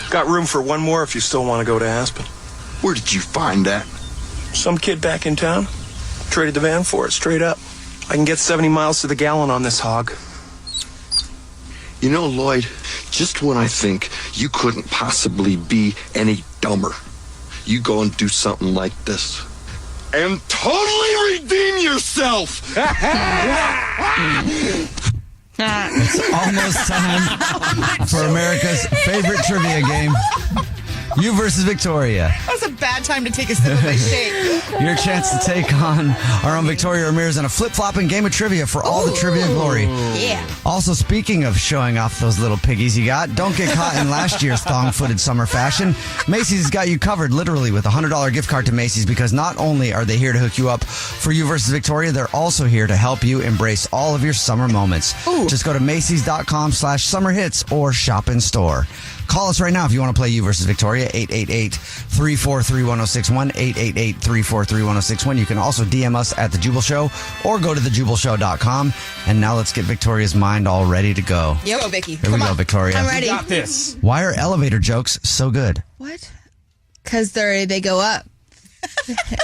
Got room for one more if you still want to go to Aspen. Where did you find that? Some kid back in town traded the van for it, straight up. I can get 70 miles to the gallon on this hog. You know, Lloyd, just when I think you couldn't possibly be any dumber, you go and do something like this and totally redeem yourself. It's almost time for America's favorite trivia game. You versus Victoria. That was a bad time to take a sip of my shake. Your chance to take on our own Victoria Ramirez in a flip-flopping game of trivia for all the trivia glory. Yeah. Also, speaking of showing off those little piggies you got, don't get caught in last year's thong-footed summer fashion. Macy's has got you covered literally with a $100 gift card to Macy's because not only are they here to hook you up for You versus Victoria, they're also here to help you embrace all of your summer moments. Ooh. Just go to Macys.com/summerhits or shop in store. Call us right now if you want to play You versus Victoria, 888-343-1061, 888-343-1061. You can also DM us at The Jubal Show or go to thejubalshow.com. And now let's get Victoria's mind all ready to go. Yep. Go, Vicky. Here we go, Victoria. I'm ready. Got this. Why are elevator jokes so good? What? Because they go up.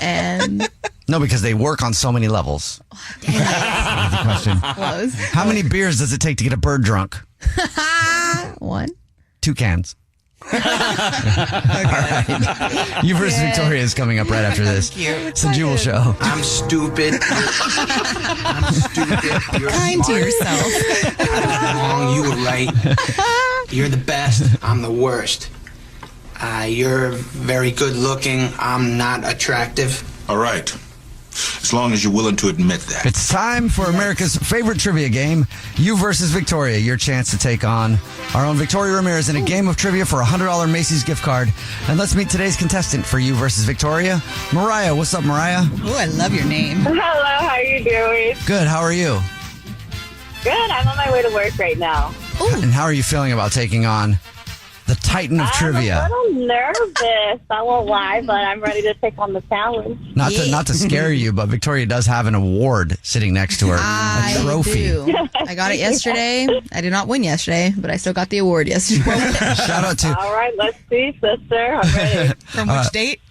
And No, because they work on so many levels. dang it. That's the question. Close. How many beers does it take to get a bird drunk? 1. 2 cans. All right. You versus Victoria is coming up right after this. Cute. It's the Jubal Show. I'm stupid. I'm stupid. You're Kind to smart. yourself. I'm wrong. You were right. You're the best. I'm the worst. You're very good looking. I'm not attractive. All right. As long as you're willing to admit that. It's time for America's favorite trivia game, You versus Victoria. Your chance to take on our own Victoria Ramirez in a game of trivia for a $100 Macy's gift card. And let's meet today's contestant for You versus Victoria, Mariah. What's up, Mariah? Oh, I love your name. Hello, how are you doing? Good. How are you? Good, I'm on my way to work right now. And how are you feeling about taking on the Titan of trivia? I'm a little nervous, I won't lie, but I'm ready to take on the challenge. Not to scare you, but Victoria does have an award sitting next to her. I a trophy. do. I got it yesterday. I did not win yesterday, but I still got the award yesterday. Shout out to All right, let's see, sister. I'm ready. From which date?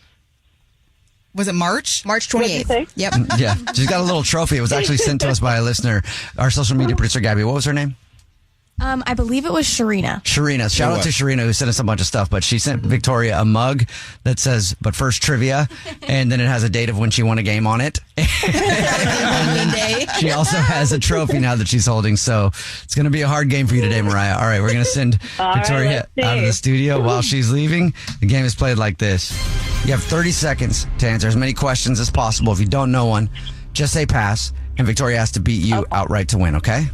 Was it March? March 28th. 26? Yep. yeah. She's got a little trophy. It was actually sent to us by a listener. Our social media producer Gabby. What was her name? I believe it was Sharina. Sharina. Shout out to Sharina who sent us a bunch of stuff, but she sent Victoria a mug that says, but first trivia, and then it has a date of when she won a game on it. And then she also has a trophy now that she's holding, so it's going to be a hard game for you today, Mariah. All right, we're going to send Victoria out of the studio while she's leaving. The game is played like this. You have 30 seconds to answer as many questions as possible. If you don't know one, just say pass, and Victoria has to beat you outright to win, okay?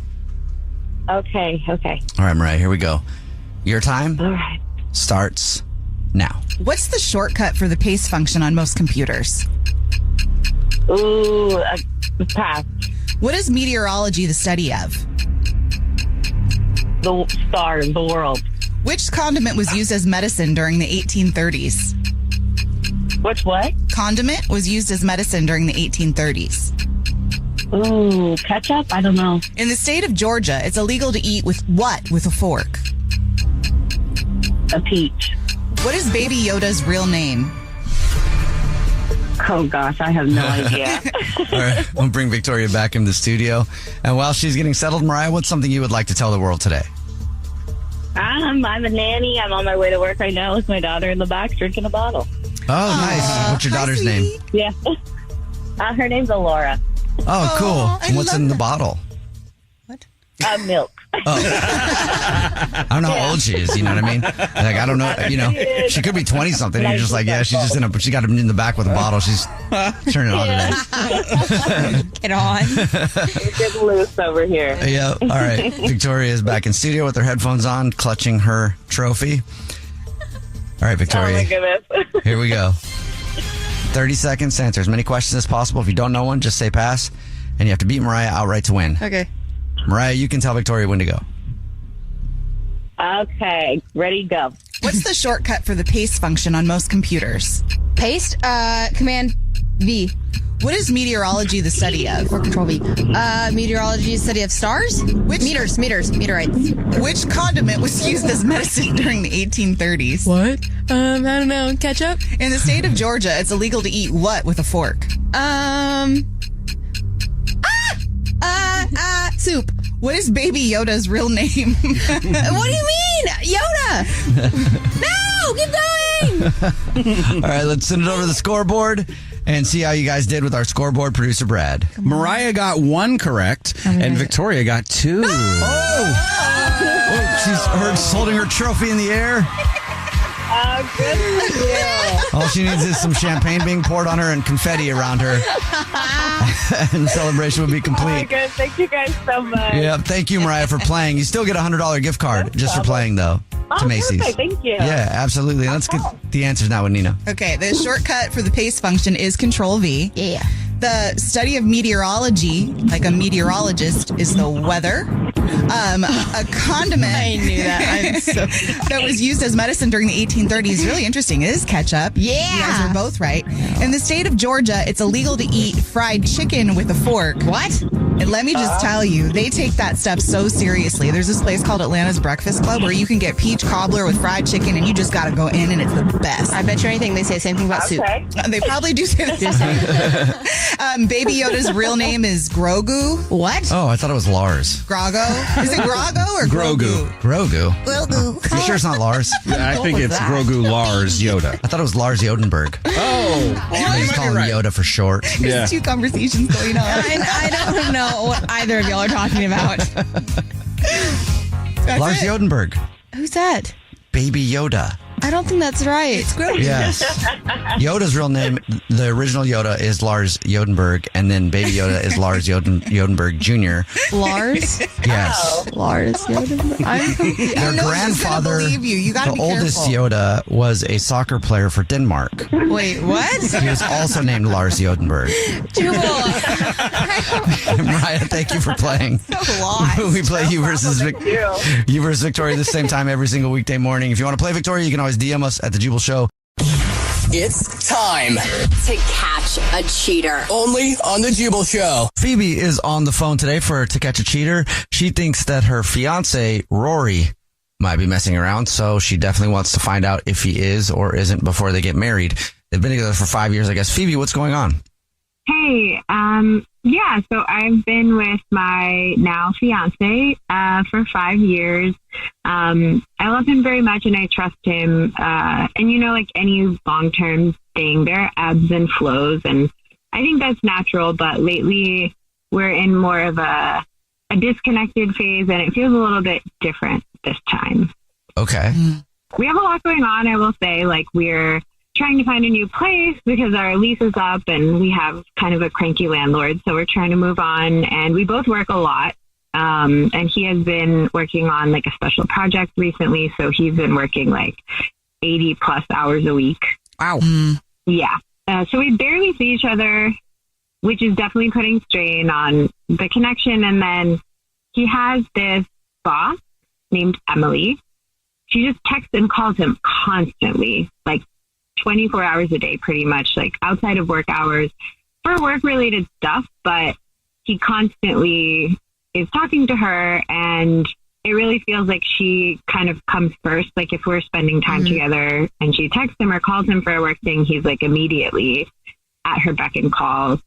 Okay. All right, Mariah, here we go. Your time All right. starts now. What's the shortcut for the paste function on most computers? Ooh, pass. What is meteorology the study of? The stars, the world. Which condiment was used as medicine during the 1830s? Which what? Condiment was used as medicine during the 1830s. Ooh, ketchup? I don't know. In the state of Georgia, it's illegal to eat with what with a fork? A peach. What is Baby Yoda's real name? Oh, gosh, I have no idea. All right, we'll bring Victoria back in the studio. And while she's getting settled, Mariah, what's something you would like to tell the world today? I'm a nanny. I'm on my way to work right now with my daughter in the back drinking a bottle. Oh, nice. What's your daughter's name? Yeah. Her name's Alora. Oh, cool. And what's in the bottle? Milk. I don't know how old she is, you know what I mean? Like, I don't know, she could be 20-something. And you're just like, yeah, she's just she got him in the back with a bottle. She's turning it on today. Get on. We're getting loose over here. Yeah, all right. Victoria is back in studio with her headphones on, clutching her trophy. All right, Victoria. Oh, my goodness. Here we go. 30 seconds to answer as many questions as possible. If you don't know one, just say pass. And you have to beat Mariah outright to win. Okay. Mariah, you can tell Victoria when to go. Okay, ready, go. What's the shortcut for the paste function on most computers? Paste, Command V. What is meteorology the study of? Or Control V. Meteorology is study of stars? Meteorites. Which condiment was used as medicine during the 1830s? What? I don't know. Ketchup? In the state of Georgia, it's illegal to eat what with a fork? Soup. What is Baby Yoda's real name? What do you mean? Yoda! No! Keep going! All right, let's send it over to the scoreboard and see how you guys did with our scoreboard producer, Brad. Mariah got 1 correct, and Victoria got 2. She's holding her trophy in the air. Good. Yeah. All she needs is some champagne being poured on her and confetti around her. And the celebration would be complete. Good. Thank you guys so much. Yeah, thank you, Mariah, for playing. You still get a $100 gift card just for playing, though, to Macy's. Perfect. Thank you. Yeah, absolutely. Let's get the answers now with Nina. Okay, the shortcut for the pace function is Control V. Yeah. The study of meteorology, like a meteorologist, is the weather. A condiment I knew that. that was used as medicine during the 1830s. Really interesting. It is ketchup. Yeah. You guys are both right. In the state of Georgia, it's illegal to eat fried chicken with a fork. What? And let me just tell you, they take that stuff so seriously. There's this place called Atlanta's Breakfast Club where you can get peach cobbler with fried chicken and you just got to go in and it's the best. I bet you anything they say the same thing about soup. They probably do say the same. Baby Yoda's real name is Grogu. What? Oh, I thought it was Lars. Grogu? Is it Grogu or Grogu? Grogu. Grogu. You sure it's not Lars? Yeah, I think it's Grogu Lars Yoda. I thought it was Lars Yodenberg. Oh, I just call him Yoda for short. There's 2 conversations going on. I don't know what either of y'all are talking about. Lars Yodenberg. Who's that? Baby Yoda. I don't think that's right. It's Grogu. Yes. Yoda's real name, the original Yoda, is Lars Yodenberg, and then Baby Yoda is Lars Yodenberg Jr. Lars? Yes. Lars Yodenberg. I'm confused. Their know she's grandfather, gonna believe you. You gotta the be oldest careful. Yoda, was a soccer player for Denmark. Wait, what? He was also named Lars Yodenberg. Jubal. Mariah, thank you for playing. Lost. We play you versus Victoria the same time every single weekday morning. If you want to play Victoria, you can always DM us at The Jubal Show. It's time to catch a cheater. Only on The Jubal Show. Phoebe is on the phone today for To Catch a Cheater. She thinks that her fiance, Rory, might be messing around, so she definitely wants to find out if he is or isn't before they get married. They've been together for 5 years, I guess. Phoebe, what's going on? Hey, yeah, so I've been with my now fiance for 5 years. I love him very much and I trust him. And you know, like any long-term thing, there are ebbs and flows, and I think that's natural, but lately we're in more of a disconnected phase and it feels a little bit different this time. Okay. We have a lot going on, I will say. Like, we're trying to find a new place because our lease is up and we have kind of a cranky landlord. So we're trying to move on, and we both work a lot. And he has been working on like a special project recently. So he's been working like 80 plus hours a week. Wow. Yeah. So we barely see each other, which is definitely putting strain on the connection. And then he has this boss named Emily. She just texts and calls him constantly, like 24 hours a day, pretty much, like outside of work hours for work related stuff. But he constantly is talking to her, and it really feels like she kind of comes first. Like if we're spending time together and she texts him or calls him for a work thing, he's like immediately at her beck and call.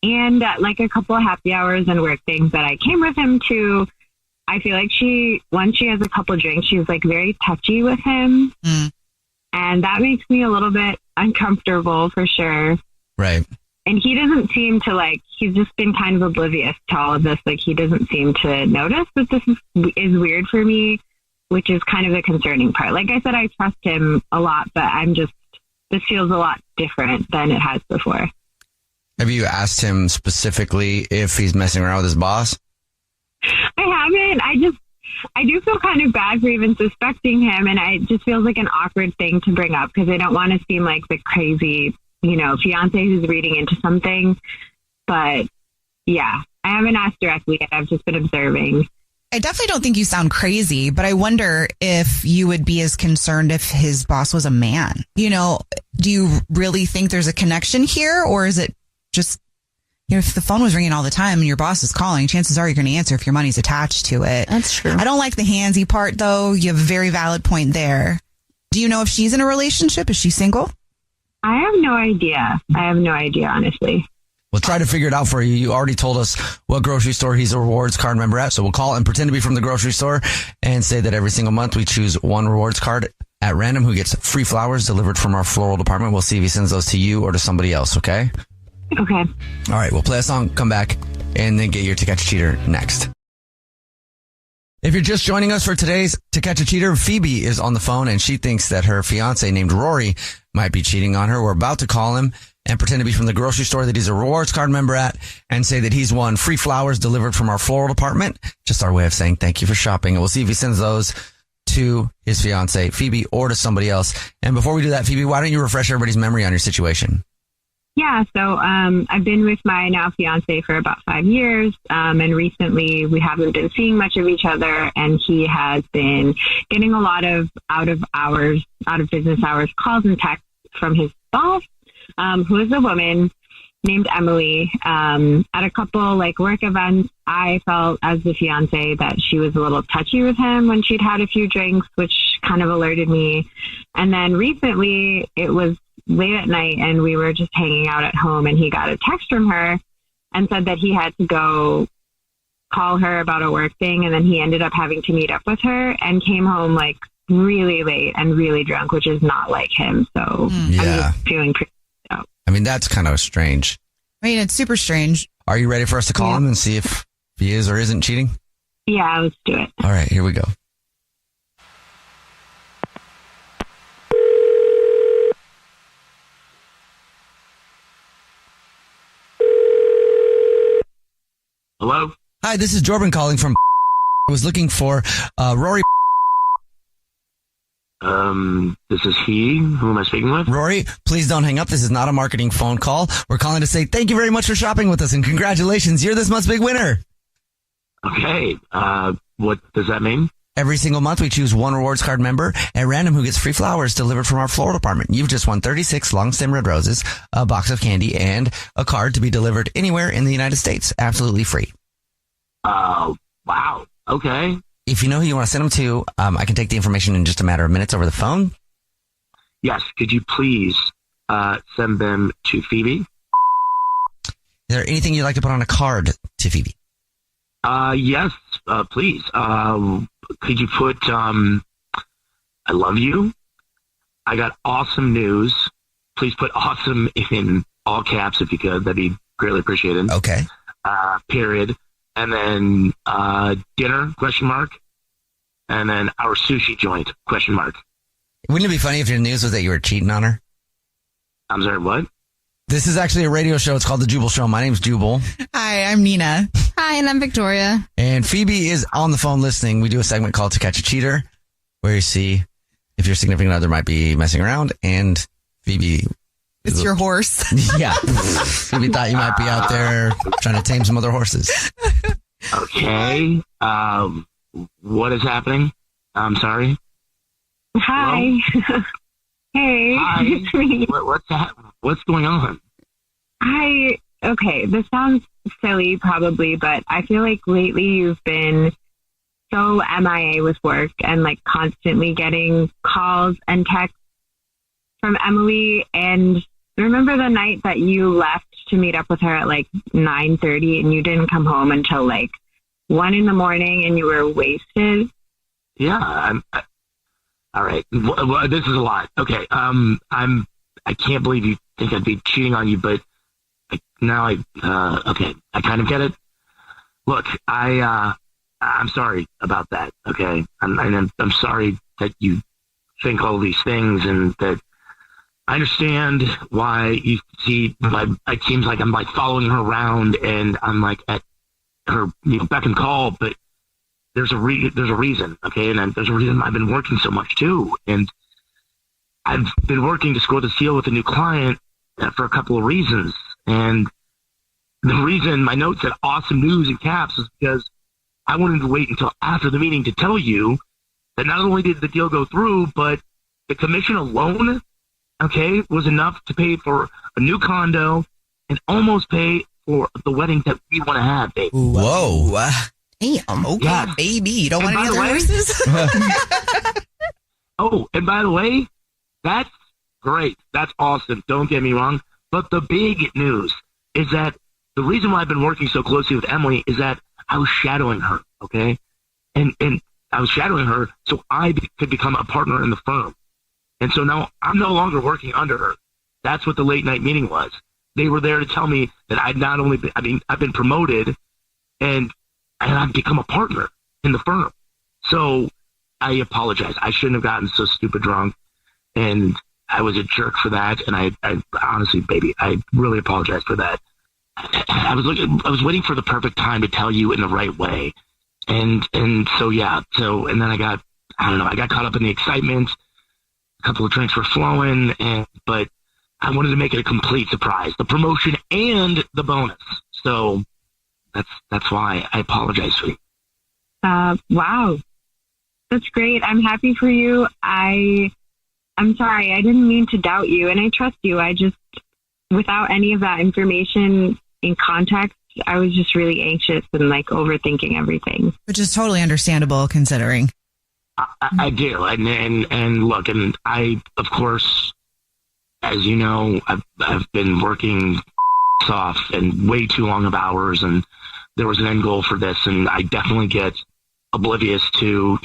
And like a couple of happy hours and work things that I came with him to, I feel like once she has a couple drinks, she's like very touchy with him. And that makes me a little bit uncomfortable for sure. Right. And he doesn't seem to he's just been kind of oblivious to all of this. Like he doesn't seem to notice that this is weird for me, which is kind of the concerning part. Like I said, I trust him a lot, but this feels a lot different than it has before. Have you asked him specifically if he's messing around with his boss? I haven't. I do feel kind of bad for even suspecting him, and it just feels like an awkward thing to bring up because I don't want to seem like the crazy, fiance who's reading into something. But yeah, I haven't asked directly yet. I've just been observing. I definitely don't think you sound crazy, but I wonder if you would be as concerned if his boss was a man. Do you really think there's a connection here, or is it just if the phone was ringing all the time and your boss is calling, chances are you're going to answer if your money's attached to it. That's true. I don't like the handsy part, though. You have a very valid point there. Do you know if she's in a relationship? Is she single? I have no idea. Honestly. We'll try to figure it out for you. You already told us what grocery store he's a rewards card member at. So we'll call and pretend to be from the grocery store and say that every single month we choose one rewards card at random who gets free flowers delivered from our floral department. We'll see if he sends those to you or to somebody else, okay? Okay. All right, we'll play a song, come back, and then get your To Catch a Cheater next. If you're just joining us for today's To Catch a Cheater, Phoebe is on the phone and she thinks that her fiance named Rory might be cheating on her. We're about to call him and pretend to be from the grocery store that he's a rewards card member at and say that he's won free flowers delivered from our floral department. Just our way of saying thank you for shopping. And we'll see if he sends those to his fiance, Phoebe, or to somebody else. And before we do that, Phoebe, why don't you refresh everybody's memory on your situation? Yeah, so I've been with my now fiance for about 5 years, and recently we haven't been seeing much of each other, and he has been getting a lot of out of business hours calls and texts from his boss, who is a woman named Emily. At a couple work events, I felt as the fiance that she was a little touchy with him when she'd had a few drinks, which kind of alerted me. And then recently it was late at night and we were just hanging out at home and he got a text from her and said that he had to go call her about a work thing. And then he ended up having to meet up with her and came home really late and really drunk, which is not like him. So I'm just feeling pretty out. I mean, that's kind of strange. I mean, it's super strange. Are you ready for us to call him and see if he is or isn't cheating? Yeah, let's do it. All right, here we go. Hello? Hi, this is Jordan calling from I was looking for Rory. This is he. Who am I speaking with? Rory, please don't hang up. This is not a marketing phone call. We're calling to say thank you very much for shopping with us and congratulations. You're this month's big winner. Okay. What does that mean? Every single month we choose one rewards card member at random who gets free flowers delivered from our floral department. You've just won 36 long stem red roses, a box of candy, and a card to be delivered anywhere in the United States. Absolutely free. Oh, wow. Okay. If you know who you want to send them to, I can take the information in just a matter of minutes over the phone. Yes. Could you please send them to Phoebe? Is there anything you'd like to put on a card to Phoebe? Yes, please. Could you put, I love you. I got awesome news. Please put awesome in all caps if you could. That'd be greatly appreciated. Okay. Period. And then, dinner, ? And then our sushi joint, ? Wouldn't it be funny if your news was that you were cheating on her? I'm sorry, what? This is actually a radio show. It's called The Jubal Show. My name's Jubal. Hi, I'm Nina. Hi, and I'm Victoria. And Phoebe is on the phone listening. We do a segment called To Catch a Cheater, where you see if your significant other might be messing around. And Phoebe... It's your horse. Yeah. Phoebe thought you might be out there trying to tame some other horses. Okay. What is happening? I'm sorry. Hi. Hey. Hi. It's me. What's that? What's going on? Okay, this sounds silly probably, but I feel like lately you've been so MIA with work and constantly getting calls and texts from Emily. And remember the night that you left to meet up with her at 9:30 and you didn't come home until 1 a.m. and you were wasted? Yeah. All right. Well, this is a lot. Okay. I can't believe you think I'd be cheating on you, but now okay. I kind of get it. Look, I'm sorry about that. Okay. I'm sorry that you think all these things and that I understand why you see, it seems like I'm following her around and I'm at her, beck and call, but there's a reason. Okay. And there's a reason I've been working so much too. And I've been working to score the seal with a new client for a couple of reasons. And the reason my note said awesome news in caps is because I wanted to wait until after the meeting to tell you that not only did the deal go through, but the commission alone, okay, was enough to pay for a new condo and almost pay for the wedding that we want to have, baby. Whoa. Damn. Okay, Yeah. baby. You don't want And any by other the way- horses? Oh, and by the way, that's great. That's awesome. Don't get me wrong. But the big news is that the reason why I've been working so closely with Emily is that I was shadowing her, okay? And I was shadowing her so I could become a partner in the firm. And so now I'm no longer working under her. That's what the late night meeting was. They were there to tell me that I've been promoted and I've become a partner in the firm. So I apologize. I shouldn't have gotten so stupid drunk, and I was a jerk for that. And I honestly, baby, I really apologize for that. I was waiting for the perfect time to tell you in the right way. And so, yeah. So, and then I got caught up in the excitement. A couple of drinks were flowing, but I wanted to make it a complete surprise, the promotion and the bonus. So that's why I apologize for you. Wow. That's great. I'm happy for you. I'm sorry. I didn't mean to doubt you, and I trust you. I just, without any of that information in context, I was just really anxious and like overthinking everything. Which is totally understandable considering. I do. And look, and I, of course, as you know, I've been working off and way too long of hours, and there was an end goal for this, and I definitely get oblivious to,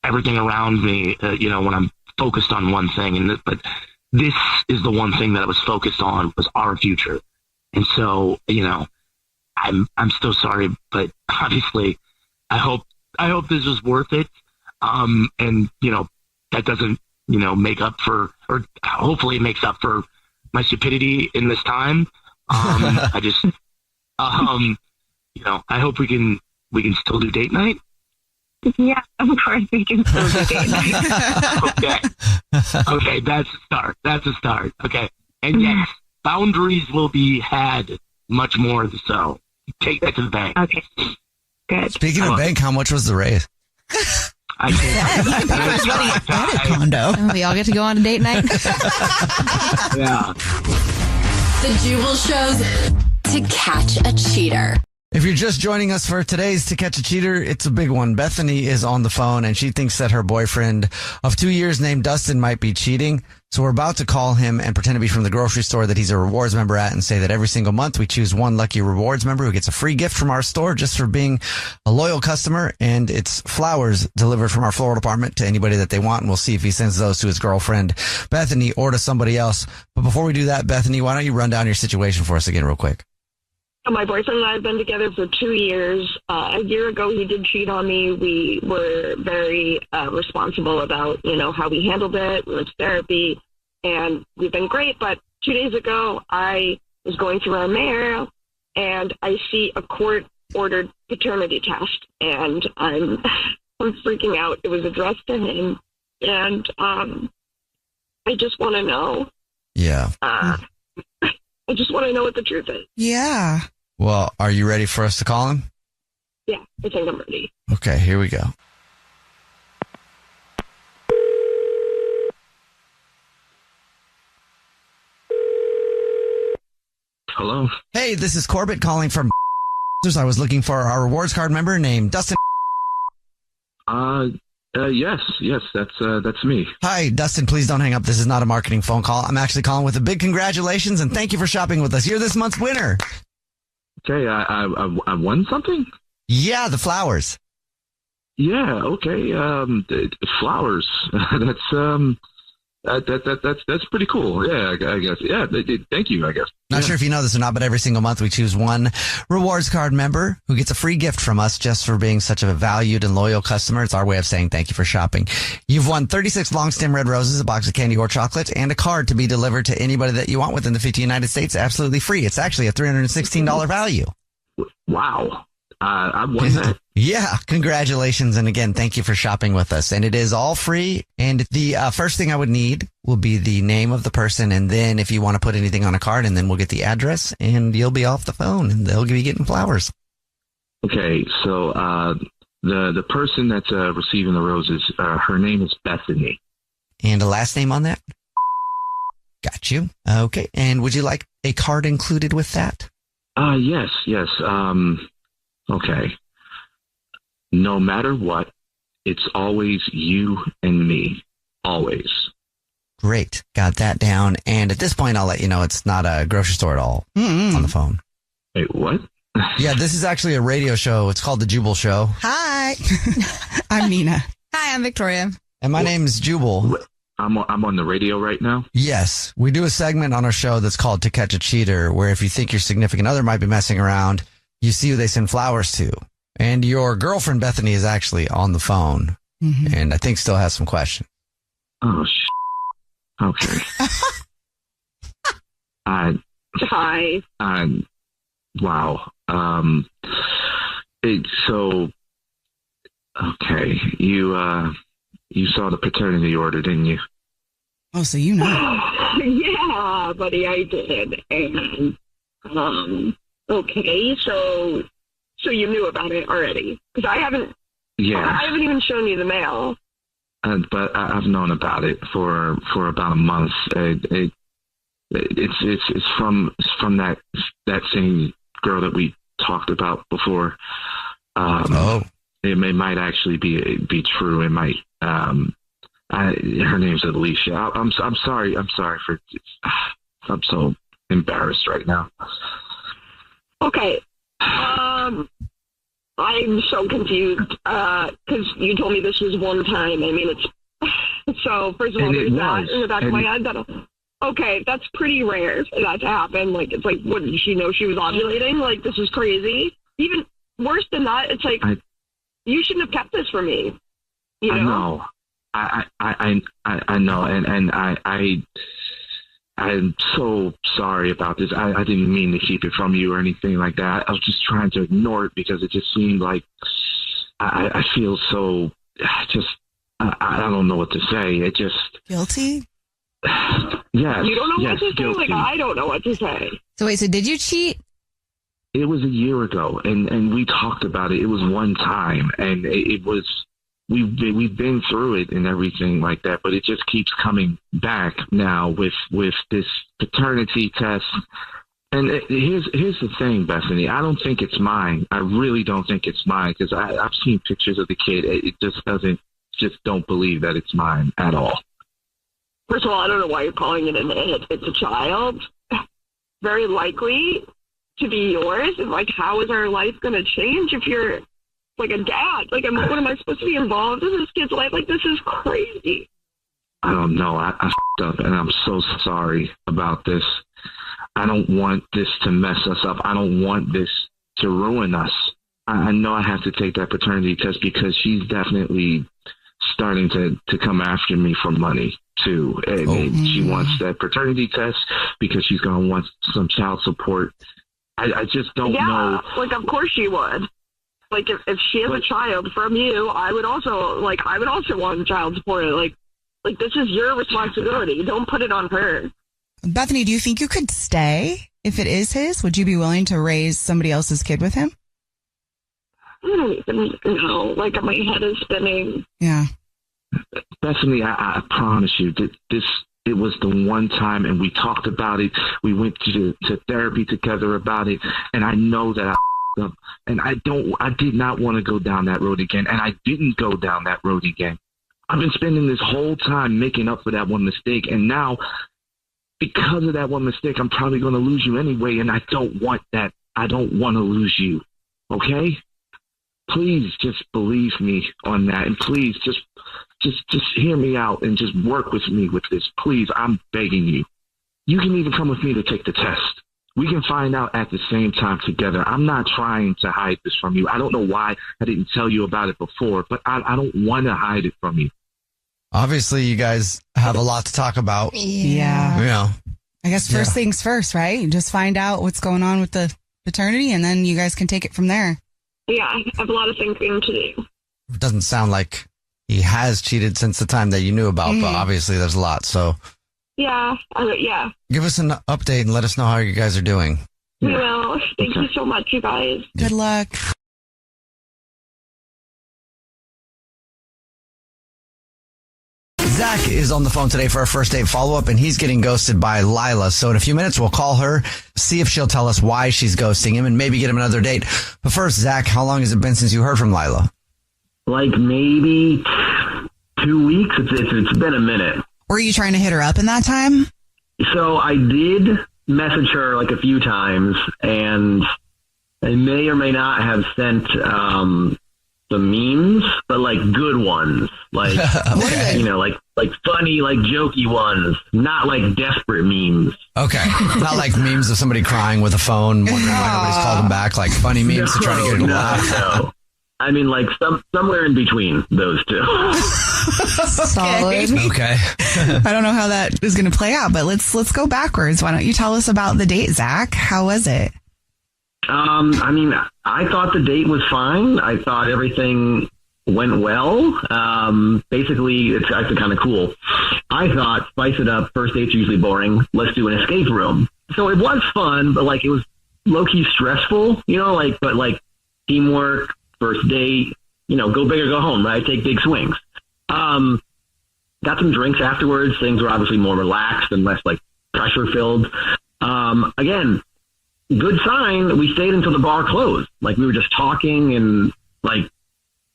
everything around me, when I'm focused on one thing. But this is the one thing that I was focused on, was our future. And so, I'm still sorry, but obviously I hope this was worth it. And that doesn't, make up for, or hopefully it makes up for my stupidity in this time. I just, I hope we can still do date night. Yeah, of course we can still do date night. Okay, that's a start. Okay. And yes, boundaries will be had much more so. Take that to the bank. Okay. Good. Speaking of bank, how much was the raise? I condo. We all get to go on a date night. Yeah. The Jubal Show's To Catch a Cheater. If you're just joining us for today's To Catch a Cheater, it's a big one. Bethany is on the phone, and she thinks that her boyfriend of 2 years named Dustin might be cheating. So we're about to call him and pretend to be from the grocery store that he's a rewards member at, and say that every single month we choose one lucky rewards member who gets a free gift from our store just for being a loyal customer. And it's flowers delivered from our floral department to anybody that they want. And we'll see if he sends those to his girlfriend, Bethany, or to somebody else. But before we do that, Bethany, why don't you run down your situation for us again real quick? My boyfriend and I have been together for 2 years. A year ago, he did cheat on me. We were very responsible about, how we handled it. We went to therapy, and we've been great. But 2 days ago, I was going through our mail, and I see a court-ordered paternity test, and I'm freaking out. It was addressed to him, and I just want to know. Yeah. I just want to know what the truth is. Yeah. Well, are you ready for us to call him? Yeah, I think I'm ready. Okay, here we go. Hello. Hey, this is Corbett calling from I was looking for our rewards card member named Dustin. Yes, that's me. Hi, Dustin, please don't hang up. This is not a marketing phone call. I'm actually calling with a big congratulations and thank you for shopping with us. You're this month's winner. Okay, I won something? Yeah, the flowers. Yeah, okay. Flowers. That's pretty cool. Yeah, I guess. Yeah, thank you, I guess. Not sure if you know this or not, but every single month we choose one rewards card member who gets a free gift from us just for being such a valued and loyal customer. It's our way of saying thank you for shopping. You've won 36 long stem red roses, a box of candy or chocolate, and a card to be delivered to anybody that you want within the 50 United States, absolutely free. It's actually a $316 value. Wow. I won that. Yeah, congratulations. And again, thank you for shopping with us. And it is all free. And the first thing I would need will be the name of the person. And then if you want to put anything on a card, and then we'll get the address and you'll be off the phone and they'll be getting flowers. Okay, so the person that's receiving the roses, her name is Bethany. And a last name on that? Got you. Okay. And would you like a card included with that? Yes. Okay. No matter what, it's always you and me. Always. Great. Got that down. And at this point, I'll let you know it's not a grocery store at all on the phone. Wait, what? Yeah, this is actually a radio show. It's called The Jubal Show. Hi. I'm Nina. Hi, I'm Victoria. And my name's Jubal. I'm on the radio right now? Yes. We do a segment on our show that's called To Catch a Cheater, where if you think your significant other might be messing around, you see who they send flowers to. And your girlfriend, Bethany, is actually on the phone and I think still has some questions. Oh, okay. Hi. Wow. Okay. You saw the paternity order, didn't you? Oh, so you know. Yeah, buddy, I did. And, okay, so you knew about it already. Because I haven't even shown you the mail. But I've known about it for about a month. It's from that same girl that we talked about before. It might actually be true. It might. Her name's Alicia. I'm sorry. I'm sorry for. I'm so embarrassed right now. Okay. I'm so confused because you told me this was one time. I mean, it's so. First of all, there's that in the back of my head. Okay, that's pretty rare for that to happen. Like, it's like, what, did she know she was ovulating? Like, this is crazy. Even worse than that, it's like, you shouldn't have kept this from me. You know? I know, and I'm so sorry about this. I didn't mean to keep it from you or anything like that. I was just trying to ignore it because it just seemed like I feel so just, I don't know what to say. It just... Guilty? Yes. You don't know what to say? Guilty. Like, I don't know what to say. So wait, so did you cheat? It was a year ago, and we talked about it. It was one time, and it was... We've been through it and everything like that, but it just keeps coming back now with this paternity test. And here's the thing, Bethany. I don't think it's mine. I really don't think it's mine because I've seen pictures of the kid. It just don't believe that it's mine at all. First of all, I don't know why you're calling it an it. It's a child. Very likely to be yours. And like, how is our life going to change if you're like a dad? Like, what am I supposed to be involved in this kid's life? Like, this is crazy. I don't know. I f***ed up, and I'm so sorry about this. I don't want this to mess us up. I don't want this to ruin us. I know I have to take that paternity test because she's definitely starting to come after me for money, too. And she wants that paternity test because she's going to want some child support. I just don't know. Yeah, like, of course she would. Like, if she has a child from you, I would also want child support. Like this is your responsibility. Don't put it on her. Bethany, do you think you could stay if it is his? Would you be willing to raise somebody else's kid with him? I don't even know. Like, my head is spinning. Yeah. Bethany, I promise you that it was the one time, and we talked about it. We went to therapy together about it, and I know that up, and I did not want to go down that road again, and I didn't go down that road again. I've been spending this whole time making up for that one mistake, and now because of that one mistake, I'm probably going to lose you anyway, and I don't want that. I don't want to lose you. Okay? Please just believe me on that, and please just hear me out and just work with me with this. Please, I'm begging you. You can even come with me to take the test. We can find out at the same time together. I'm not trying to hide this from you. I don't know why I didn't tell you about it before, but I don't want to hide it from you. Obviously, you guys have a lot to talk about. Yeah. Yeah. I guess first things first, right? You just find out what's going on with the paternity, and then you guys can take it from there. Yeah, I have a lot of thinking to do. It doesn't sound like he has cheated since the time that you knew about, but obviously there's a lot. So yeah. Give us an update and let us know how you guys are doing. We will. Thank you so much, you guys. Good luck. Zach is on the phone today for our first date follow-up, and he's getting ghosted by Lila. So in a few minutes, we'll call her, see if she'll tell us why she's ghosting him, and maybe get him another date. But first, Zach, how long has it been since you heard from Lila? Like maybe 2 weeks. It's been a minute. Were you trying to hit her up in that time? So I did message her like a few times, and I may or may not have sent some memes, but like good ones, like Okay. like funny, like jokey ones, not like desperate memes. Okay. Not like memes of somebody crying with a phone, wondering why nobody's called them back, like funny memes to try to get her to laugh. No. I mean, like somewhere in between those two. Solid. Okay. I don't know how that is going to play out, but let's go backwards. Why don't you tell us about the date, Zach? How was it? I mean, I thought the date was fine. I thought everything went well. Basically, it's actually kind of cool. I thought, spice it up. First date's usually boring. Let's do an escape room. So it was fun, but like it was low-key stressful, but like teamwork, first date, go big or go home, right? Take big swings. Got some drinks afterwards. Things were obviously more relaxed and less like pressure filled. Again, good sign. We stayed until the bar closed. Like we were just talking and like,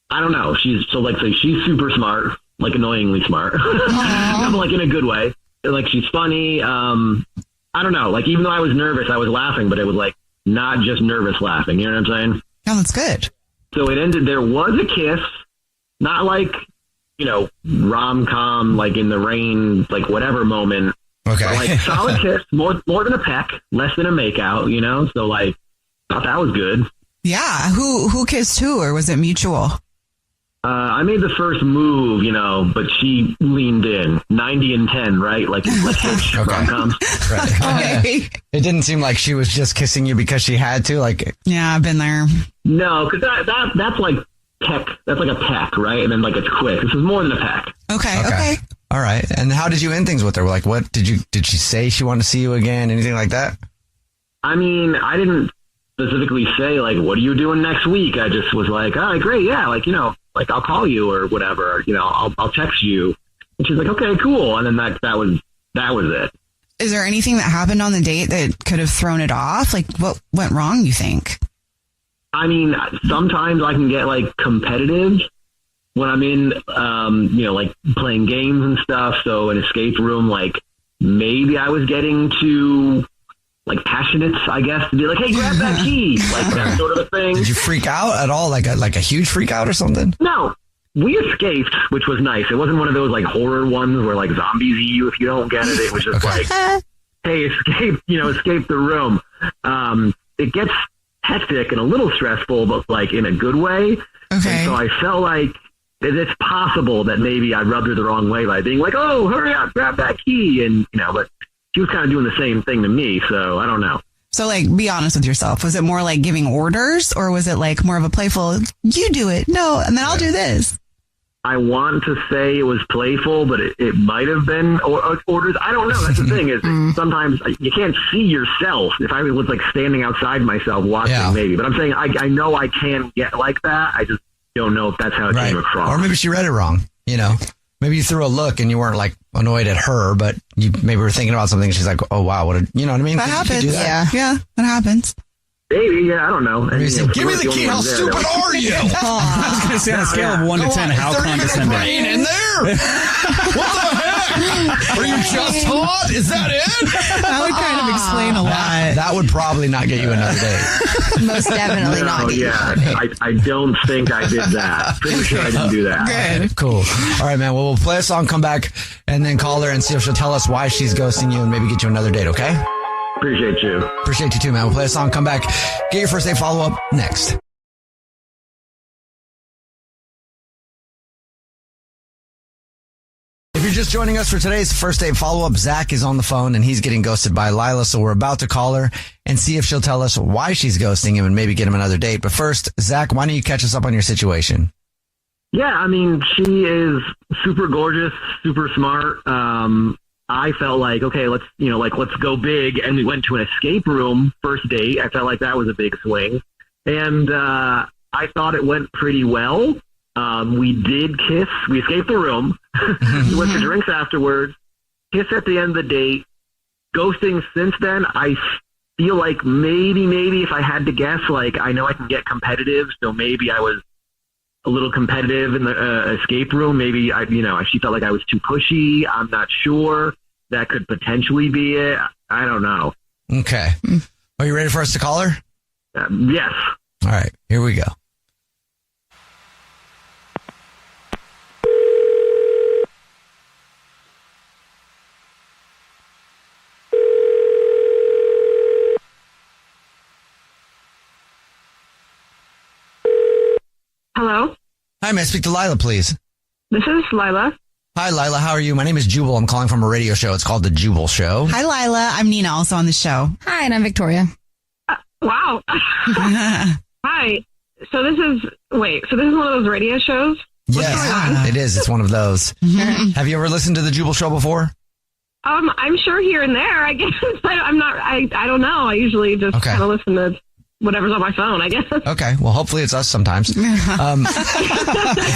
I don't know. She's super smart, like annoyingly smart, like in a good way. Like she's funny. I don't know. Like even though I was nervous, I was laughing, but it was like not just nervous laughing. You know what I'm saying? Oh, that's good. So it ended. There was a kiss, not like, rom-com, like in the rain, like whatever moment. Okay. But like solid kiss, more than a peck, less than a makeout, So like, thought that was good. Yeah. Who kissed who, or was it mutual? I made the first move, but she leaned in 90 and 10, right? Like rom-coms. Right. Okay. It didn't seem like she was just kissing you because she had to. Like, Yeah, I've been there. No, because that's like peck. That's like a peck, right? And then like it's quick. This is more than a peck. Okay. All right. And how did you end things with her? Like, what did she say she wanted to see you again? Anything like that? I mean, I didn't specifically say like, what are you doing next week? I just was like, all right, great. Yeah. Like, like I'll call you or whatever, I'll text you. And she's like, okay, cool. And then that was it. Is there anything that happened on the date that could have thrown it off? Like what went wrong, you think? I mean, sometimes I can get like competitive when I'm in, like playing games and stuff. So an escape room, like maybe I was getting too like passionate, I guess, to be like, hey, grab that key, like that sort of a thing. Did you freak out at all? Like a huge freak out or something? No, we escaped, which was nice. It wasn't one of those like horror ones where like zombies eat you if you don't get it. It was just like, hey, escape the room. It gets hectic and a little stressful, but like in a good way. Okay. And so I felt like it's possible that maybe I rubbed her the wrong way by being like, oh, hurry up, grab that key. And, but she was kind of doing the same thing to me. So I don't know. So like, be honest with yourself. Was it more like giving orders, or was it like more of a playful, you do it, no, and then I'll do this? I want to say it was playful, but it might have been orders. I don't know. That's the thing is sometimes you can't see yourself. If I was like standing outside myself watching, maybe. But I'm saying I know I can get like that. I just don't know if that's how it came across. Or maybe she read it wrong. Maybe you threw a look and you weren't like annoyed at her, but you maybe were thinking about something. And she's like, oh wow, you know what I mean? That happens. Do that? Yeah, that happens. Maybe, yeah, I don't know. Give me the key. How stupid are you? I was going to say on a scale of 1 to 10, how condescending. Rain in there. What the heck? Are you just hot? Is that it? That would kind of explain a lot. That would probably not get you another date. Most definitely not. I don't think I did that. Pretty sure I didn't do that. Good. Cool. All right, man. Well, we'll play a song, come back, and then call her and see if she'll tell us why she's ghosting you and maybe get you another date, okay? Appreciate you. Appreciate you too, man. We'll play a song, come back, get your first date follow-up next. If you're just joining us for today's first date follow-up, Zach is on the phone and he's getting ghosted by Lila, so we're about to call her and see if she'll tell us why she's ghosting him and maybe get him another date. But first, Zach, why don't you catch us up on your situation? Yeah, I mean, she is super gorgeous, super smart. I felt like, okay, let's go big. And we went to an escape room first date. I felt like that was a big swing. And I thought it went pretty well. We did kiss. We escaped the room. We went for drinks afterwards. Kiss at the end of the date. Ghosting since then, I feel like maybe if I had to guess, like I know I can get competitive, so maybe I was a little competitive in the escape room. Maybe she felt like I was too pushy. I'm not sure. That could potentially be it. I don't know. Okay. Are you ready for us to call her? Yes. All right, here we go. Hello? Hi, may I speak to Lila, please? This is Lila. Hi, Lila. How are you? My name is Jubal. I'm calling from a radio show. It's called The Jubal Show. Hi, Lila. I'm Nina, also on the show. Hi, and I'm Victoria. Wow. Hi. So this is one of those radio shows? Yes, it is. It's one of those. Have you ever listened to The Jubal Show before? I'm sure here and there, I guess. I don't know. I usually just kind of listen to whatever's on my phone, I guess. Okay. Well, hopefully it's us sometimes. If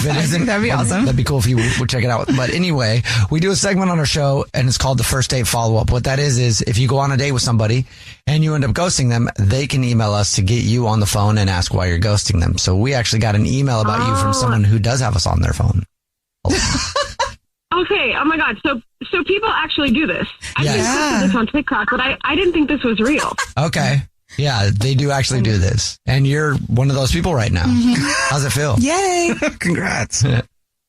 it isn't, that'd be awesome. That'd be cool if you would check it out. But anyway, we do a segment on our show and it's called the first date follow-up. What that is if you go on a date with somebody and you end up ghosting them, they can email us to get you on the phone and ask why you're ghosting them. So we actually got an email about you from someone who does have us on their phone. Okay. Oh my God. So people actually do this. I just posted this on TikTok, but I didn't think this was real. Okay. Yeah, they do actually do this. And you're one of those people right now. How's it feel? Yay. Congrats.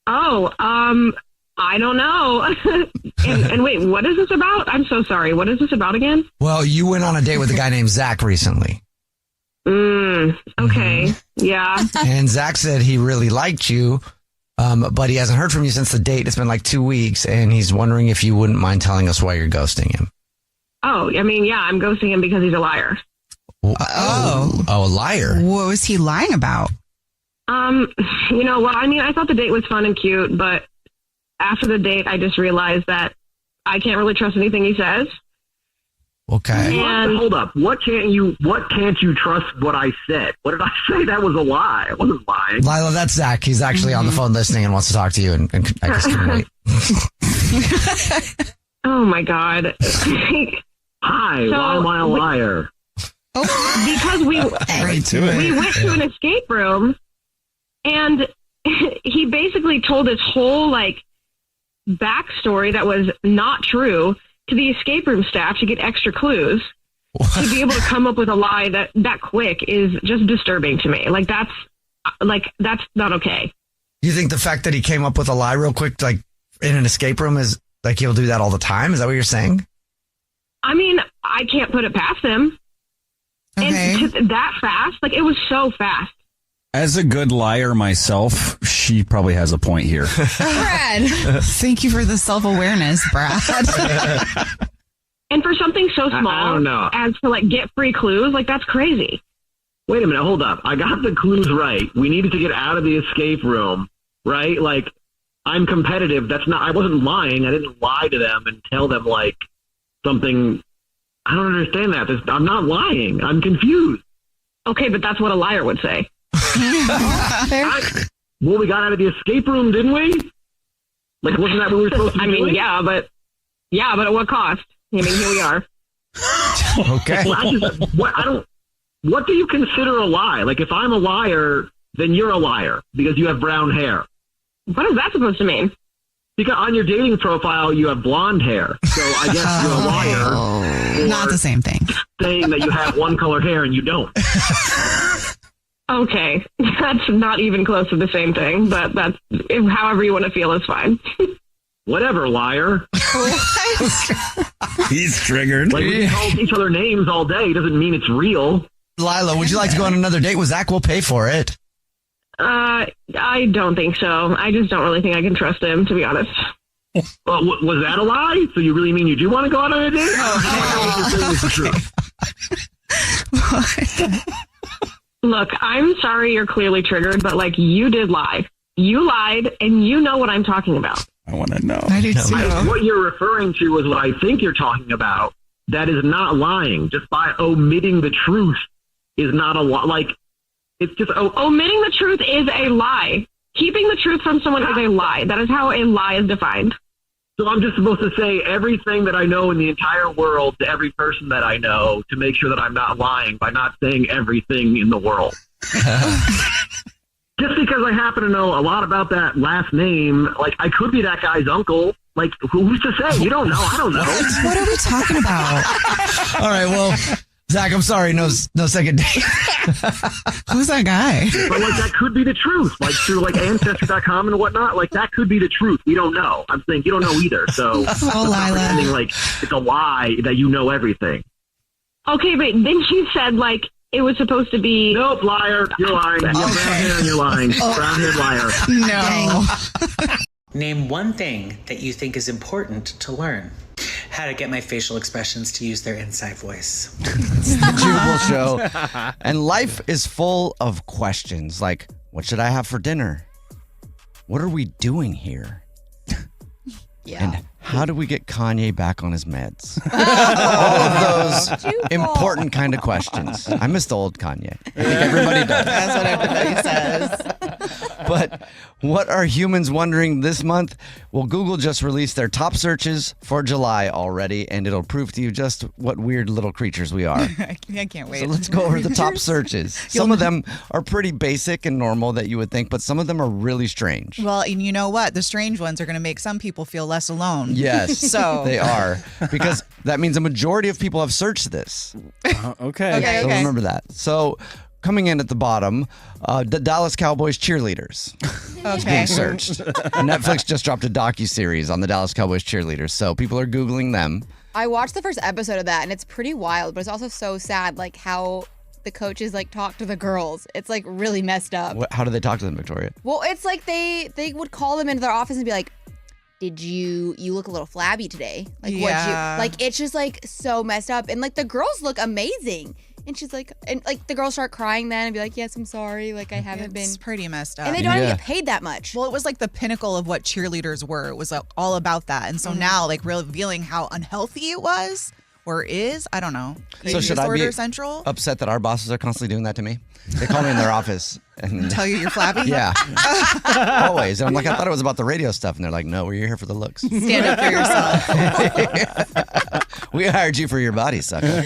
I don't know. and wait, what is this about? I'm so sorry. What is this about again? Well, you went on a date with a guy named Zach recently. Okay. Yeah. And Zach said he really liked you, but he hasn't heard from you since the date. It's been like 2 weeks, and he's wondering if you wouldn't mind telling us why you're ghosting him. Oh, I mean, yeah, I'm ghosting him because he's a liar. A liar. What was he lying about? I thought the date was fun and cute, but after the date, I just realized that I can't really trust anything he says. Okay. And hold up. What can't you trust what I said? What did I say? That was a lie. I wasn't lying. Lila, that's Zach. He's actually on the phone listening and wants to talk to you, and I just can't wait. Oh my God. Hi, why am I a liar? Because we went to an escape room and he basically told this whole backstory that was not true to the escape room staff to get extra clues. To be able to come up with a lie that quick is just disturbing to me. That's not okay. You think the fact that he came up with a lie real quick, in an escape room, is he'll do that all the time? Is that what you're saying? I mean, I can't put it past him. Okay. And that fast, it was so fast. As a good liar myself, she probably has a point here. Brad. Thank you for the self-awareness, Brad. And for something so small I don't know. as to get free clues, that's crazy. Wait a minute, hold up. I got the clues right. We needed to get out of the escape room, right? I'm competitive. I wasn't lying. I didn't lie to them and tell them something. I don't understand that. I'm not lying. I'm confused. Okay, but that's what a liar would say. Well, we got out of the escape room, didn't we? Wasn't that what we were supposed to be doing? Yeah, but at what cost? I mean, here we are. Okay. What do you consider a lie? If I'm a liar, then you're a liar because you have brown hair. What is that supposed to mean? Because on your dating profile, you have blonde hair. So I guess you're a liar. Not the same thing. Saying that you have one color hair and you don't. Okay. That's not even close to the same thing, but that's however you want to feel is fine. Whatever, liar. He's triggered. We call each other names all day doesn't mean it's real. Lila, would you like to go on another date with Zach? We'll pay for it. I don't think so. I just don't really think I can trust him, to be honest. Well, was that a lie? So you really mean you do want to go out on a date? Look, I'm sorry you're clearly triggered, but you did lie. You lied, and you know what I'm talking about. I want to know. I do too. What you're referring to is what I think you're talking about. That is not lying. Just by omitting the truth is not a lie. It's just omitting the truth is a lie. keeping the truth from someone is a lie. That is how a lie is defined. So I'm just supposed to say everything that I know in the entire world to every person that I know to make sure that I'm not lying by not saying everything in the world. Just because I happen to know a lot about that last name, like I could be that guy's uncle. Like, who's to say? You don't know. I don't know. What are we talking about? All right, well, Zach, I'm sorry. No second date. Who's that guy? But like that could be the truth. Like through like Ancestry.com and whatnot. Like that could be the truth. We don't know. I'm saying you don't know either. So Lila. pretending like it's a lie that you know everything. Okay, but then she said like it was supposed to be. Nope, liar. You're lying. You have brown hair and you're lying. Brown-haired liar. No. Name one thing that you think is important to learn. How to get my facial expressions to use their inside voice. It's the Jubal Show. And life is full of questions like, what should I have for dinner? What are we doing here? Yeah. And how do we get Kanye back on his meds? All of those important kind of questions. I miss the old Kanye. I think everybody does. That's what everybody says. But what are humans wondering this month? Well, Google just released their top searches for July already, and it'll prove to you just what weird little creatures we are. I can't wait. So let's go over the top searches. Some of them are pretty basic and normal that you would think, but some of them are really strange. Well, and you know what? The strange ones are going to make some people feel less alone. Yes, so they are. Because that means a majority of people have searched this. Okay. So remember that. So coming in at the bottom, the Dallas Cowboys cheerleaders is being searched. Netflix just dropped a docuseries on the Dallas Cowboys cheerleaders, so people are Googling them. I watched the first episode of that, and it's pretty wild, but it's also so sad, like how the coaches like talk to the girls. It's like really messed up. How do they talk to them, Victoria? Well, it's like they would call them into their office and be like, "Did you look a little flabby today? Like Yeah. like it's just like so messed up." And like the girls look amazing. And she's like, and like the girls start crying then and be like, "Yes, I'm sorry. Like I haven't been." It's pretty messed up. And they don't even get paid that much. Well, it was like the pinnacle of what cheerleaders were. It was all about that. And so now, like, revealing how unhealthy it was or is, I don't know. So should I be Central? upset that our bosses are constantly doing that to me? They call me in their office and Tell you you're flabby? Yeah. Always. And I'm like, I thought it was about the radio stuff. And they're like, no, we're here for the looks. Stand up for yourself. We hired you for your body, sucker. Did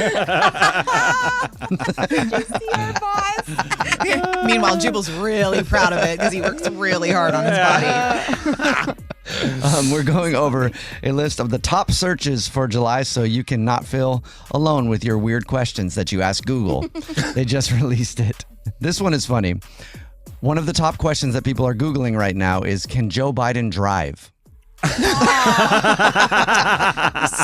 you see our boss? Meanwhile, Jubal's really proud of it because he works really hard on his body. We're going over a list of the top searches for July so you can not feel alone with your weird questions that you ask Google. They just released it. This one is funny. One of the top questions that people are Googling right now is, can Joe Biden drive? This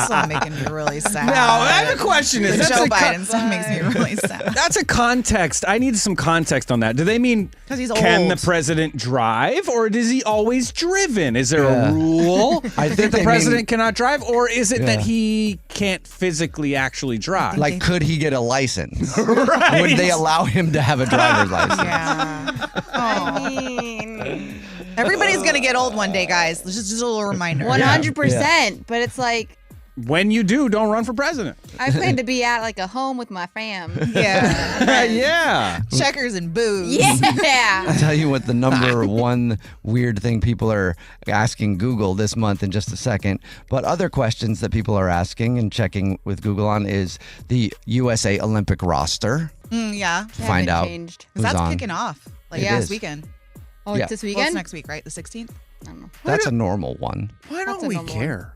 song making me really sad. Now, I have a question. The Joe Biden song makes me really sad. That's a context. I need some context on that. Do they mean, 'Cause he's can old. the president drive, or is he always driven? Is there a rule I think that the they president mean- cannot drive, or is it that Yeah. he can't physically actually drive? Like, could he get a license? Right. Would they allow him to have a driver's license? Yeah. I mean, Everybody's going to get old one day, guys. Just a little reminder. 100%. But it's like, when you do, don't run for president. I plan to be at like a home with my fam. Yeah. Yeah. Checkers and booze. Yeah. I'll tell you what the number one weird thing people are asking Google this month in just a second. But other questions that people are asking and checking with Google on is the USA Olympic roster. Yeah. To find out changed. who's That's on. kicking off like It this is. weekend. Oh, Yeah. it's this Well, weekend? it's next week, right? The 16th? I don't know. That's a normal one. Why That's don't a we normal care?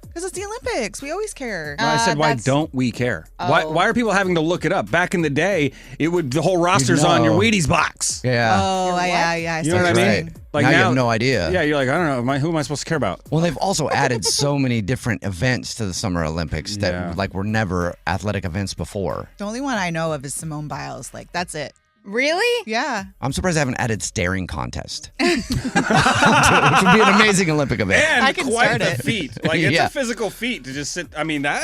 Because it's the Olympics. We always care. No, I said, why that's- don't we care? Oh. Why are people having to look it up? Back in the day, the whole roster's on your know. Wheaties box. Yeah. Oh, yeah. I You know what I see mean? saying. Like now you have no idea. Yeah, you're like, I don't know. Who am I supposed to care about? Well, they've also added so many different events to the Summer Olympics that like were never athletic events before. The only one I know of is Simone Biles. Like, that's it. Really? Yeah. I'm surprised they haven't added staring contest, which would be an amazing Olympic event. And I can quite start the it. feat. Like, it's Yeah. a physical feat to just sit. I mean, that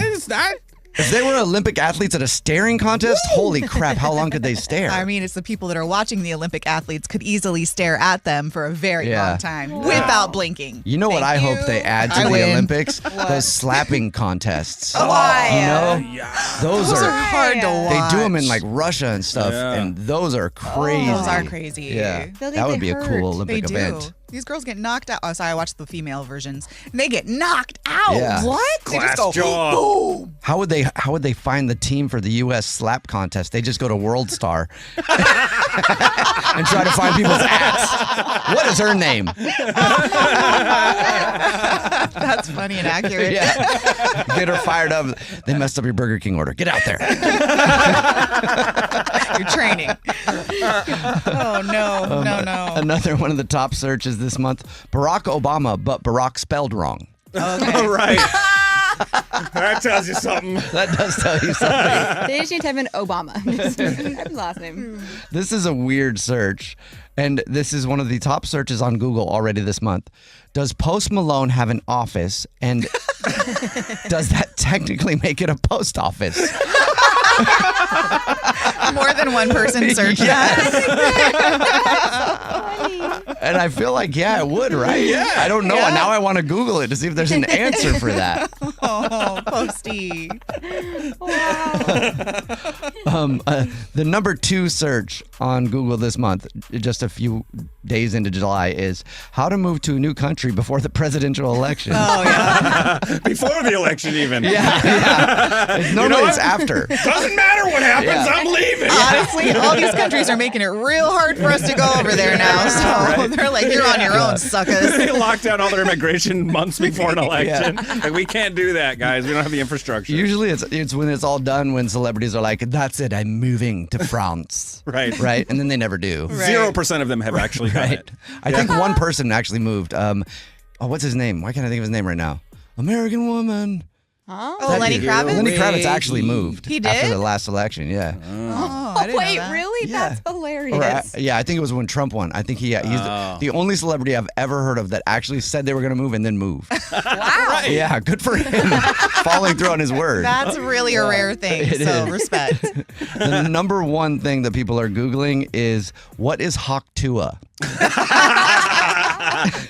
If they were Olympic athletes at a staring contest, holy crap, how long could they stare? I mean, it's the people that are watching the Olympic athletes could easily stare at them for a very long time without blinking. You know what I hope they add to the Olympics? What? Those slapping contests. Why? You know? Those are hard to watch. They do them in like Russia and stuff, and those are crazy. Those are crazy. Yeah. Feel like That would they be a cool hurt. Olympic They event. do. These girls get knocked out. Oh, sorry, I watched the female versions. And they get knocked out. Yeah. What? They just go, boom. How would they find the team for the U.S. slap contest? They just go to World Star and try to find people's ass. What is her name? That's funny and accurate. Yeah. Get her fired up. They messed up your Burger King order. Get out there. You're training. Oh, no. No. Another one of the top searches this month, Barack Obama, but Barack spelled wrong. All right. That tells you something. That does tell you something. They just need to type in Obama. Just type his last name. This is a weird search, and this is one of the top searches on Google already this month. Does Post Malone have an office, and does that technically make it a post office? More than one person searched And I feel like, it would, right? Yeah. I don't know. Now I want to Google it to see if there's an answer for that. Oh, Posty. The number 2 search on Google this month, just a few days into July, is how to move to a new country before the presidential election. Oh, yeah. Before the election, even. Yeah. Normally it's after. Doesn't matter what happens. Yeah. I'm leaving. Honestly, all these countries are making it real hard for us to go over there now. So they're like, you're on your own, suckers. They lock down all their immigration months before an election. Like, we can't do that, guys. We don't have the infrastructure. Usually it's when it's all done when celebrities are like, that's it, I'm moving to France. Right. Right? And then they never do. 0% of them have actually done it. I think one person actually moved. What's his name? Why can't I think of his name right now? American Woman. Huh? Oh, Lenny Kravitz? Lenny Kravitz actually moved He after did? the last election, yeah. Oh, I didn't know Wait, that. really? Yeah. That's hilarious. Or, I think it was when Trump won. I think he's the only celebrity I've ever heard of that actually said they were going to move and then moved. Wow. Yeah, good for him. Following through on his word. That's really a rare thing. It So is. respect. The number 1 thing that people are Googling is, what is Haktua?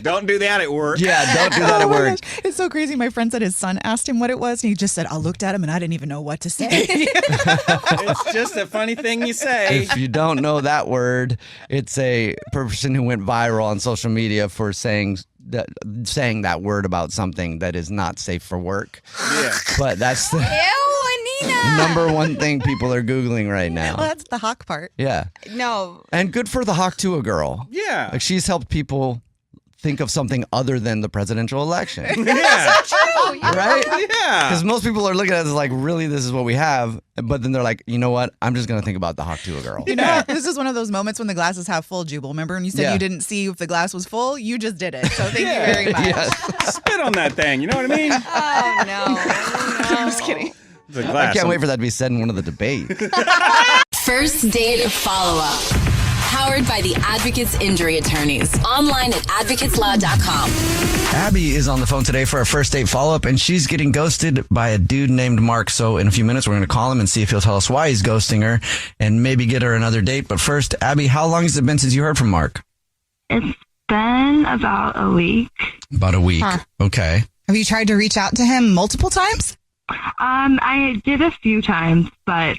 Don't do that at work. Yeah, don't do that at Oh my work. gosh. It's so crazy. My friend said his son asked him what it was, and he just said, I looked at him and I didn't even know what to say. It's just a funny thing you say. If you don't know that word, it's a person who went viral on social media for saying that word about something that is not safe for work. Yeah. But that's the Ew, Anina. number 1 thing people are Googling right now. Well, that's the hawk part. Yeah. No. And good for the Haktua girl. Yeah. Like, she's helped people think of something other than the presidential election. Yeah. True. Right? Yeah. Because most people are looking at it as like, really, this is what we have. But then they're like, you know what? I'm just going to think about the Haktua girl. You know, this is one of those moments when the glass is half full, Jubal. Remember when you said Yeah. you didn't see if the glass was full? You just did it. So thank you Yeah. very much. Yes. Spit on that thing. You know what I mean? Oh, no. I'm just kidding. It's a I glass. can't wait for that to be said in one of the debates. First date follow-up. Powered by the Advocates Injury Attorneys. Online at advocateslaw.com. Abby is on the phone today for a first date follow-up, and she's getting ghosted by a dude named Mark. So in a few minutes, we're going to call him and see if he'll tell us why he's ghosting her and maybe get her another date. But first, Abby, how long has it been since you heard from Mark? It's been about a week. About a week. Huh. Okay. Have you tried to reach out to him multiple times? I did a few times, but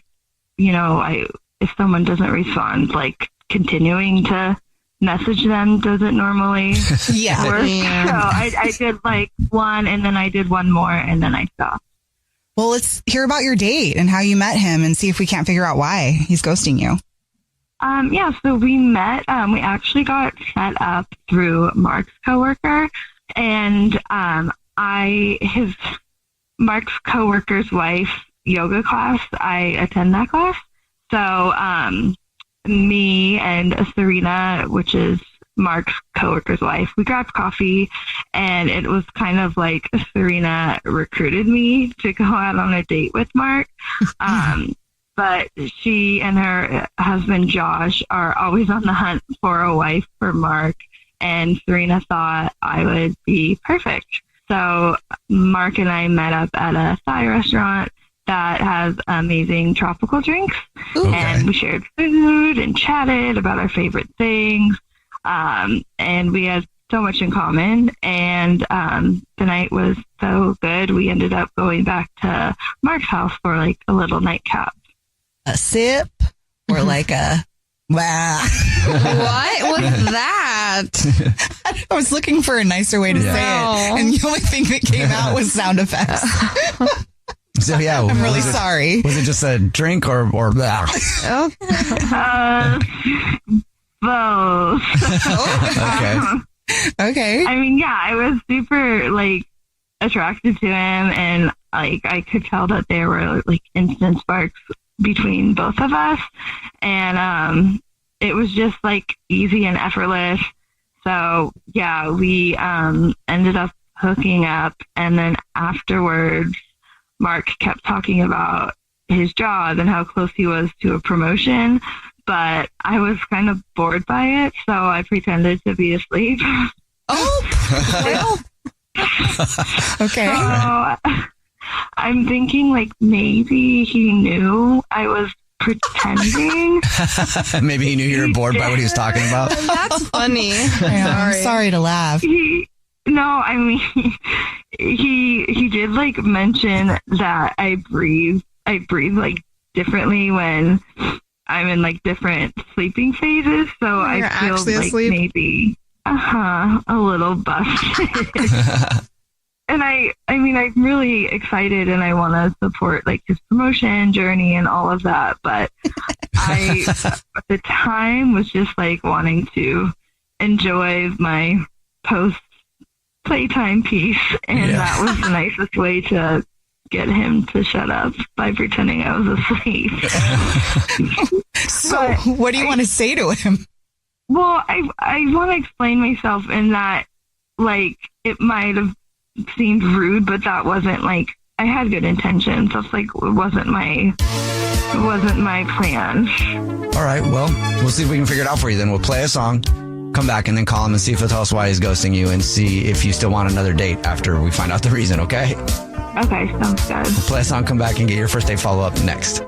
if someone doesn't respond, like continuing to message them doesn't normally work. Yeah. So I did like one, and then I did one more, and then I stopped. Well, let's hear about your date and how you met him and see if we can't figure out why he's ghosting you. So we met. We actually got set up through Mark's coworker, and Mark's coworker's wife yoga class. I attend that class. So me and Serena, which is Mark's coworker's wife, we grabbed coffee, and it was kind of like Serena recruited me to go out on a date with Mark. But she and her husband, Josh, are always on the hunt for a wife for Mark, and Serena thought I would be perfect. So Mark and I met up at a Thai restaurant, that has amazing tropical drinks. And we shared food and chatted about our favorite things. And we had so much in common. And the night was so good. We ended up going back to Mark's house for like a little nightcap. A sip or like a wow. What was that? I was looking for a nicer way to say it, and the only thing that came out was sound effects. So yeah, I'm really sorry. Was it just a drink or blah? Both. Okay. Okay. I mean, yeah, I was super like attracted to him, and like I could tell that there were like instant sparks between both of us, and it was just like easy and effortless. So yeah, we ended up hooking up, and then afterwards, Mark kept talking about his job and how close he was to a promotion, but I was kind of bored by it, so I pretended to be asleep. Oh, okay. So, I'm thinking like maybe he knew I was pretending. Maybe he knew you were bored by what he was talking about. That's funny. I'm sorry to laugh. No, I mean, he did like mention that I breathe like differently when I'm in like different sleeping phases. So I feel like asleep? maybe, a little busted. And I mean, I'm really excited and I want to support like his promotion journey and all of that. But I, at the time, was just like wanting to enjoy my post playtime piece. And that was the nicest way to get him to shut up, by pretending I was asleep. So what do you want to say to him? Well, I want to explain myself in that, like, it might have seemed rude, but that wasn't like, I had good intentions. That's like, it wasn't my plan. All right, well, we'll see if we can figure it out for you then. We'll play a song, come back, and then call him and see if he'll tell us why he's ghosting you and see if you still want another date after we find out the reason, okay? Okay, sounds good. We'll play a song, come back, and get your first date follow-up next.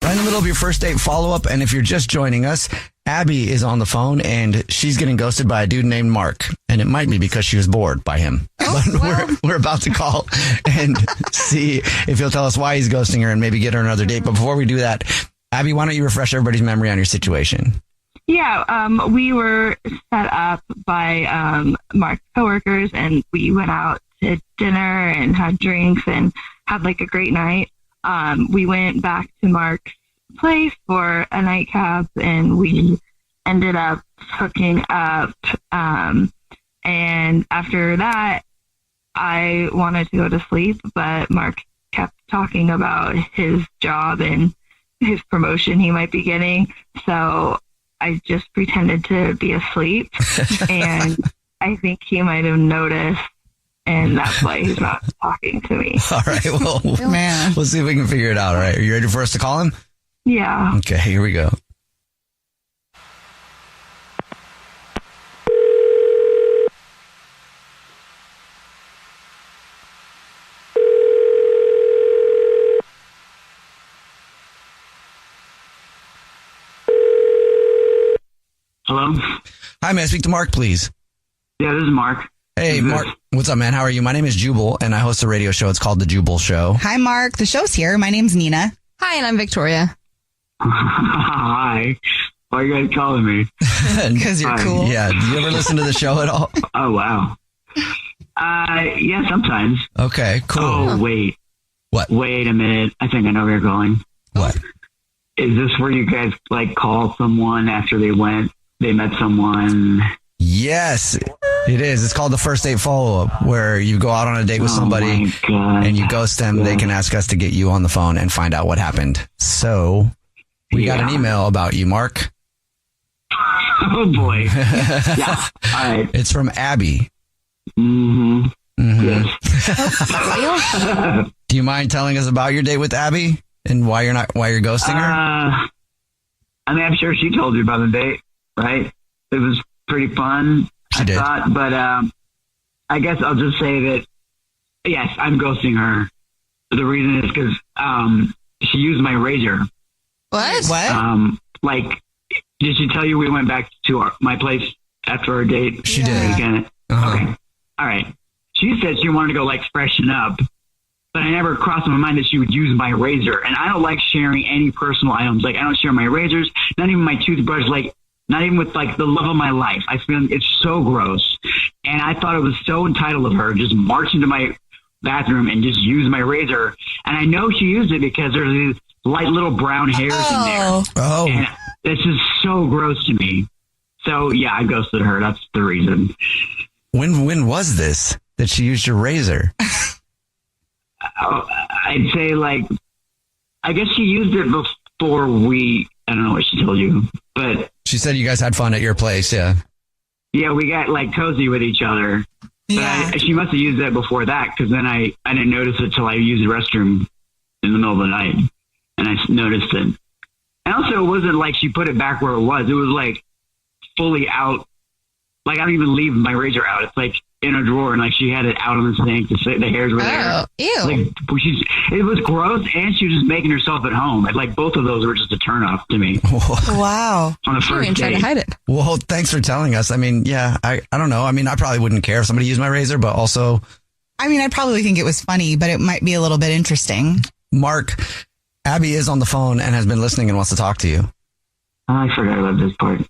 Right in the middle of your first date follow-up, and if you're just joining us, Abby is on the phone, and she's getting ghosted by a dude named Mark, and it might be because she was bored by him. But we're about to call and see if he'll tell us why he's ghosting her and maybe get her another date. But before we do that, Abby, why don't you refresh everybody's memory on your situation? Yeah, we were set up by Mark's coworkers, and we went out to dinner and had drinks and had like a great night. We went back to Mark's place for a nightcap, and we ended up hooking up. And after that, I wanted to go to sleep, but Mark kept talking about his job and his promotion he might be getting. So I just pretended to be asleep, and I think he might have noticed, and that's why he's not talking to me. All right, well, Man. we'll see if we can figure it out. All right, are you ready for us to call him? Yeah. Okay, here we go. Hello? Hi, may I speak to Mark, please? Yeah, this is Mark. Hey, Mark. What's up, man? How are you? My name is Jubal, and I host a radio show. It's called The Jubal Show. Hi, Mark. The show's here. My name's Nina. Hi, and I'm Victoria. Hi. Why are you guys calling me? Because you're cool. Yeah. Do you ever listen to the show at all? Oh, wow. Yeah, sometimes. Okay, cool. Oh, wait. What? Wait a minute. I think I know where you're going. What? Is this where you guys, like, call someone after they met someone? Yes, it is. It's called the first date follow-up, where you go out on a date with somebody and you ghost them. They can ask us to get you on the phone and find out what happened. So we got an email about you, Mark. Oh, boy. Yeah. All right. It's from Abby. Mm-hmm. Yes. Do you mind telling us about your date with Abby and why you're ghosting her? I mean, I'm sure she told you about the date, right? It was pretty fun, I thought, but I guess I'll just say that Yes, I'm ghosting her. The reason is because she used my razor. What? Like, did she tell you we went back to my place after our date? She did. Okay. All right. She said she wanted to go, like, freshen up. But I never crossed my mind that she would use my razor. And I don't like sharing any personal items. Like, I don't share my razors, not even my toothbrush, like, not even with, like, the love of my life. I feel it's so gross. And I thought it was so entitled of her just march into my bathroom and just use my razor. And I know she used it because there's these light little brown hairs in there. Oh. And this is so gross to me. So, yeah, I ghosted her. That's the reason. When was this that she used your razor? I'd say, like, I guess she used it before I don't know what she told you, but She said you guys had fun at your place, yeah. yeah, we got, like, cozy with each other. But she must have used that before that, because then I didn't notice it till I used the restroom in the middle of the night, and I noticed it. And also, it wasn't like she put it back where it was. It was, like, fully out. Like, I don't even leave my razor out. It's, like, in a drawer, and, like, she had it out on the sink. The hairs were there. Oh, ew. Like, it was gross, and she was just making herself at home. And, like, both of those were just a turnoff to me. Wow. On the first date. Well, thanks for telling us. I mean, yeah, I don't know. I mean, I probably wouldn't care if somebody used my razor, but also... I mean, I'd probably think it was funny, but it might be a little bit interesting. Mark, Abby is on the phone and has been listening and wants to talk to you. I forgot about this part.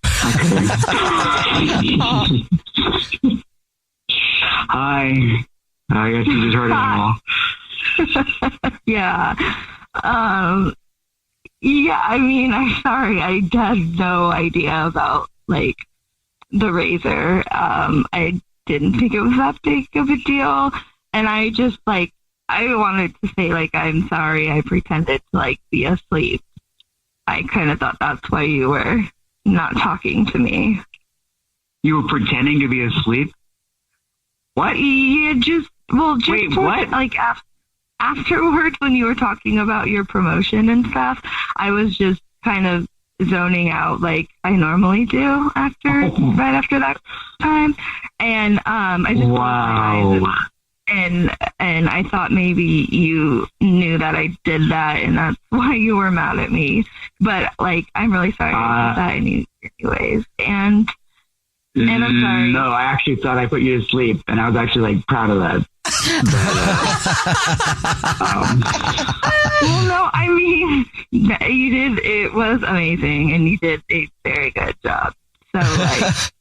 Hi. I guess you just heard it all. Yeah. Yeah, I mean, I'm sorry. I had no idea about, like, the razor. I didn't think it was that big of a deal. And I just, like, I wanted to say, like, I'm sorry. I pretended to, like, be asleep. I kind of thought that's why you were not talking to me. You were pretending to be asleep? What? Yeah, Wait, what? Like, afterwards, when you were talking about your promotion and stuff, I was just kind of zoning out like I normally do right after that time. And I just closed my eyes and I thought maybe you knew that I did that and that's why you were mad at me. But, like, I'm really sorry I did that anyways. And I'm sorry. No, I actually thought I put you to sleep, and I was actually, like, proud of that. Well, no, I mean, you did. It was amazing, and you did a very good job. So, like,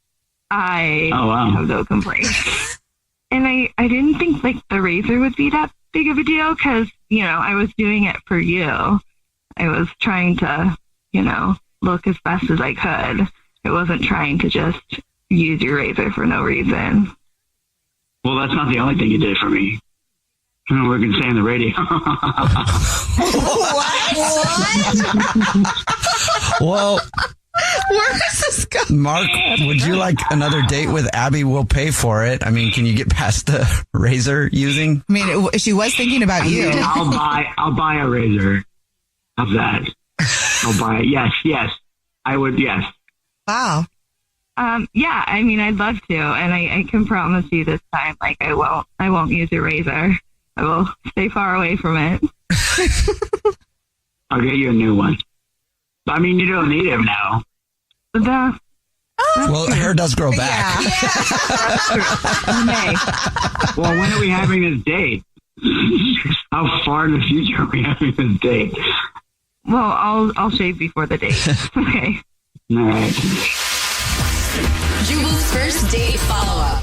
I have no complaints. And I didn't think, like, the razor would be that big of a deal because, you know, I was doing it for you. I was trying to, you know, look as best as I could. I wasn't trying to just use your razor for no reason. Well, that's not the only thing you did for me. We're going to say on the radio. What? Well, where is this going? Mark, would you like another date with Abby? We'll pay for it. I mean, can you get past the razor using? I mean, she was thinking about you. I'll buy a razor. How's that? I'll buy it. Yes. I would, yes. Wow. Yeah, I mean, I'd love to, and I can promise you this time, like, I won't use a razor. I will stay far away from it. I'll get you a new one. I mean, you don't need it now. Well, hair does grow back. Well, when are we having this date? How far in the future are we having this date? Well, I'll shave before the date. Okay. All right. Jubal's first date follow-up.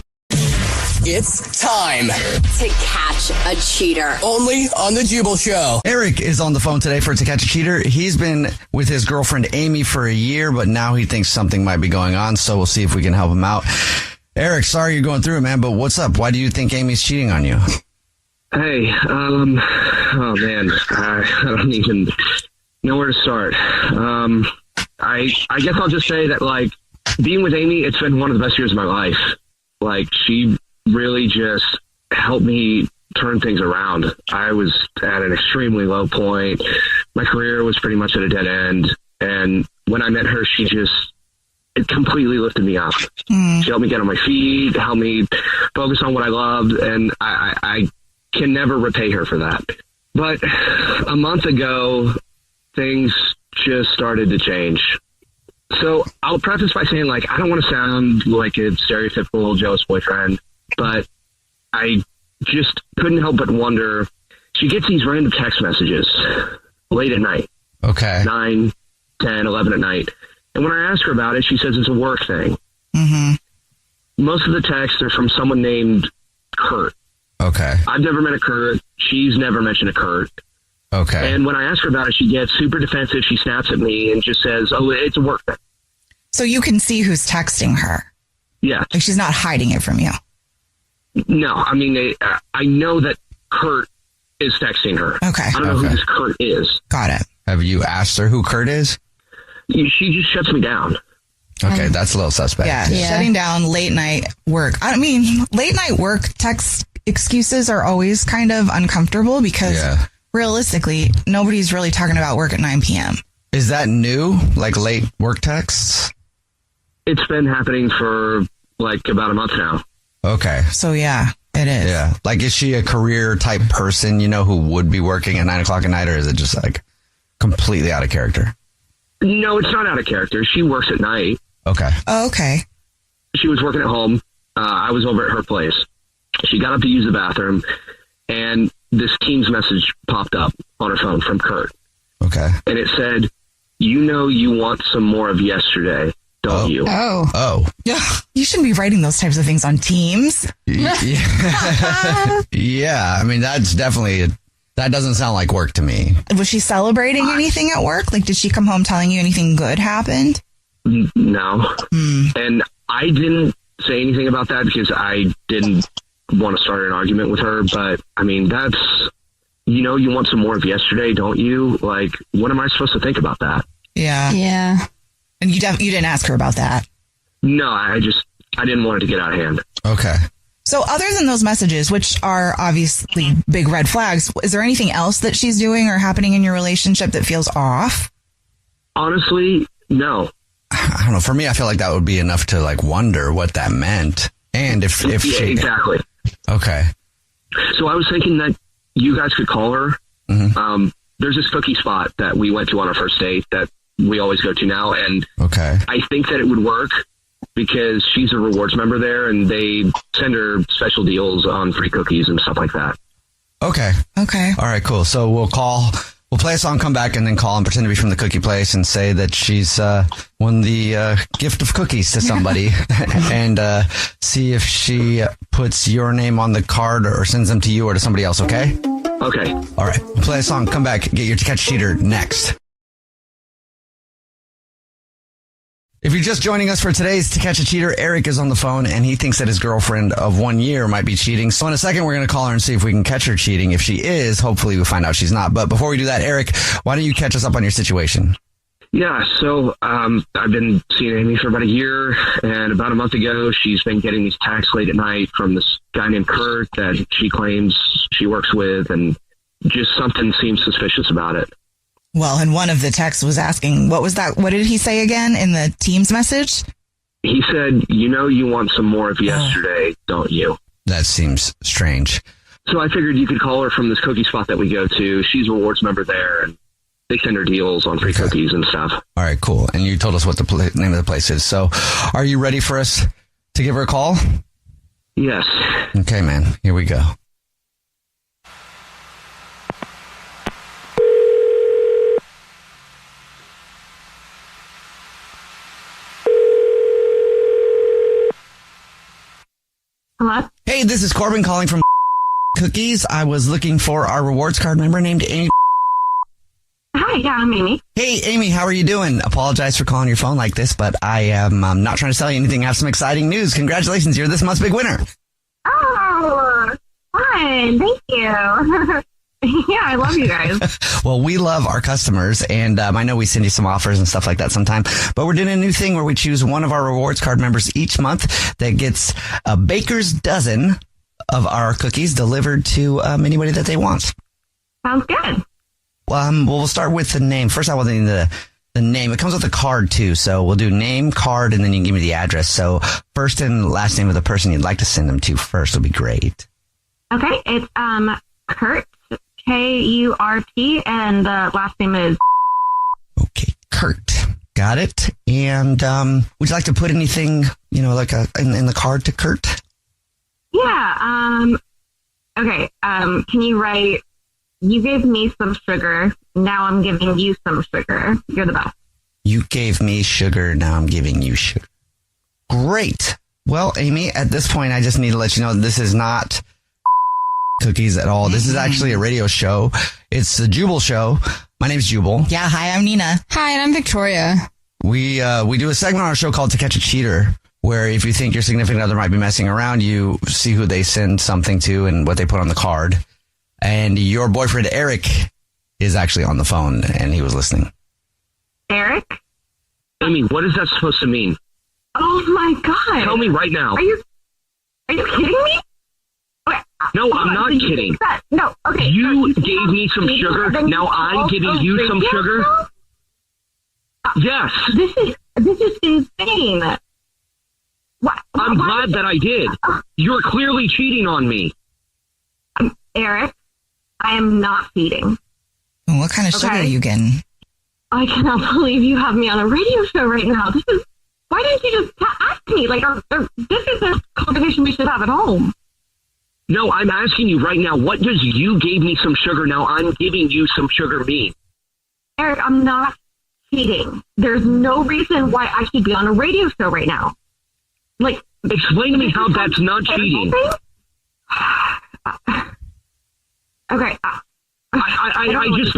It's time To catch a cheater. only on the Jubal Show. Eric is on the phone today for To Catch a Cheater. He's been with his girlfriend Amy for a year, but now he thinks something might be going on, so we'll see if we can help him out. Eric, sorry you're going through it, man, but what's up? Why do you think Amy's cheating on you? Hey, oh man, I don't even know where to start. I guess I'll just say that, like, being with Amy, it's been one of the best years of my life. Like, she really just helped me turn things around. I was at an extremely low point. My career was pretty much at a dead end. And when I met her, it completely lifted me up. She helped me get on my feet, helped me focus on what I loved. And I can never repay her for that. But a month ago, things just started to change. So I'll preface by saying, like, I don't want to sound like a stereotypical jealous boyfriend, but I just couldn't help but wonder. She gets these random text messages late at night. Okay. 9, 10, 11 at night. And when I ask her about it, she says it's a work thing. Mm-hmm. Most of the texts are from someone named Kurt. Okay. I've never met a Kurt. She's never mentioned a Kurt. Okay. And when I ask her about it, she gets super defensive. She snaps at me and just says, oh, it's a work thing. So you can see who's texting her. Yeah. Like she's not hiding it from you. No, I mean, I know that Kurt is texting her. Okay. I don't know who this Kurt is. Got it. Have you asked her who Kurt is? She just shuts me down. Okay, that's a little suspect. Yeah, shutting down late night work. I mean, late night work text excuses are always kind of uncomfortable because realistically, nobody's really talking about work at 9 p.m. Is that new? Like late work texts? It's been happening for like about a month now. Okay. So yeah, it is. Yeah. Like, is she a career type person, who would be working at 9 o'clock at night, or is it just like completely out of character? No, it's not out of character. She works at night. Okay. Oh, okay. She was working at home. I was over at her place. She got up to use the bathroom, and this Teams message popped up on her phone from Kurt. Okay. And it said, you want some more of yesterday, don't you? Oh. Yeah. You shouldn't be writing those types of things on Teams. Yeah. I mean, that's definitely... That doesn't sound like work to me. Was she celebrating anything at work? Like, did she come home telling you anything good happened? No. And I didn't say anything about that because I didn't want to start an argument with her. But, I mean, that's, you want some more of yesterday, don't you? Like, what am I supposed to think about that? Yeah. Yeah. And you didn't ask her about that? No, I didn't want it to get out of hand. Okay. So other than those messages, which are obviously big red flags, is there anything else that she's doing or happening in your relationship that feels off? Honestly, no. I don't know. For me, I feel like that would be enough to like wonder what that meant. And if she... Exactly. Okay. So I was thinking that you guys could call her. Mm-hmm. There's this cookie spot that we went to on our first date that we always go to now. And I think that it would work because she's a rewards member there and they send her special deals on free cookies and stuff like that. Okay. All right, cool. So we'll play a song, come back, and then call and pretend to be from the cookie place and say that she's won the gift of cookies to somebody and see if she puts your name on the card or sends them to you or to somebody else, okay? Okay. All right. We'll play a song, come back, get your To Catch a Cheater next. If you're just joining us for today's To Catch a Cheater, Eric is on the phone and he thinks that his girlfriend of 1 year might be cheating. So in a second, we're going to call her and see if we can catch her cheating. If she is, hopefully we'll find out she's not. But before we do that, Eric, why don't you catch us up on your situation? Yeah, so I've been seeing Amy for about a year, and about a month ago, she's been getting these texts late at night from this guy named Kurt that she claims she works with, and just something seems suspicious about it. Well, and one of the texts was asking, what was that? What did he say again in the Teams message? He said, you want some more of yesterday, don't you? That seems strange. So I figured you could call her from this cookie spot that we go to. She's a rewards member there, and they send her deals on free cookies and stuff. All right, cool. And you told us what the name of the place is. So are you ready for us to give her a call? Yes. Okay, man. Here we go. Hello? Hey, this is Corbin calling from Cookies. I was looking for our rewards card member named Amy. Hi, yeah, I'm Amy. Hey, Amy, how are you doing? Apologize for calling your phone like this, but I am not trying to sell you anything. I have some exciting news. Congratulations, you're this month's big winner. Oh, fun. Thank you. Yeah, I love you guys. Well, we love our customers, and I know we send you some offers and stuff like that sometime, but we're doing a new thing where we choose one of our rewards card members each month that gets a baker's dozen of our cookies delivered to anybody that they want. Sounds good. We'll start with the name. First, I will need the name. It comes with a card, too, so we'll do name, card, and then you can give me the address. So first and last name of the person you'd like to send them to first would be great. Okay, it's Kurt, K-U-R-T, and the last name is... Kurt. Got it. And would you like to put anything, like in the card to Kurt? Yeah, okay, can you write, you gave me some sugar, now I'm giving you some sugar. You're the best. You gave me sugar, now I'm giving you sugar. Great. Well, Amy, at this point, I just need to let you know this is not cookies at all. This is actually a radio show. It's the Jubal Show. My name's Jubal. Yeah, hi, I'm Nina. Hi, and I'm Victoria. We do a segment on our show called To Catch a Cheater, where if you think your significant other might be messing around, you see who they send something to and what they put on the card. And your boyfriend, Eric, is actually on the phone, and he was listening. Eric? Amy, what is that supposed to mean? Oh my God. Tell me right now. Are you kidding me? Wait, no, I'm not kidding. No, okay. You gave me some sugar, now I'm giving you some sugar? Yes. This is insane. I'm glad that I did. You're clearly cheating on me. Eric, I am not cheating. What kind of sugar are you getting? I cannot believe you have me on a radio show right now. Why didn't you just ask me? This is a conversation we should have at home. No, I'm asking you right now, what does you gave me some sugar, now I'm giving you some sugar mean? Eric, I'm not cheating. There's no reason why I should be on a radio show right now. Explain to me how that's not cheating. Okay. I just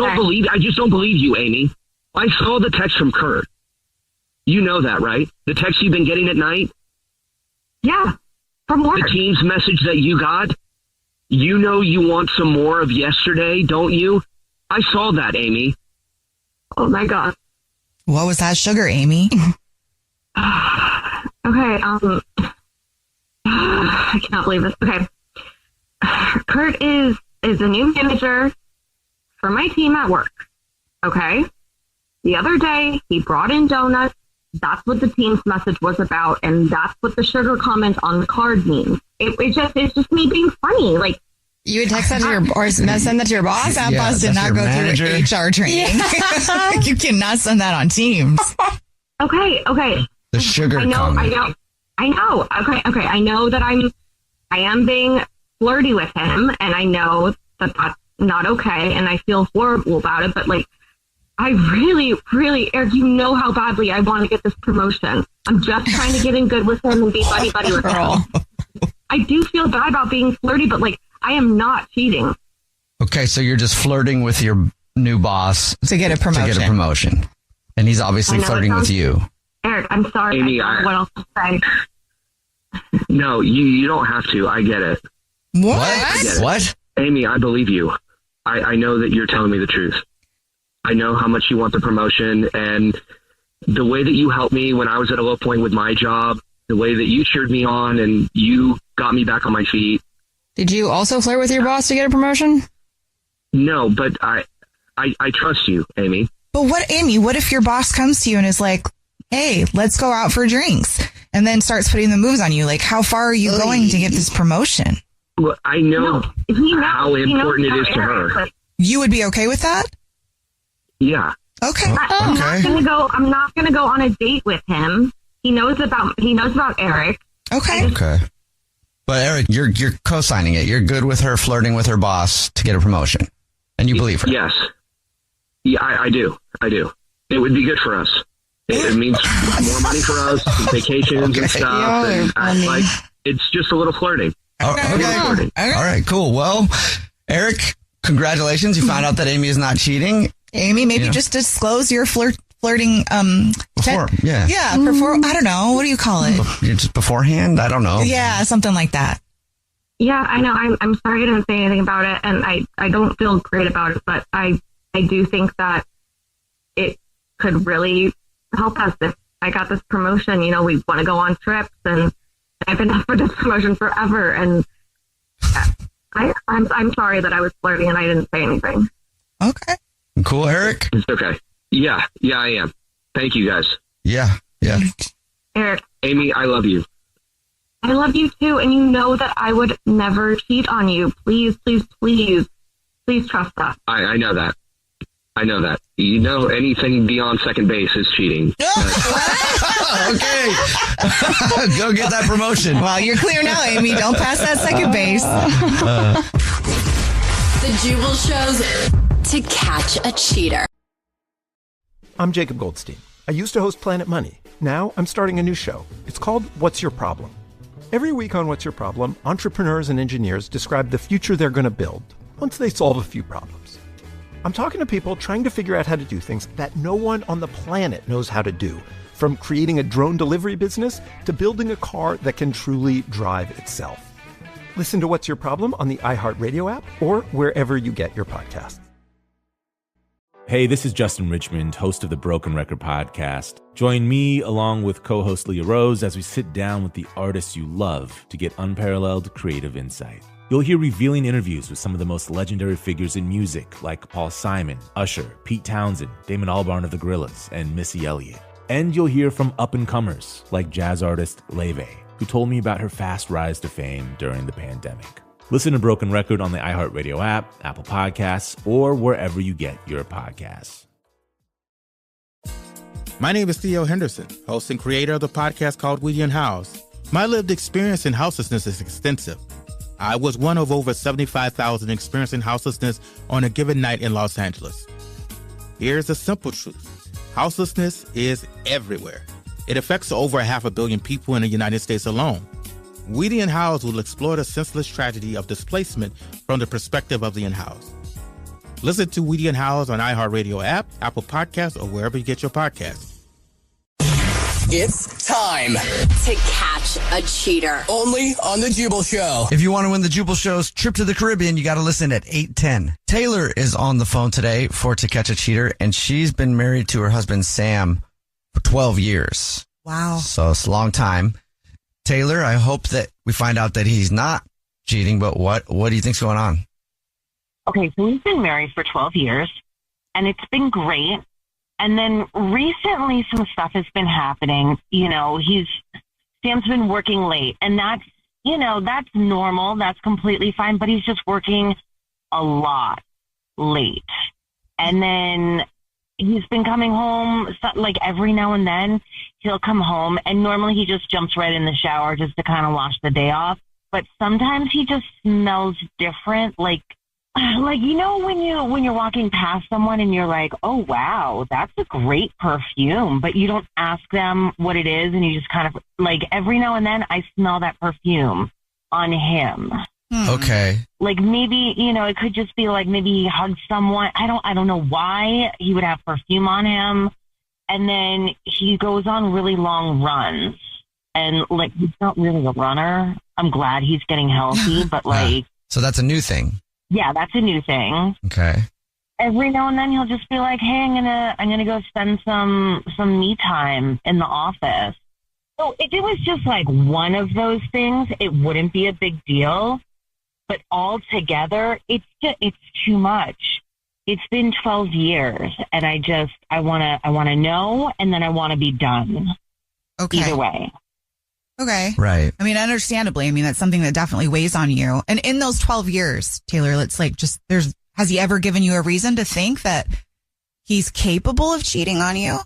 don't believe you, Amy. I saw the text from Kurt. You know that, right? The text you've been getting at night? Yeah. From work. The team's message that you got? You know you want some more of yesterday, don't you? I saw that, Amy. Oh my God. What was that sugar, Amy? Okay, I cannot believe this. Okay. Kurt is a new manager for my team at work. Okay? The other day, he brought in donuts. That's what the team's message was about, and that's what the sugar comment on the card means. It's just me being funny. You would text that to or send that to your boss? That boss did not go through HR training. Yeah. You cannot send that on Teams. Okay. The sugar comment. I know. Okay. I know that I am being flirty with him, and I know that that's not okay, and I feel horrible about it, but I really, really, Eric, you know how badly I want to get this promotion. I'm just trying to get in good with him and be buddy with him. I do feel bad about being flirty, but I am not cheating. Okay, so you're just flirting with your new boss to get a promotion. And he's obviously flirting with you. Eric, I'm sorry. Amy, I don't know what else to say. No, you don't have to. I get it. What? I get it. What? Amy, I believe you. I know that you're telling me the truth. I know how much you want the promotion, and the way that you helped me when I was at a low point with my job, the way that you cheered me on and you got me back on my feet. Did you also flirt with your boss to get a promotion? No, but I trust you, Amy. But what if your boss comes to you and is like, hey, let's go out for drinks, and then starts putting the moves on you? How far are you going to get this promotion? Well, I know how important it is to her. You would be okay with that? Yeah. Okay. I'm not gonna go on a date with him. He knows about Eric. Okay. Okay. But Eric, you're co-signing it. You're good with her flirting with her boss to get a promotion, and you believe her. Yes. Yeah, I do. It would be good for us. It means more money for us, vacations and stuff. And it's just a little flirting. Okay. All right, cool. Well, Eric, congratulations. You found out that Amy is not cheating. Amy, maybe just disclose your flirting before. Before. I don't know. What do you call it? Just beforehand? I don't know. Yeah, something like that. Yeah, I know. I'm sorry I didn't say anything about it, and I don't feel great about it, but I do think that it could really help us if I got this promotion. We want to go on trips, and I've been up for this promotion forever, and I'm sorry that I was flirting and I didn't say anything. Okay. Cool, Eric? It's okay. Yeah, I am. Thank you, guys. Yeah. Eric. Amy, I love you. I love you too, and you know that I would never cheat on you. Please, please, please, please trust us. I know that. I know that. You know, anything beyond second base is cheating. Okay. Go get that promotion. Well, you're clear now, Amy. Don't pass that second base. The Jubal Show's To Catch a Cheater. I'm Jacob Goldstein. I used to host Planet Money. Now I'm starting a new show. It's called What's Your Problem? Every week on What's Your Problem, entrepreneurs and engineers describe the future they're going to build once they solve a few problems. I'm talking to people trying to figure out how to do things that no one on the planet knows how to do, from creating a drone delivery business to building a car that can truly drive itself. Listen to What's Your Problem on the iHeartRadio app or wherever you get your podcasts. Hey, this is Justin Richmond, host of the Broken Record podcast. Join me along with co-host Leah Rose as we sit down with the artists you love to get unparalleled creative insight. You'll hear revealing interviews with some of the most legendary figures in music, like Paul Simon, Usher, Pete Townsend, Damon Albarn of the Gorillaz, and Missy Elliott. And you'll hear from up-and-comers like jazz artist Leve, who told me about her fast rise to fame during the pandemic. Listen to Broken Record on the iHeartRadio app, Apple Podcasts, or wherever you get your podcasts. My name is Theo Henderson, host and creator of the podcast called Weedy and House. My lived experience in houselessness is extensive. I was one of over 75,000 experiencing houselessness on a given night in Los Angeles. Here's the simple truth. Houselessness is everywhere. It affects over 500 million people in the United States alone. Weedy and House will explore the senseless tragedy of displacement from the perspective of the in-house. Listen to Weedy and House on iHeartRadio app, Apple Podcasts, or wherever you get your podcasts. It's time To Catch a Cheater. only on The Jubal Show. If you want to win the Jubal Show's trip to the Caribbean, you got to listen at 8:10. Taylor is on the phone today for To Catch a Cheater, and she's been married to her husband, Sam, for 12 years. Wow. So it's a long time. Taylor, I hope that we find out that he's not cheating, but what do you think's going on? Okay, so we've been married for 12 years, and it's been great. And then recently some stuff has been happening. You know, Sam's been working late, and that's normal. That's completely fine, but he's just working a lot late. And then he's been coming home, like every now and then he'll come home, and normally he just jumps right in the shower just to kind of wash the day off. But sometimes he just smells different, like you know when you're walking past someone and you're like, oh wow, that's a great perfume, but you don't ask them what it is, and you just kind of like every now and then I smell that perfume on him. Okay. Like maybe, it could just be like maybe he hugged someone. I don't know why he would have perfume on him. And then he goes on really long runs, and like he's not really a runner. I'm glad he's getting healthy, but like So that's a new thing. Yeah, that's a new thing. Okay. Every now and then he'll just be like, "Hey, I'm gonna go spend some me time in the office." So if it was just like one of those things, it wouldn't be a big deal. But altogether, it's too much. It's been 12 years, and I want to know, and then I want to be done. Okay. Either way. Okay. Right. I mean, understandably, that's something that definitely weighs on you. And in those 12 years, Taylor, has he ever given you a reason to think that he's capable of cheating on you?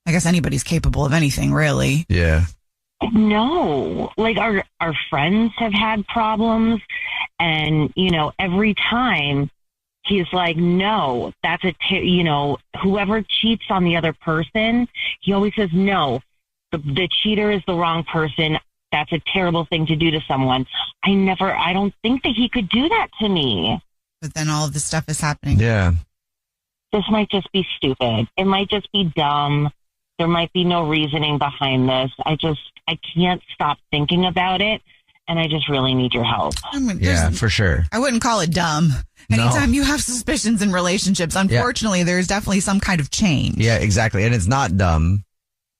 I guess anybody's capable of anything, really. Yeah. No, like our friends have had problems, and every time he's like, no, that's whoever cheats on the other person, he always says, no, the cheater is the wrong person. That's a terrible thing to do to someone. I don't think that he could do that to me. But then all of this stuff is happening. Yeah. This might just be stupid. It might just be dumb. There might be no reasoning behind this. I can't stop thinking about it, and I just really need your help. Yeah, for sure. I wouldn't call it dumb. Anytime you have suspicions in relationships, unfortunately, there's definitely some kind of change. Yeah, exactly. And it's not dumb.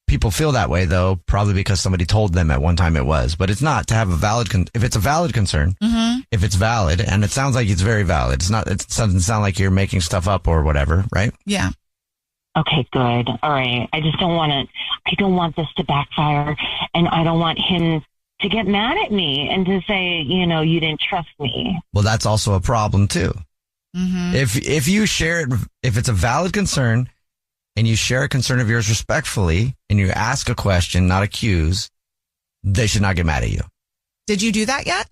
People feel that way, though, probably because somebody told them at one time it was. But it's not to have a valid if it's a valid concern, if it's valid, and it sounds like it's very valid. It doesn't sound like you're making stuff up or whatever, right? Yeah. Okay, good. All right. I just don't want this to backfire, and I don't want him to get mad at me and to say, you didn't trust me. Well, that's also a problem too. Mm-hmm. If you share it, if it's a valid concern and you share a concern of yours respectfully and you ask a question, not accuse, they should not get mad at you. Did you do that yet?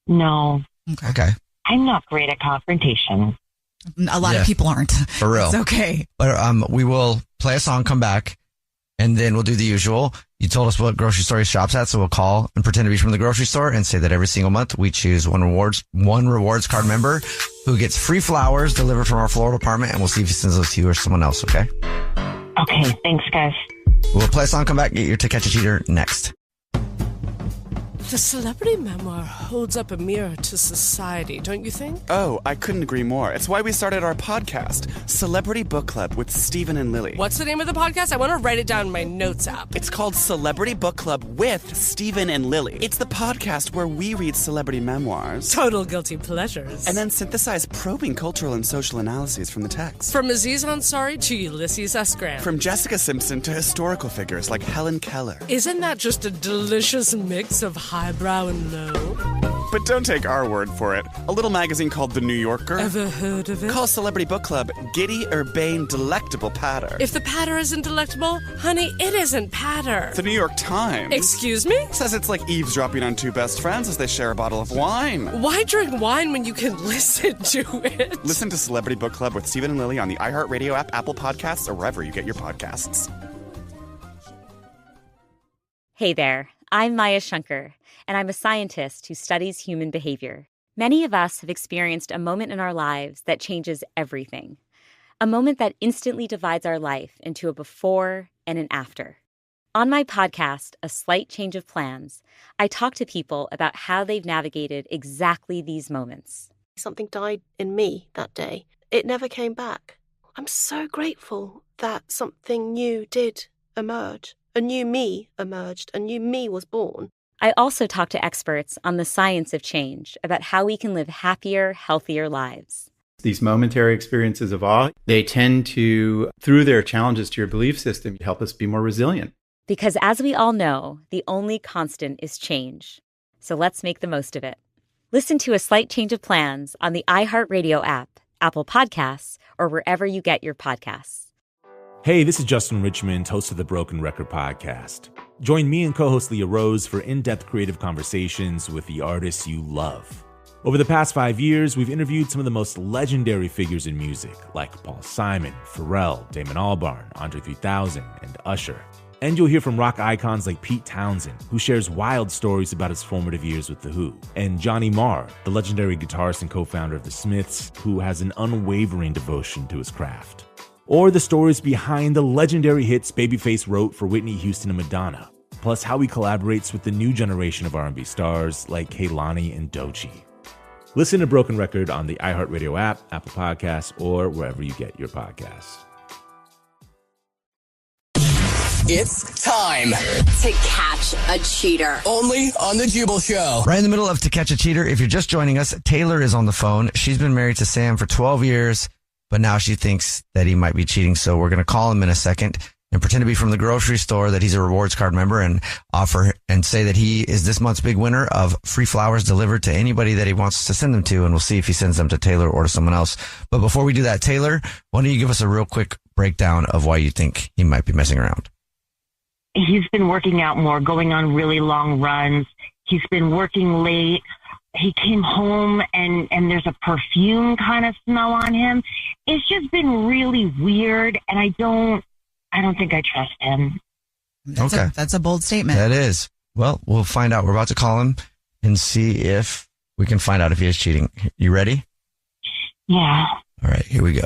No. Okay. I'm not great at confrontation. A lot of people aren't. For real. It's okay. But we will play a song, come back, and then we'll do the usual. You told us what grocery store he shops at, so we'll call and pretend to be from the grocery store and say that every single month we choose one rewards card member who gets free flowers delivered from our floral department, and we'll see if he sends those to you or someone else, okay? Okay, thanks, guys. We'll play a song, come back, get your To Catch a Cheater next. The celebrity memoir holds up a mirror to society, don't you think? Oh, I couldn't agree more. It's why we started our podcast, Celebrity Book Club with Stephen and Lily. What's the name of the podcast? I want to write it down in my notes app. It's called Celebrity Book Club with Stephen and Lily. It's the podcast where we read celebrity memoirs. Total guilty pleasures. And then synthesize probing cultural and social analyses from the text. From Aziz Ansari to Ulysses S. Grant. From Jessica Simpson to historical figures like Helen Keller. Isn't that just a delicious mix of highbrow and low? But don't take our word for it. A little magazine called The New Yorker. Ever heard of it? Calls Celebrity Book Club giddy, urbane, delectable patter. If the patter isn't delectable, honey, it isn't patter. The New York Times. Excuse me? Says it's like eavesdropping on two best friends as they share a bottle of wine. Why drink wine when you can listen to it? Listen to Celebrity Book Club with Stephen and Lily on the iHeartRadio app, Apple Podcasts, or wherever you get your podcasts. Hey there, I'm Maya Shankar, and I'm a scientist who studies human behavior. Many of us have experienced a moment in our lives that changes everything. A moment that instantly divides our life into a before and an after. On my podcast, A Slight Change of Plans, I talk to people about how they've navigated exactly these moments. Something died in me that day. It never came back. I'm so grateful that something new did emerge. A new me emerged. A new me was born. I also talk to experts on the science of change about how we can live happier, healthier lives. These momentary experiences of awe, they tend to, through their challenges to your belief system, help us be more resilient. Because as we all know, the only constant is change. So let's make the most of it. Listen to A Slight Change of Plans on the iHeartRadio app, Apple Podcasts, or wherever you get your podcasts. Hey, this is Justin Richmond, host of the Broken Record podcast. Join me and co-host Leah Rose for in-depth creative conversations with the artists you love. Over the past 5 years, we've interviewed some of the most legendary figures in music, like Paul Simon, Pharrell, Damon Albarn, Andre 3000, and Usher. And you'll hear from rock icons like Pete Townsend, who shares wild stories about his formative years with The Who, and Johnny Marr, the legendary guitarist and co-founder of The Smiths, who has an unwavering devotion to his craft. Or the stories behind the legendary hits Babyface wrote for Whitney Houston and Madonna, plus how he collaborates with the new generation of R&B stars like Kehlani and Doechii. Listen to Broken Record on the iHeartRadio app, Apple Podcasts, or wherever you get your podcasts. It's time to catch a cheater. Only on the Jubal Show. Right in the middle of To Catch a Cheater, if you're just joining us, Taylor is on the phone. She's been married to Sam for 12 years. But now she thinks that he might be cheating. So we're going to call him in a second and pretend to be from the grocery store, that he's a rewards card member, and offer and say that he is this month's big winner of free flowers delivered to anybody that he wants to send them to. And we'll see if he sends them to Taylor or to someone else. But before we do that, Taylor, why don't you give us a real quick breakdown of why you think he might be messing around? He's been working out more, going on really long runs. He's been working late. He came home and there's a perfume kind of smell on him. It's just been really weird, and I don't think I trust him. That's a bold statement. That is. Well, we'll find out. We're about to call him and see if we can find out if he is cheating. You ready? Yeah. All right, here we go.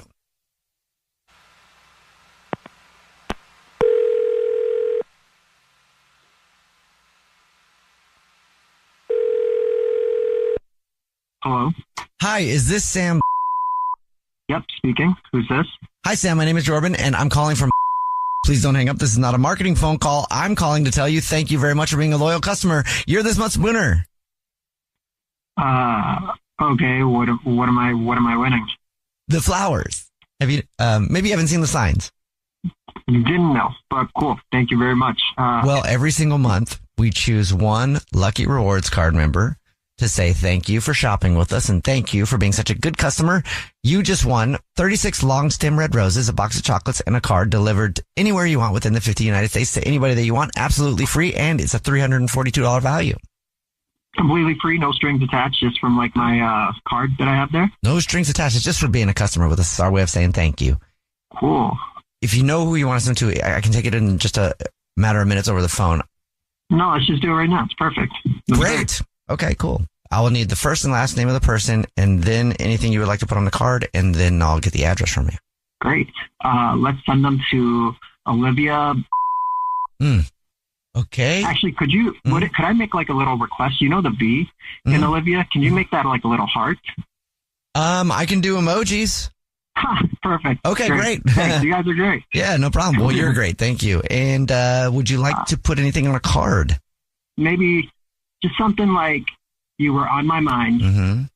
Hello. Hi, is this Sam? Yep, speaking. Who's this? Hi, Sam. My name is Jordan, and I'm calling from... Please don't hang up. This is not a marketing phone call. I'm calling to tell you thank you very much for being a loyal customer. You're this month's winner. Okay. What am I winning? The flowers. Have you? Maybe you haven't seen the signs. Didn't know, but cool. Thank you very much. Well, every single month we choose one lucky rewards card member to say thank you for shopping with us and thank you for being such a good customer. You just won 36 long stem red roses, a box of chocolates, and a card delivered anywhere you want within the 50 United States to anybody that you want. Absolutely free, and it's a $342 value. Completely free, no strings attached, just from like my card that I have there. No strings attached. It's just for being a customer with us. It's our way of saying thank you. Cool. If you know who you want to send to, I can take it in just a matter of minutes over the phone. No, let's just do it right now. It's perfect. Great. Okay, cool. I will need the first and last name of the person and then anything you would like to put on the card, and then I'll get the address from you. Great. Let's send them to Olivia. Okay. Actually, could I make like a little request? You know the B in Olivia? Can you make that like a little heart? I can do emojis. Perfect. Okay, great. Thanks. You guys are great. Yeah, no problem. Well, you're great. Thank you. And would you like to put anything on a card? Maybe just something like, you were on my mind,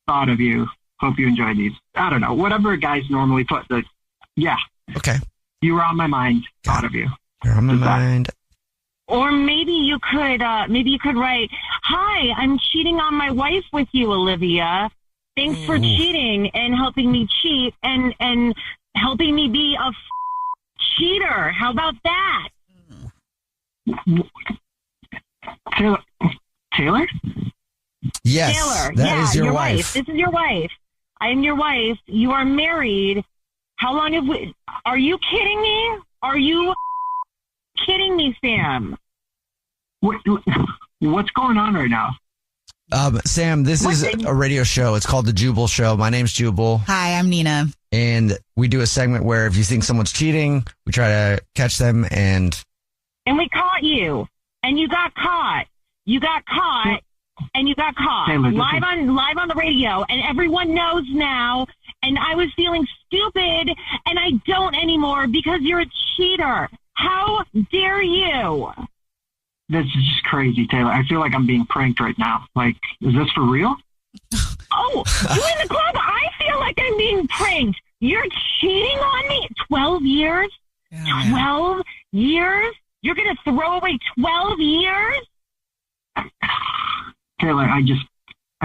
thought of you, hope you enjoyed these. I don't know, whatever guys normally put. Okay. You were on my mind, thought of you. You're on my mind. Or maybe you could write, "Hi, I'm cheating on my wife with you, Olivia. Thanks for cheating and helping me cheat and helping me be a cheater. How about that?" Taylor? Yes, Taylor, that is your wife. This is your wife. I am your wife. You are married. How long have we... Are you kidding me? Are you kidding me, Sam? What's going on right now? Sam, this is a radio show. It's called The Jubal Show. My name's Jubal. Hi, I'm Nina. And we do a segment where if you think someone's cheating, we try to catch them and we caught you. And you got caught. You got caught. And you got caught live on the radio, and everyone knows now. And I was feeling stupid, and I don't anymore because you're a cheater. How dare you? This is just crazy, Taylor. I feel like I'm being pranked right now. Like, is this for real? Oh, you in the club? I feel like I'm being pranked. You're cheating on me? 12 years? 12 years? You're going to throw away 12 years? Taylor, I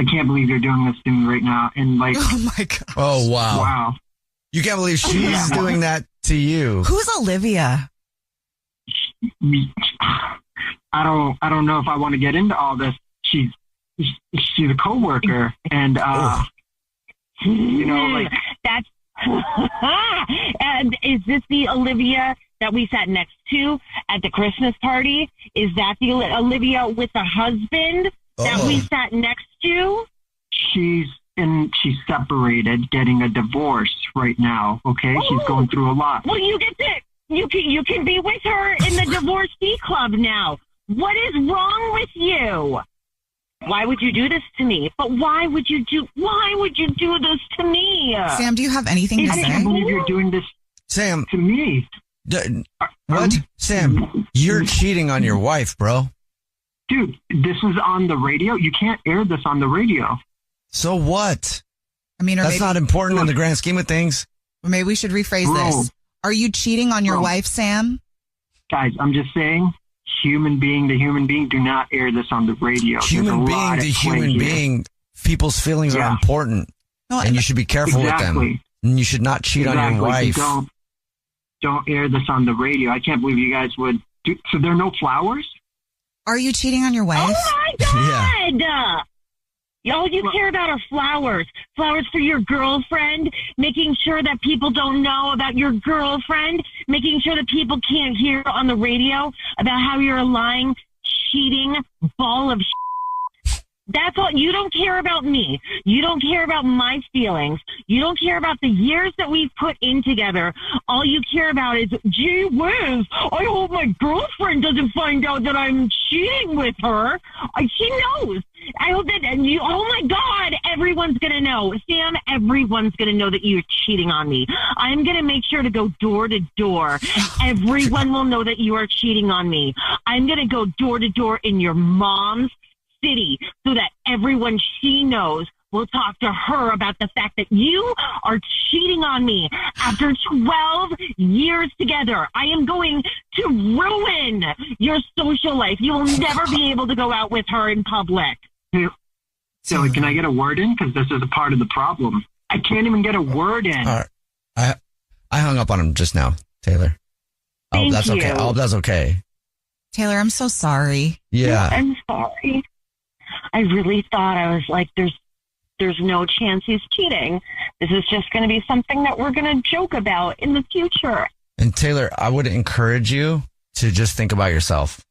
can't believe you're doing this to me right now. And like, oh my God. Oh, wow. Wow. You can't believe she's doing that to you. Who's Olivia? I don't know if I want to get into all this. She's a coworker, and you know, like that's. And is this the Olivia that we sat next to at the Christmas party? Is that the Olivia with the husband that we sat next to? She's separated, getting a divorce right now. Okay, she's going through a lot. Well, you can be with her in the divorcee club now. What is wrong with you? Why would you do this to me? But why would you do this to me? Sam, do you have anything to say? I can't believe you're doing this, Sam, to me. What? Sam, you're cheating on your wife, bro. Dude, this is on the radio. You can't air this on the radio. So what? I mean, that's not important in the grand scheme of things. Or maybe we should rephrase this. Are you cheating on your wife, Sam? Guys, I'm just saying, human being to human being, do not air this on the radio. Human being to human being, people's feelings are important. No, and you should be careful with them. And you should not cheat on your wife. So don't air this on the radio. I can't believe you guys would. So there are no flowers? Are you cheating on your wife? Oh my God! All you care about are flowers. Flowers for your girlfriend, making sure that people don't know about your girlfriend, making sure that people can't hear on the radio about how you're a lying, cheating ball of shit. That's all. You don't care about me. You don't care about my feelings. You don't care about the years that we've put in together. All you care about is, gee whiz, I hope my girlfriend doesn't find out that I'm cheating with her. She knows. I hope that oh my God, everyone's going to know. Sam, everyone's going to know that you're cheating on me. I'm going to make sure to go door to door. Everyone will know that you are cheating on me. I'm going to go door to door in your mom's city so that everyone she knows will talk to her about the fact that you are cheating on me after 12 years together. I am going to ruin your social life. You will never be able to go out with her in public. Silly, can I get a word in? Because this is a part of the problem. I can't even get a word in. All right. I hung up on him just now, Taylor. Thank that's okay. you. Oh, that's okay. Taylor, I'm so sorry. Yeah. I'm sorry. I really thought, I was like, there's no chance he's cheating. This is just going to be something that we're going to joke about in the future. And Taylor, I would encourage you to just think about yourself.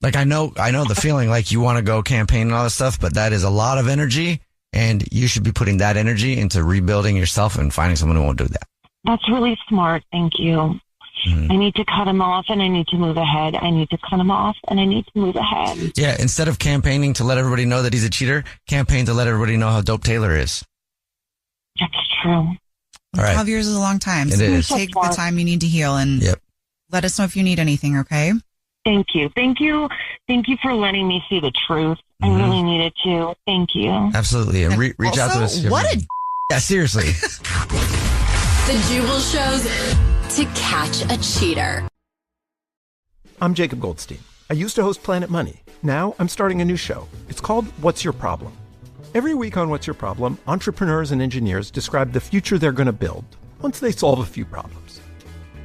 Like, I know the feeling like you want to go campaign and all this stuff, but that is a lot of energy, and you should be putting that energy into rebuilding yourself and finding someone who won't do that. That's really smart. Thank you. Mm-hmm. I need to cut him off and I need to move ahead. I need to cut him off and I need to move ahead. Yeah, instead of campaigning to let everybody know that he's a cheater, campaign to let everybody know how dope Taylor is. That's true. All right. 12 years is a long time. It So is. take the time you need to heal and let us know if you need anything, okay? Thank you. Thank you. Thank you for letting me see the truth. I really needed to. Thank you. Absolutely. And reach out to us. Yeah, seriously. The Jubal Show's To Catch a Cheater. I'm Jacob Goldstein. I used to host Planet Money. Now I'm starting a new show. It's called What's Your Problem? Every week on What's Your Problem, entrepreneurs and engineers describe the future they're going to build once they solve a few problems.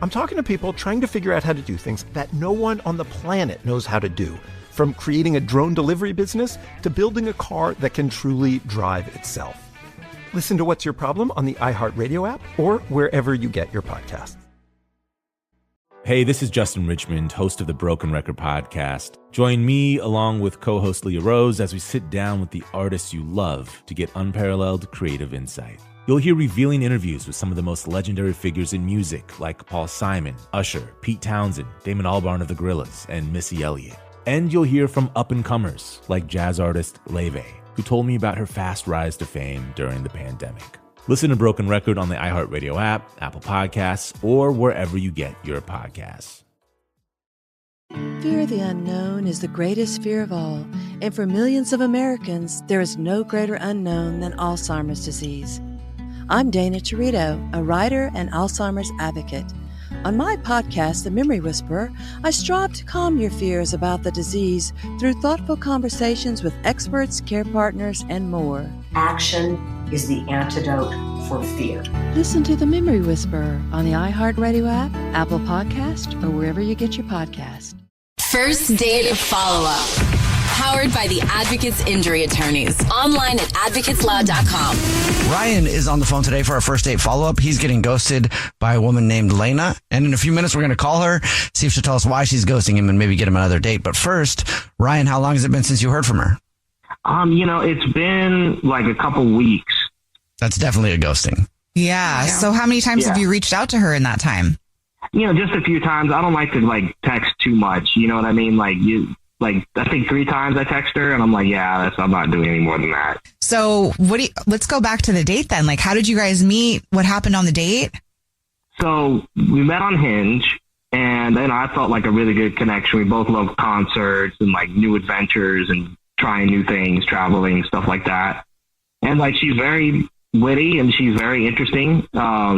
I'm talking to people trying to figure out how to do things that no one on the planet knows how to do, from creating a drone delivery business to building a car that can truly drive itself. Listen to What's Your Problem on the iHeartRadio app or wherever you get your podcasts. Hey, this is Justin Richmond, host of the Broken Record podcast. Join me along with co-host Leah Rose as we sit down with the artists you love to get unparalleled creative insight. You'll hear revealing interviews with some of the most legendary figures in music, like Paul Simon, Usher, Pete Townsend, Damon Albarn of the Gorillaz, and Missy Elliott. And you'll hear from up-and-comers like jazz artist Leve, who told me about her fast rise to fame during the pandemic. Listen to Broken Record on the iHeartRadio app, Apple Podcasts, or wherever you get your podcasts. Fear of the unknown is the greatest fear of all. And for millions of Americans, there is no greater unknown than Alzheimer's disease. I'm Dana Torito, a writer and Alzheimer's advocate. On my podcast, The Memory Whisperer, I strive to calm your fears about the disease through thoughtful conversations with experts, care partners, and more. Action is the antidote for fear. Listen to The Memory Whisperer on the iHeartRadio app, Apple Podcast, or wherever you get your podcast. First Date Follow-Up. Powered by the Advocates Injury Attorneys. Online at advocateslaw.com. Ryan is on the phone today for our first date follow-up. He's getting ghosted by a woman named Lena. And in a few minutes, we're going to call her, see if she'll tell us why she's ghosting him and maybe get him another date. But first, Ryan, how long has it been since you heard from her? It's been like a couple weeks. That's definitely a ghosting. Yeah. So how many times have you reached out to her in that time? Just a few times. I don't like to text too much. You know what I mean? I think 3 times I text her and I'm like, I'm not doing any more than that. So let's go back to the date then. Like, how did you guys meet? What happened on the date? So we met on Hinge and then I felt like a really good connection. We both love concerts and new adventures and trying new things, traveling, stuff like that. And she's very witty and she's very interesting.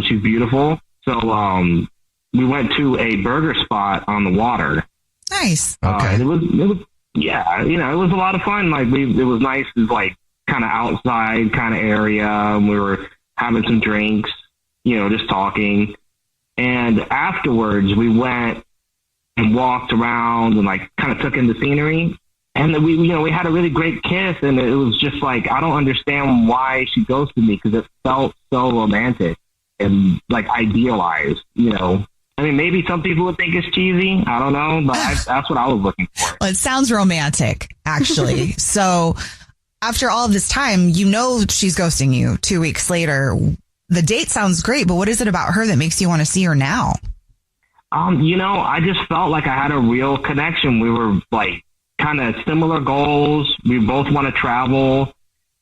She's beautiful. So, we went to a burger spot on the water. Nice. Okay. It was it was a lot of fun. It was nice. It was kind of outside kind of area. And we were having some drinks, just talking. And afterwards we went and walked around and kind of took in the scenery. And then we had a really great kiss. And it was just I don't understand why she ghosted me because it felt so romantic and idealized, I mean, maybe some people would think it's cheesy. I don't know, but that's what I was looking for. Well, it sounds romantic, actually. So after all of this time, she's ghosting you 2 weeks later. The date sounds great, but what is it about her that makes you want to see her now? I just felt like I had a real connection. We were kind of similar goals. We both want to travel.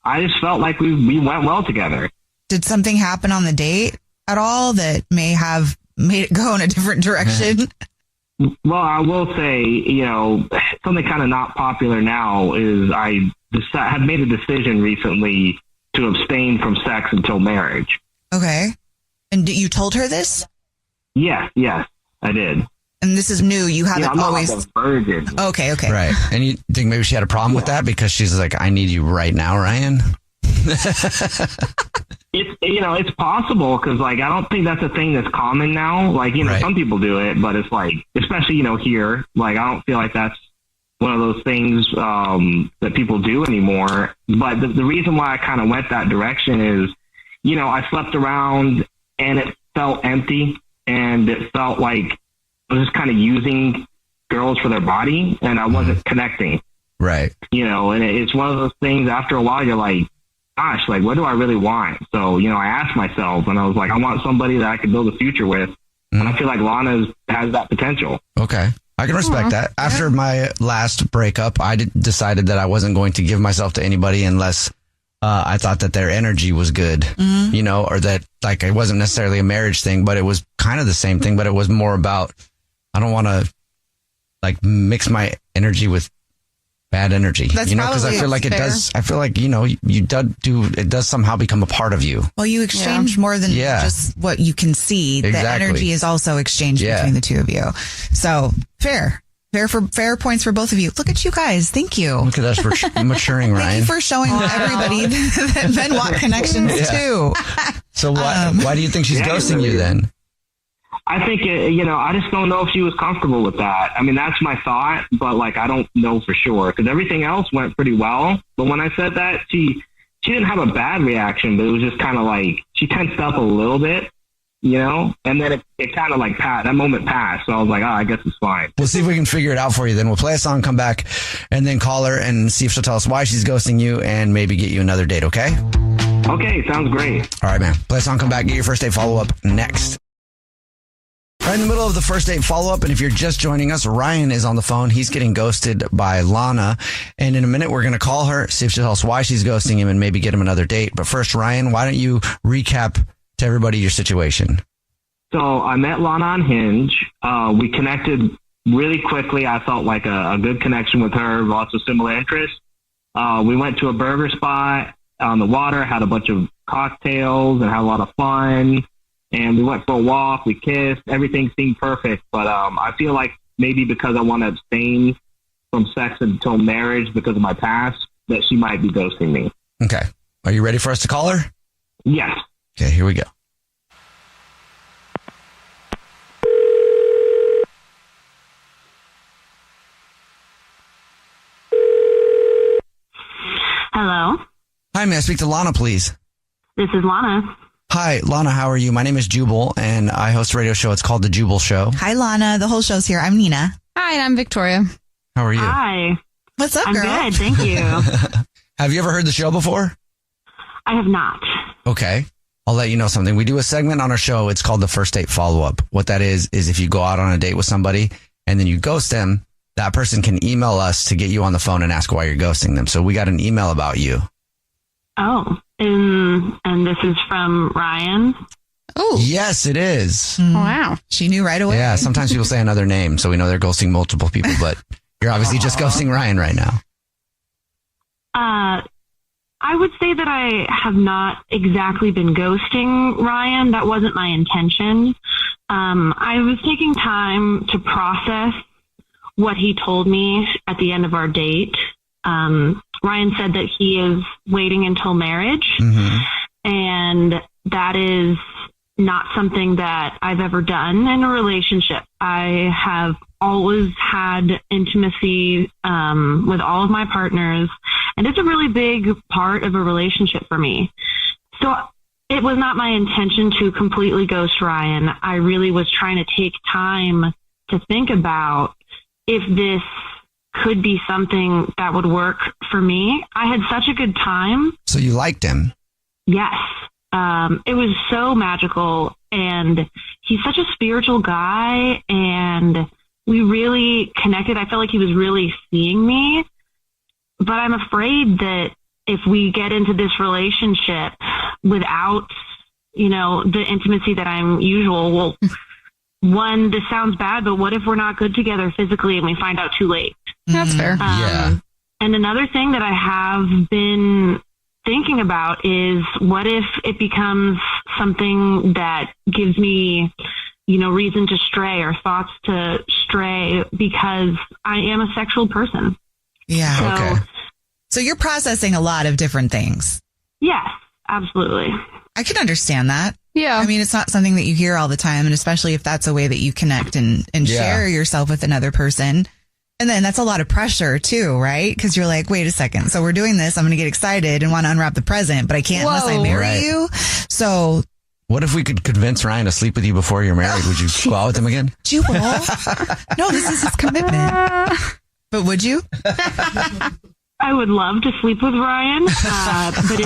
I just felt like we went well together. Did something happen on the date at all that may have made it go in a different direction? Well, I will say, something kind of not popular now is I have made a decision recently to abstain from sex until marriage. Okay. And you told her this? Yes, I did. And this is new. You haven't I'm not always. like a virgin. Okay. Right. And you think maybe she had a problem with that because she's like, I need you right now, Ryan? It's possible because like I don't think that's a thing that's common now. Like some people do it, but it's like especially here, like I don't feel like that's one of those things that people do anymore. But the reason why I kind of went that direction is, I slept around and it felt empty and it felt like I was just kind of using girls for their body and I wasn't connecting. Right. And it's one of those things after a while you're like, gosh, like what do I really want? So, I asked myself and I was like, I want somebody that I could build a future with. And I feel like Lana has that potential. Okay. I can respect that. After my last breakup, I decided that I wasn't going to give myself to anybody unless I thought that their energy was good, or that like it wasn't necessarily a marriage thing, but it was kind of the same thing, but it was more about, I don't want to like mix my energy with bad energy, because I feel like it does. I feel like, it does somehow become a part of you. Well, you exchange more than just what you can see. Exactly. The energy is also exchanged between the two of you. So fair points for both of you. Look at you guys. Thank you. Look at us maturing, Ryan. Thank you for showing everybody that men want connections too. So why do you think she's ghosting you then? I think, I just don't know if she was comfortable with that. I mean, that's my thought, but like, I don't know for sure because everything else went pretty well. But when I said that, she didn't have a bad reaction, but it was just kind of like, she tensed up a little bit, and then it kind of like that moment passed. So I was like, I guess it's fine. We'll see if we can figure it out for you. Then we'll play a song, come back, and then call her and see if she'll tell us why she's ghosting you and maybe get you another date. Okay. Okay. Sounds great. All right, man. Play a song, come back, get your first date follow up next. Right in the middle of the first date follow-up, and if you're just joining us, Ryan is on the phone. He's getting ghosted by Lana, and in a minute we're going to call her, see if she'll tell us why she's ghosting him, and maybe get him another date. But first, Ryan, why don't you recap to everybody your situation? So I met Lana on Hinge. We connected really quickly. I felt like a good connection with her, lots of similar interests. We went to a burger spot on the water, had a bunch of cocktails, and had a lot of fun. And we went for a walk, we kissed, everything seemed perfect. But I feel like maybe because I want to abstain from sex until marriage because of my past, that she might be ghosting me. Okay. Are you ready for us to call her? Yes. Okay, here we go. Hello. Hi, may I speak to Lana, please? This is Lana. Hi, Lana, how are you? My name is Jubal, and I host a radio show. It's called The Jubal Show. Hi, Lana. The whole show's here. I'm Nina. Hi, and I'm Victoria. How are you? Hi. What's up, I'm girl? good, thank you. Have you ever heard the show before? I have not. Okay. I'll let you know something. We do a segment on our show. It's called the First Date Follow-Up. What that is if you go out on a date with somebody and then you ghost them, that person can email us to get you on the phone and ask why you're ghosting them. So we got an email about you. Oh, and this is from Ryan. Oh, yes, it is. Wow. She knew right away. Yeah, sometimes people say another name, so we know they're ghosting multiple people, but you're obviously just ghosting Ryan right now. I would say that I have not exactly been ghosting Ryan. That wasn't my intention. I was taking time to process what he told me at the end of our date. Ryan said that he is waiting until marriage, and that is not something that I've ever done in a relationship. I have always had intimacy with all of my partners, and it's a really big part of a relationship for me. So it was not my intention to completely ghost Ryan. I really was trying to take time to think about if this could be something that would work for me. I had such a good time. So you liked him? Yes. It was so magical, and he's such a spiritual guy, and we really connected. I felt like he was really seeing me, but I'm afraid that if we get into this relationship without, the intimacy that I'm usual, well, one, this sounds bad, but what if we're not good together physically and we find out too late? That's fair. Yeah. And another thing that I have been thinking about is, what if it becomes something that gives me, reason to stray or thoughts to stray, because I am a sexual person. Yeah. So you're processing a lot of different things. Yes, absolutely. I can understand that. Yeah. I mean, it's not something that you hear all the time, and especially if that's a way that you connect and share yourself with another person. And then that's a lot of pressure too, right? Because you're like, wait a second. So we're doing this. I'm going to get excited and want to unwrap the present, but I can't unless I marry you. So what if we could convince Ryan to sleep with you before you're married? Would you go out with him again? Jubal. No, this is his commitment. But would you? I would love to sleep with Ryan, but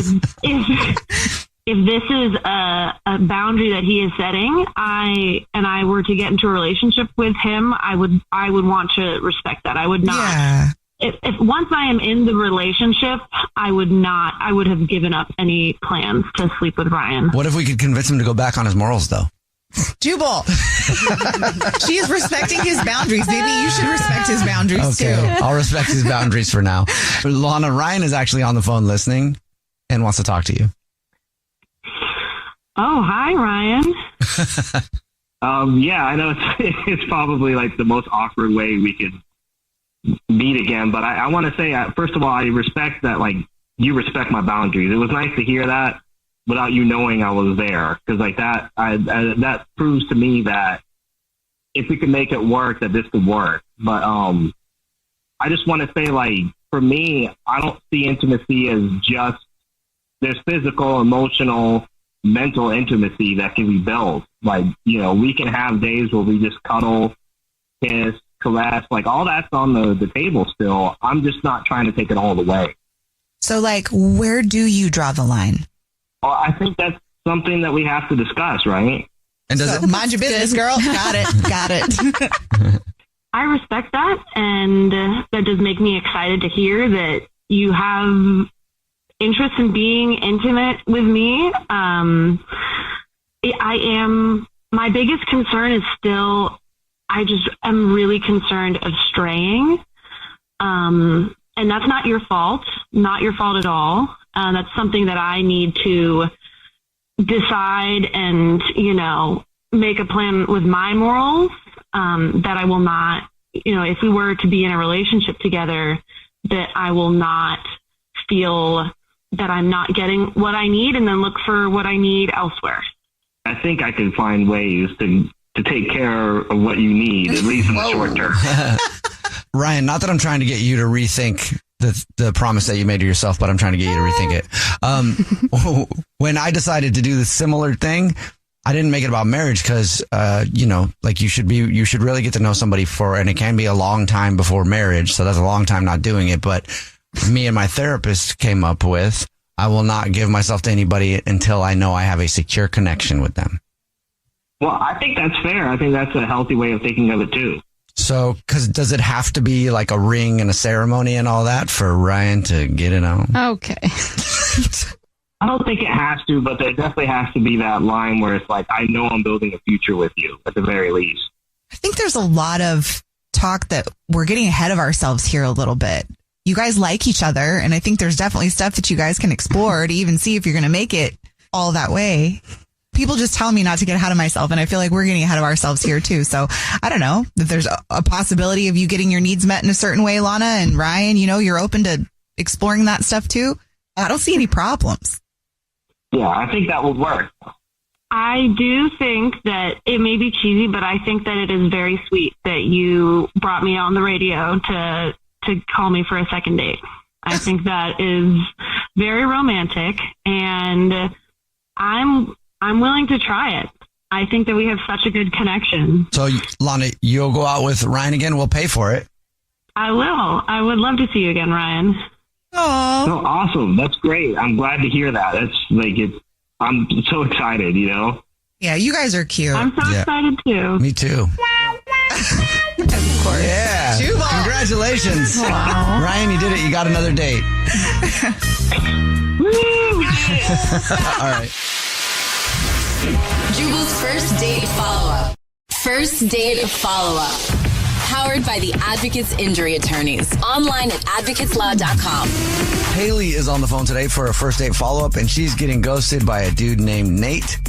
if this is a boundary that he is setting, and I were to get into a relationship with him, I would want to respect that. I would not. Yeah. If once I am in the relationship, I would have given up any plans to sleep with Ryan. What if we could convince him to go back on his morals, though? Jubal. She is respecting his boundaries. Maybe you should respect his boundaries too. I'll respect his boundaries for now. Lana, Ryan is actually on the phone listening and wants to talk to you. Oh, hi, Ryan. Yeah, I know it's probably like the most awkward way we could meet again, but I want to say, first of all, I respect that, like, you respect my boundaries. It was nice to hear that without you knowing I was there, because like that, that proves to me that if we could make it work, that this could work. But I just want to say, like, for me, I don't see intimacy as just, there's physical, emotional, mental intimacy that can be built. Like, we can have days where we just cuddle, kiss, caress, like all that's on the table still. I'm just not trying to take it all the way. So, like, where do you draw the line? Well, I think that's something that we have to discuss, right? And does it mind your business, girl? Got it. I respect that, and that does make me excited to hear that you have interest in being intimate with me. My biggest concern is still, I'm really concerned of straying. And that's not your fault at all. That's something that I need to decide and, make a plan with my morals, that I will not, if we were to be in a relationship together, that I will not feel that I'm not getting what I need and then look for what I need elsewhere. I think I can find ways to take care of what you need, at least in the short term. Ryan, not that I'm trying to get you to rethink the promise that you made to yourself, but I'm trying to get you to rethink it. When I decided to do the similar thing, I didn't make it about marriage because, like you should really get to know somebody and it can be a long time before marriage. So that's a long time not doing it. But me and my therapist came up with, I will not give myself to anybody until I know I have a secure connection with them. Well, I think that's fair. I think that's a healthy way of thinking of it too. So, does it have to be like a ring and a ceremony and all that for Ryan to get it on? Okay. I don't think it has to, but there definitely has to be that line where it's like, I know I'm building a future with you at the very least. I think there's a lot of talk that we're getting ahead of ourselves here a little bit. You guys like each other, and I think there's definitely stuff that you guys can explore to even see if you're going to make it all that way. People just tell me not to get ahead of myself, and I feel like we're getting ahead of ourselves here too. So I don't know if there's a possibility of you getting your needs met in a certain way, Lana and Ryan, you're open to exploring that stuff too. I don't see any problems. Yeah, I think that would work. I do think that it may be cheesy, but I think that it is very sweet that you brought me on the radio to call me for a second date. I think that is very romantic, and I'm willing to try it. I think that we have such a good connection. So, Lana, you'll go out with Ryan again? We'll pay for it. I will. I would love to see you again, Ryan. Aww. Oh, awesome. That's great. I'm glad to hear that. I'm so excited, Yeah, you guys are cute. I'm so excited too. Me too. Of course. Yeah. Jubal. Congratulations. Ryan, you did it. You got another date. All right. Jubal's first date follow-up. First date follow-up. Powered by the Advocates Injury Attorneys. Online at advocateslaw.com. Haley is on the phone today for a first date follow-up, and she's getting ghosted by a dude named Nate.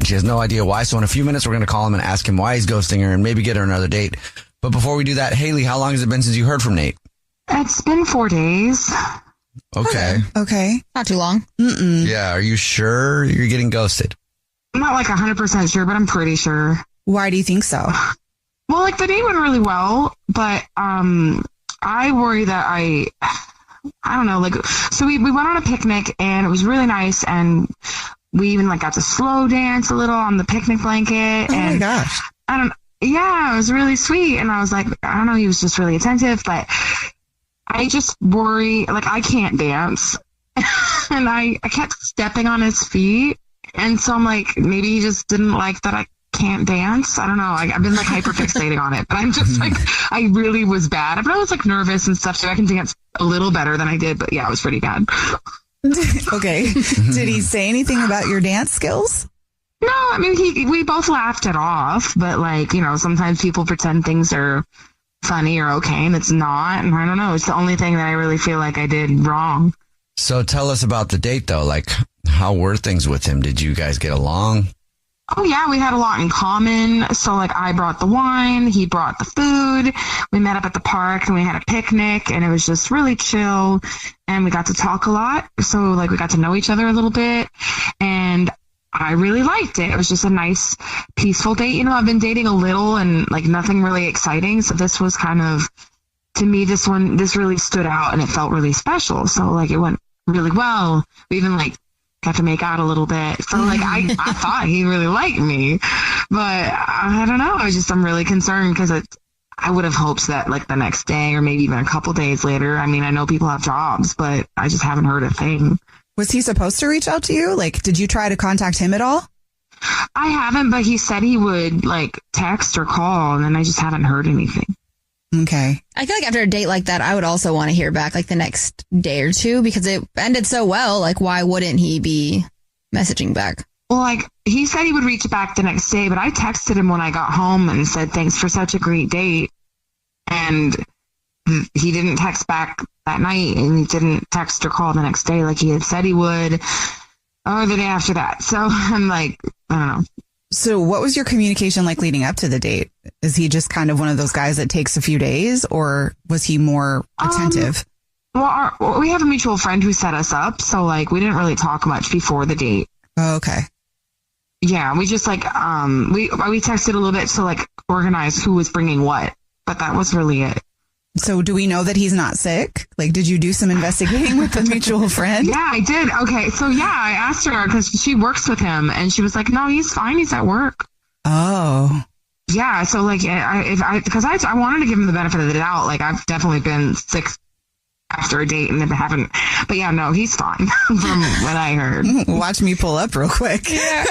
She has no idea why, so in a few minutes, we're going to call him and ask him why he's ghosting her and maybe get her another date. But before we do that, Haley, how long has it been since you heard from Nate? It's been 4 days. Okay. Okay. Not too long. Yeah, are you sure you're getting ghosted? I'm not like 100% sure, but I'm pretty sure. Why do you think so? Well, like the date went really well, but I worry that I don't know, like, so we went on a picnic and it was really nice, and we even like got to slow dance a little on the picnic blanket. Oh my gosh. Yeah, it was really sweet. And I was like, I don't know, he was just really attentive, but I just worry, like, I can't dance. And I kept stepping on his feet. And so I'm like, maybe he just didn't like that I can't dance. I don't know. I've been like hyperfixating on it, but I'm just like, I really was bad. But I was like nervous and stuff, so I can dance a little better than I did. But yeah, it was pretty bad. Okay. Did he say anything about your dance skills? No, I mean, we both laughed it off, but like, you know, sometimes people pretend things are funny or okay, and it's not. And I don't know. It's the only thing that I really feel like I did wrong. So tell us about the date, though. Like, how were things with him? Did you guys get along? Oh, yeah, we had a lot in common. So, like, I brought the wine, he brought the food. We met up at the park and we had a picnic, and it was just really chill. And we got to talk a lot. So, like, we got to know each other a little bit. And I really liked it. It was just a nice, peaceful date. You know, I've been dating a little and, like, nothing really exciting. So this was kind of, to me, this really stood out and it felt really special. So, like, it went really well. We even, like, got to make out a little bit. So, like, I thought he really liked me. But I don't know. I'm really concerned because I would have hoped that, like, the next day or maybe even a couple days later. I mean, I know people have jobs, but I just haven't heard a thing. Was he supposed to reach out to you? Like, did you try to contact him at all? I haven't, but he said he would, like, text or call, and then I just haven't heard anything. Okay. I feel like after a date like that, I would also want to hear back like the next day or two because it ended so well. Like, why wouldn't he be messaging back? Well, like, he said he would reach back the next day, but I texted him when I got home and said, thanks for such a great date. And he didn't text back that night, and he didn't text or call the next day like he had said he would, or the day after that. So I'm like, I don't know. So what was your communication like leading up to the date? Is he just kind of one of those guys that takes a few days, or was he more attentive? Well, we have a mutual friend who set us up. So, like, we didn't really talk much before the date. Oh, okay. Yeah, we just, like, we texted a little bit to, like, organize who was bringing what. But that was really it. So do we know that he's not sick? Like, did you do some investigating with the mutual friend? Yeah, I did. Okay, so yeah, I asked her because she works with him, and she was like, no, he's fine. He's at work. Oh. Yeah, so, like, I wanted to give him the benefit of the doubt. Like, I've definitely been sick after a date and haven't. But yeah, no, he's fine from what I heard. Watch me pull up real quick. Yeah.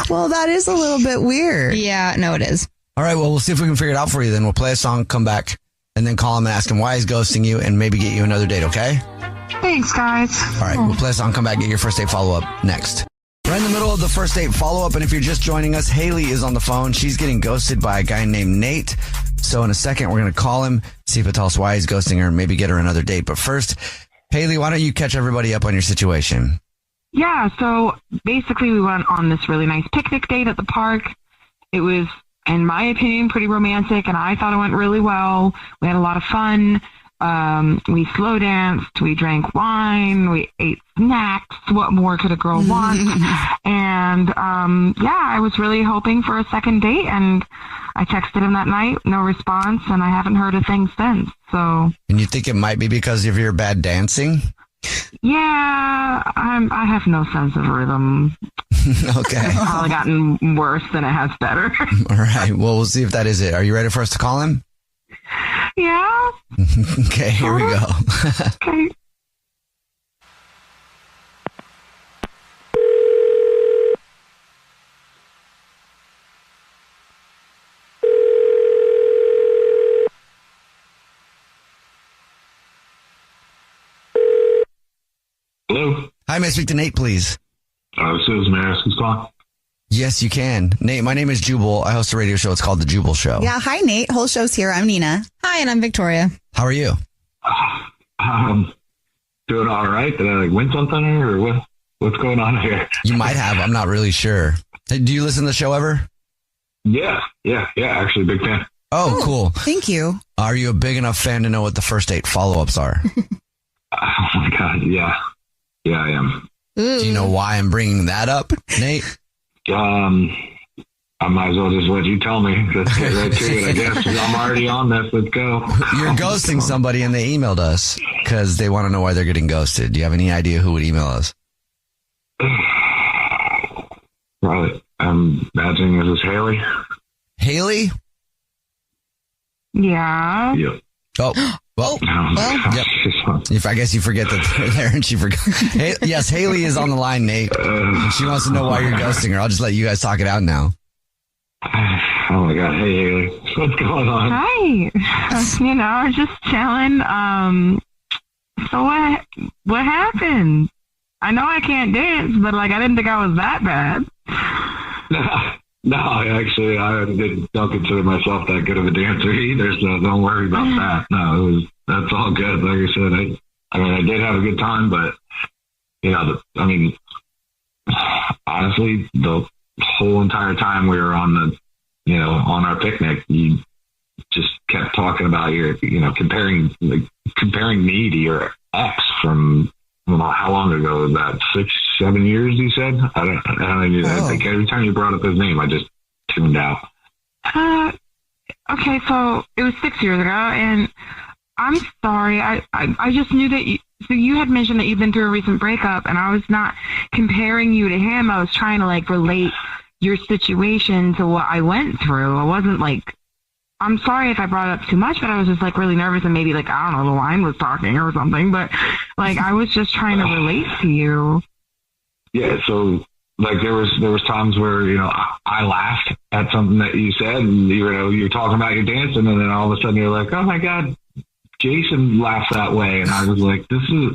Well, that is a little bit weird. Yeah, no, it is. All right, well, we'll see if we can figure it out for you then. We'll play a song, come back, and then call him and ask him why he's ghosting you and maybe get you another date, okay? Thanks, guys. All right, we'll play a song, come back, get your first date follow-up next. We're in the middle of the first date follow-up, and if you're just joining us, Haley is on the phone. She's getting ghosted by a guy named Nate. So in a second, we're going to call him, see if he'll tell us why he's ghosting her, and maybe get her another date. But first, Haley, why don't you catch everybody up on your situation? Yeah, so basically we went on this really nice picnic date at the park. It was, in my opinion, pretty romantic, and I thought it went really well. We had a lot of fun. We slow danced, we drank wine, we ate snacks. What more could a girl want? And yeah, I was really hoping for a second date, and I texted him that night, no response, and I haven't heard a thing since. So. And you think it might be because of your bad dancing? Yeah, I have no sense of rhythm. Okay. It's probably gotten worse than it has better. All right. Well, we'll see if that is it. Are you ready for us to call him? Yeah. Okay, here we go. Okay. Hello. Hi, may I speak to Nate, please? This is, may I ask who's calling? Yes, you can. Nate, my name is Jubal. I host a radio show. It's called The Jubal Show. Yeah. Hi, Nate. Whole show's here. I'm Nina. Hi, and I'm Victoria. How are you? Doing all right. Did I win something or what's going on here? You might have. I'm not really sure. Hey, do you listen to the show ever? Yeah. Actually, big fan. Oh, cool. Thank you. Are you a big enough fan to know what the first date follow-ups are? Oh my God. Yeah, I am. Do you know why I'm bringing that up, Nate? I might as well just let you tell me. Let's get right to it, I guess. I'm already on this. Let's go. You're ghosting somebody and they emailed us because they want to know why they're getting ghosted. Do you have any idea who would email us? Probably. I'm imagining this is Haley. Haley? Yeah. Yep. Oh, well. Yep. If I guess you forget that they're there and she forgot. Yes, Haley is on the line, Nate. She wants to know why you're ghosting her. I'll just let you guys talk it out now. Oh my God. Hey, Haley. What's going on? Hi. You know, just chilling. So what happened? I know I can't dance, but like I didn't think I was that bad. No, actually, I don't consider myself that good of a dancer either, so don't worry about that. No, that's all good. Like I said, I did have a good time, but you know, honestly, the whole entire time we were on our picnic, you just kept talking about comparing me to your ex from how long ago was that? 6-7 years, you said? I think every time you brought up his name, I just tuned out. Okay, so it was 6 years ago, and I'm sorry. I just knew that you had mentioned that you've been through a recent breakup, and I was not comparing you to him. I was trying to relate your situation to what I went through. I wasn't I'm sorry if I brought it up too much, but I was just really nervous and maybe I don't know, the line was talking or something, but I was just trying to relate to you. Yeah. So there was times where, I laughed at something that you said and you're talking about your dancing and then all of a sudden you're like, oh my God, Jason laughs that way. And I was like,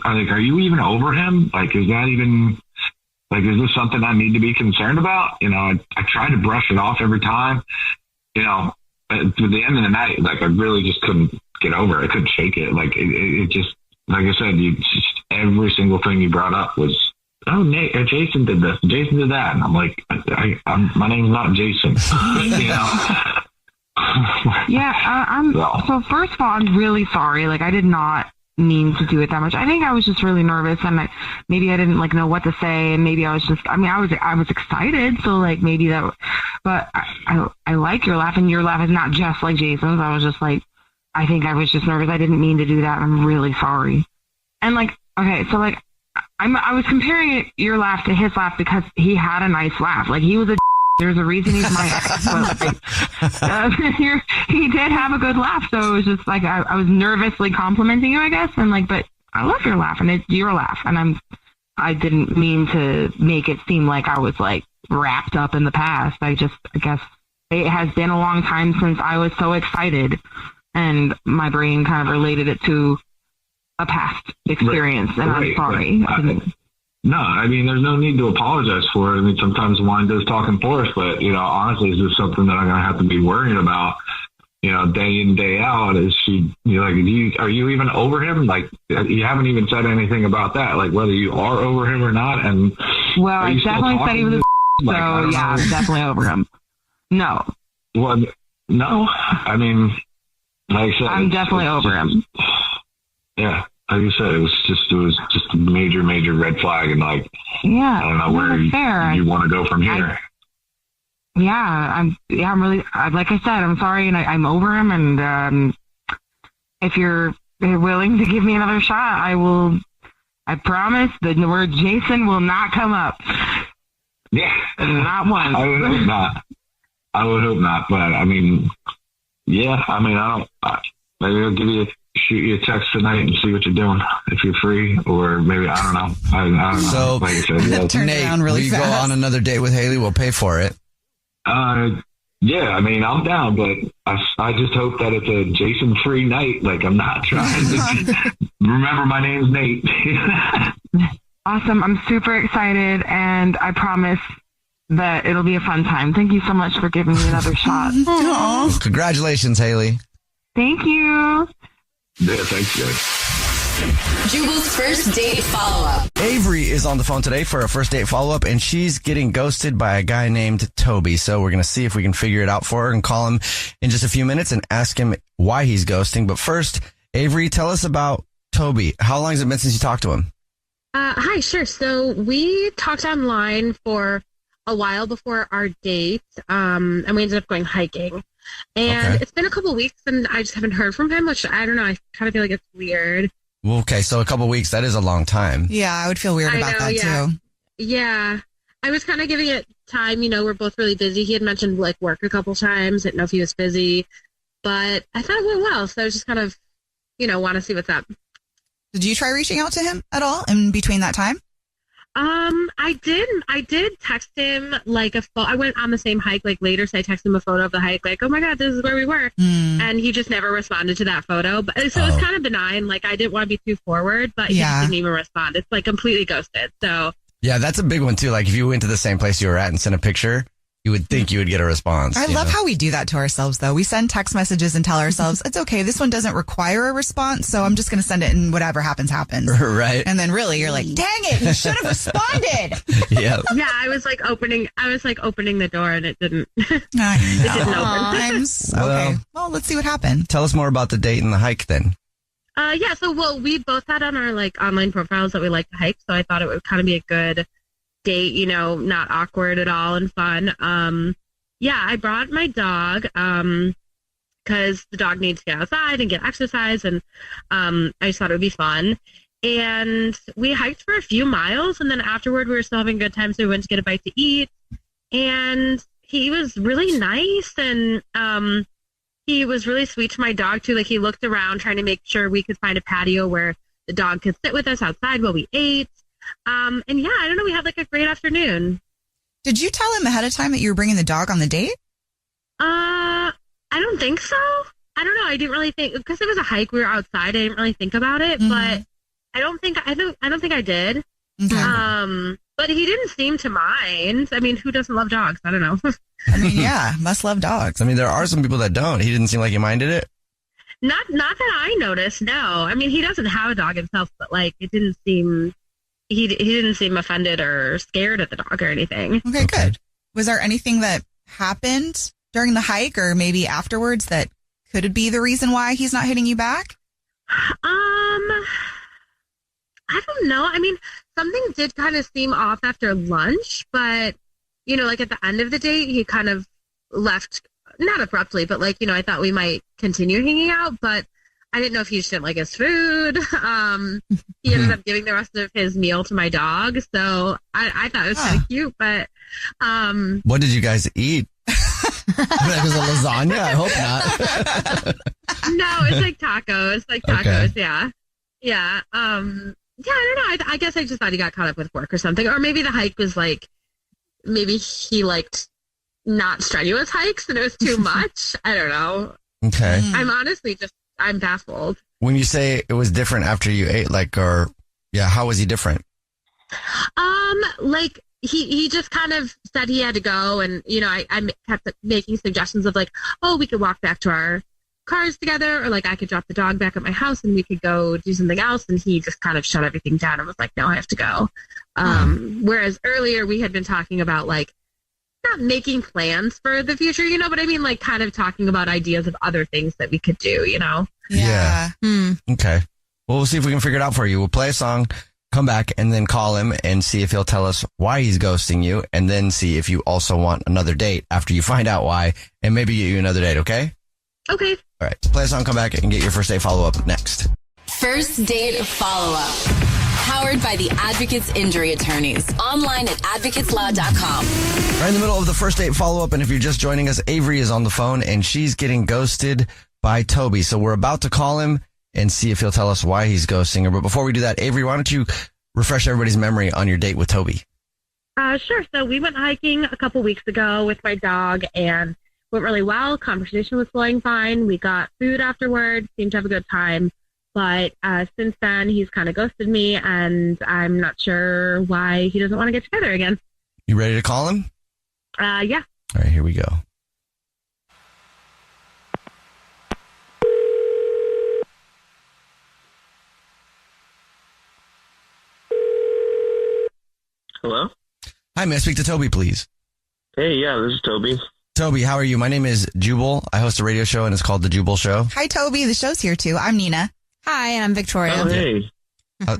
are you even over him? Is that even is this something I need to be concerned about? I try to brush it off every time, to the end of the night, I really just couldn't get over it. I couldn't shake it. It just, like I said, every single thing you brought up was, oh, Nate or Jason did this, Jason did that. And I'm like, my name's not Jason. Yeah. So first of all, I'm really sorry. I did not mean to do it that much. I think I was just really nervous and maybe I didn't know what to say, and maybe I was just, I was excited, so maybe that, but I like your laugh, and your laugh is not just like Jason's. I was just I think I was just nervous. I didn't mean to do that. I'm really sorry. And okay, so I was comparing your laugh to his laugh because he had a nice laugh. He was a there's a reason he's my ex, but he did have a good laugh, so it was just I was nervously complimenting you, I guess, and but I love your laugh, and it's your laugh, and I didn't mean to make it seem like I was wrapped up in the past. I guess it has been a long time since I was so excited, and my brain kind of related it to a past experience, and I'm sorry. No, there's no need to apologize for it. Sometimes wine does talking for us, but, honestly, is this something that I'm going to have to be worrying about, day in, day out? Is she, are you even over him? You haven't even said anything about that, whether you are over him or not. And well, I definitely said he was so yeah, I'm definitely over him. No. Well, no. Like I said, I'm definitely over him. Yeah. Like you said, it was just a major, major red flag, and I don't know where you want to go from here. I'm really, like I said, I'm sorry, and I'm over him, and if you're willing to give me another shot, I promise the word Jason will not come up. Yeah. Not once. I would hope not. But maybe I'll shoot you a text tonight and see what you're doing if you're free, or maybe I don't know. I don't know. So, like I said, Nate, will you go on another date with Haley? We'll pay for it. Yeah, I'm down, but I just hope that it's a Jason-free night. I'm not trying to remember my name's Nate. Awesome. I'm super excited, and I promise that it'll be a fun time. Thank you so much for giving me another shot. Well, congratulations, Haley. Thank you. Yeah, thanks, guys. Jubal's first date follow-up. Avery is on the phone today for a first date follow-up, and she's getting ghosted by a guy named Toby. So we're going to see if we can figure it out for her and call him in just a few minutes and ask him why he's ghosting. But first, Avery, tell us about Toby. How long has it been since you talked to him? Hi, sure. So we talked online for a while before our date, and we ended up going hiking. And It's been a couple weeks, and I just haven't heard from him, which I don't know. I kind of feel like it's weird. Well, okay, so a couple weeks, that is a long time. Yeah, I would feel weird about that too. Yeah. I was kind of giving it time. We're both really busy. He had mentioned like work a couple times. Didn't know if he was busy, but I thought it went well. So I was just kind of, want to see what's up. Did you try reaching out to him at all in between that time? I did text him like I went on the same hike like later, so I texted him a photo of the hike, like, oh my God, this is where we were. And he just never responded to that photo. But so it's kind of benign. Like I didn't want to be too forward, but he just didn't even respond. It's like completely ghosted. So yeah, that's a big one too. Like if you went to the same place you were at and sent a picture, you would think you would get a response. I love how we do that to ourselves, though. We send text messages and tell ourselves, it's okay, this one doesn't require a response, so I'm just going to send it and whatever happens, happens. Right. And then really, you're like, dang it, you should have responded. Yeah. Yeah, I was like opening the door and it didn't, it didn't open. Okay. Well, let's see what happened. Tell us more about the date and the hike then. So we both had on our like online profiles that we like to hike, so I thought it would kind of be a good date, not awkward at all and fun. I brought my dog because the dog needs to get outside and get exercise, and I just thought it would be fun. And we hiked for a few miles, and then afterward we were still having a good time, so we went to get a bite to eat. And he was really nice, and he was really sweet to my dog too. Like he looked around trying to make sure we could find a patio where the dog could sit with us outside while we ate. I don't know. We had like a great afternoon. Did you tell him ahead of time that you were bringing the dog on the date? I don't think so. I don't know. I didn't really think, because it was a hike. We were outside. I didn't really think about it, but I don't think I did. Okay. But he didn't seem to mind. I mean, who doesn't love dogs? I don't know. I mean, yeah, must love dogs. I mean, there are some people that don't. He didn't seem like he minded it. Not that I noticed. No. I mean, he doesn't have a dog himself, but like, it didn't seem. He didn't seem offended or scared at the dog or anything. Okay, good. Was there anything that happened during the hike or maybe afterwards that could be the reason why he's not hitting you back? I don't know. I mean, something did kind of seem off after lunch, but, like at the end of the date, he kind of left, not abruptly, but like, I thought we might continue hanging out, but I didn't know if he just didn't like his food. He ended up giving the rest of his meal to my dog. So I thought it was kind of cute, but. What did you guys eat? Was it lasagna? I hope not. No, it's like tacos. Okay. Yeah. Yeah. I don't know. I guess I just thought he got caught up with work or something. Or maybe the hike was like, maybe he liked not strenuous hikes and it was too much. I don't know. Okay. I'm baffled. When you say it was different after you ate, how was he different? Like he just kind of said he had to go, and I kept making suggestions of like, oh, we could walk back to our cars together, or like I could drop the dog back at my house and we could go do something else, and he just kind of shut everything down and was like, no, I have to go. Whereas earlier we had been talking about like not making plans for the future, but I mean like kind of talking about ideas of other things that we could do, Yeah. Okay. Well, we'll see if we can figure it out for you. We'll play a song, come back, and then call him and see if he'll tell us why he's ghosting you, and then see if you also want another date after you find out why, and maybe get you another date, okay? Okay. All right. Play a song, come back, and get your first date follow-up next. First date follow-up. Powered by the Advocates Injury Attorneys. Online at advocateslaw.com. Right in the middle of the first date follow-up, and if you're just joining us, Avery is on the phone, and she's getting ghosted by Toby. So we're about to call him and see if he'll tell us why he's ghosting her. But before we do that, Avery, why don't you refresh everybody's memory on your date with Toby? Sure. So we went hiking a couple weeks ago with my dog, and went really well. Conversation was flowing fine. We got food afterwards, seemed to have a good time. But since then, he's kind of ghosted me, and I'm not sure why he doesn't want to get together again. You ready to call him? Yeah. All right, here we go. Hello? Hi, may I speak to Toby, please? Hey, yeah, this is Toby. Toby, how are you? My name is Jubal. I host a radio show, and it's called The Jubal Show. Hi, Toby. The show's here, too. I'm Nina. Hi, and I'm Victoria. Oh, hey.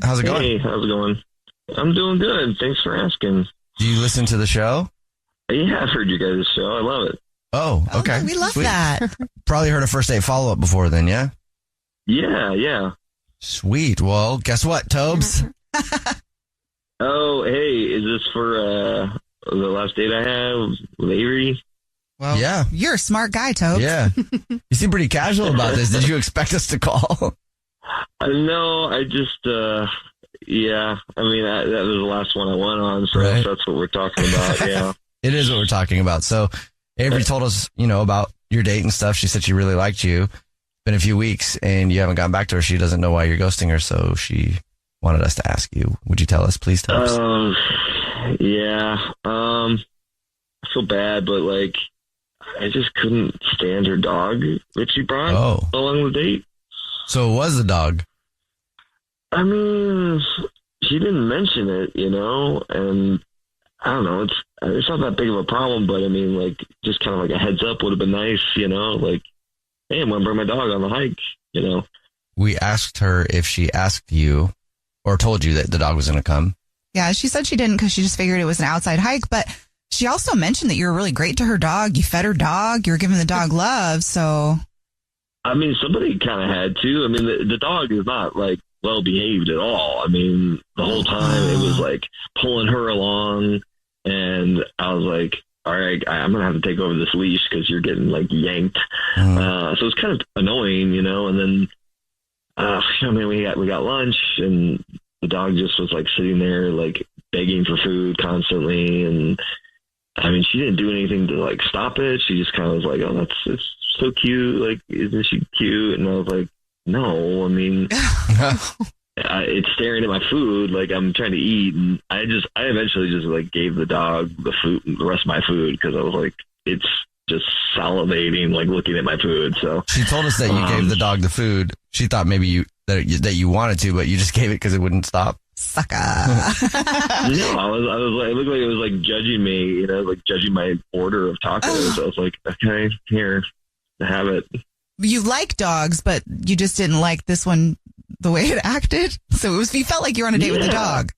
How's it going? Hey, how's it going? I'm doing good. Thanks for asking. Do you listen to the show? Yeah, I've heard you guys' show. I love it. Oh, okay. We love Sweet. that. Probably heard a first date follow-up before then, yeah? Yeah. Sweet. Well, guess what, Tobes? Oh, hey, is this for the last date I have with Avery? Well, yeah. You're a smart guy, Tobes. Yeah. You seem pretty casual about this. Did you expect us to call? No, I just, yeah. I mean, that was the last one I went on, so Right. that's what we're talking about, yeah. It is what we're talking about. So Avery told us, about your date and stuff. She said she really liked you. It's been a few weeks, and you haven't gotten back to her. She doesn't know why you're ghosting her, so she wanted us to ask you. Would you tell us, please, Tobes? Yeah. I feel bad, but, like, I just couldn't stand her dog that she brought along the date. So it was the dog. I mean, she didn't mention it, and I don't know. It's not that big of a problem, but I mean, like, just kind of like a heads up would have been nice, like, hey, I'm going to bring my dog on the hike, We asked her if she asked you or told you that the dog was going to come. Yeah, she said she didn't because she just figured it was an outside hike, but she also mentioned that you were really great to her dog. You fed her dog. You were giving the dog love, so... I mean, somebody kind of had to. I mean, the dog is not, like, well behaved at all. I mean, the whole time it was, like, pulling her along, and I was like, all right, I'm going to have to take over this leash because you're getting, like, yanked. So it was kind of annoying, and then, I mean, we got lunch, and the dog just was, like, sitting there, like, begging for food constantly, and I mean, she didn't do anything to, like, stop it. She just kind of was like, oh, it's so cute. Like, isn't she cute? And I was like, no, I mean, it's staring at my food. Like, I'm trying to eat. And I eventually just, like, gave the dog the rest of my food because I was like, it's just salivating, like, looking at my food. So she told us that you gave the dog the food. She thought maybe that you wanted to, but you just gave it because it wouldn't stop. Sucker. No, I was like, it looked like it was like judging me, like judging my order of tacos. I was like, okay, here, have it. You like dogs, but you just didn't like this one the way it acted. So you felt like you were on a date with the dog.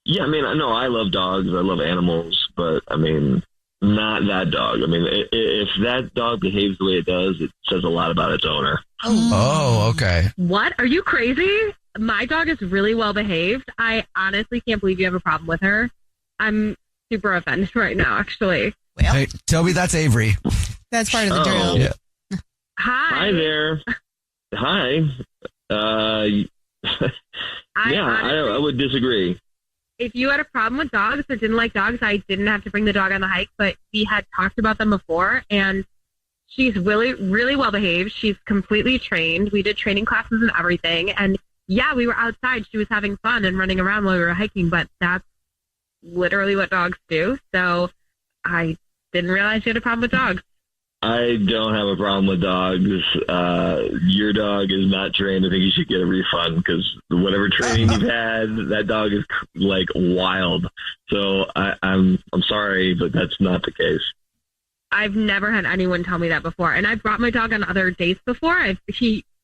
Yeah, I mean, no, I love dogs. I love animals, but I mean, not that dog. I mean, if that dog behaves the way it does, it says a lot about its owner. Oh, okay. What? Are you crazy? My dog is really well behaved. I honestly can't believe you have a problem with her. I'm super offended right now, actually. Well, hey, Toby, that's Avery. That's part of the drill. Yeah. Hi. Hi there. Hi. I would disagree. If you had a problem with dogs or didn't like dogs, I didn't have to bring the dog on the hike, but we had talked about them before, and she's really, really well behaved. She's completely trained. We did training classes and everything, and yeah, we were outside. She was having fun and running around while we were hiking, but that's literally what dogs do. So I didn't realize you had a problem with dogs. I don't have a problem with dogs. Your dog is not trained. I think you should get a refund because whatever training you've had, that dog is like wild. So I'm sorry, but that's not the case. I've never had anyone tell me that before, and I've brought my dog on other dates before.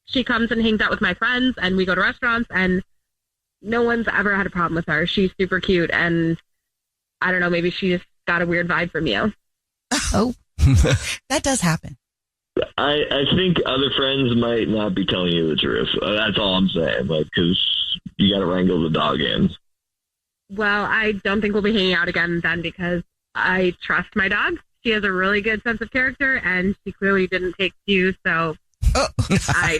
She comes and hangs out with my friends, and we go to restaurants, and no one's ever had a problem with her. She's super cute, and I don't know, maybe she just got a weird vibe from you. Oh, that does happen. I think other friends might not be telling you the truth. That's all I'm saying, because you got to wrangle the dog in. Well, I don't think we'll be hanging out again then because I trust my dog. She has a really good sense of character, and she clearly didn't take you, so... I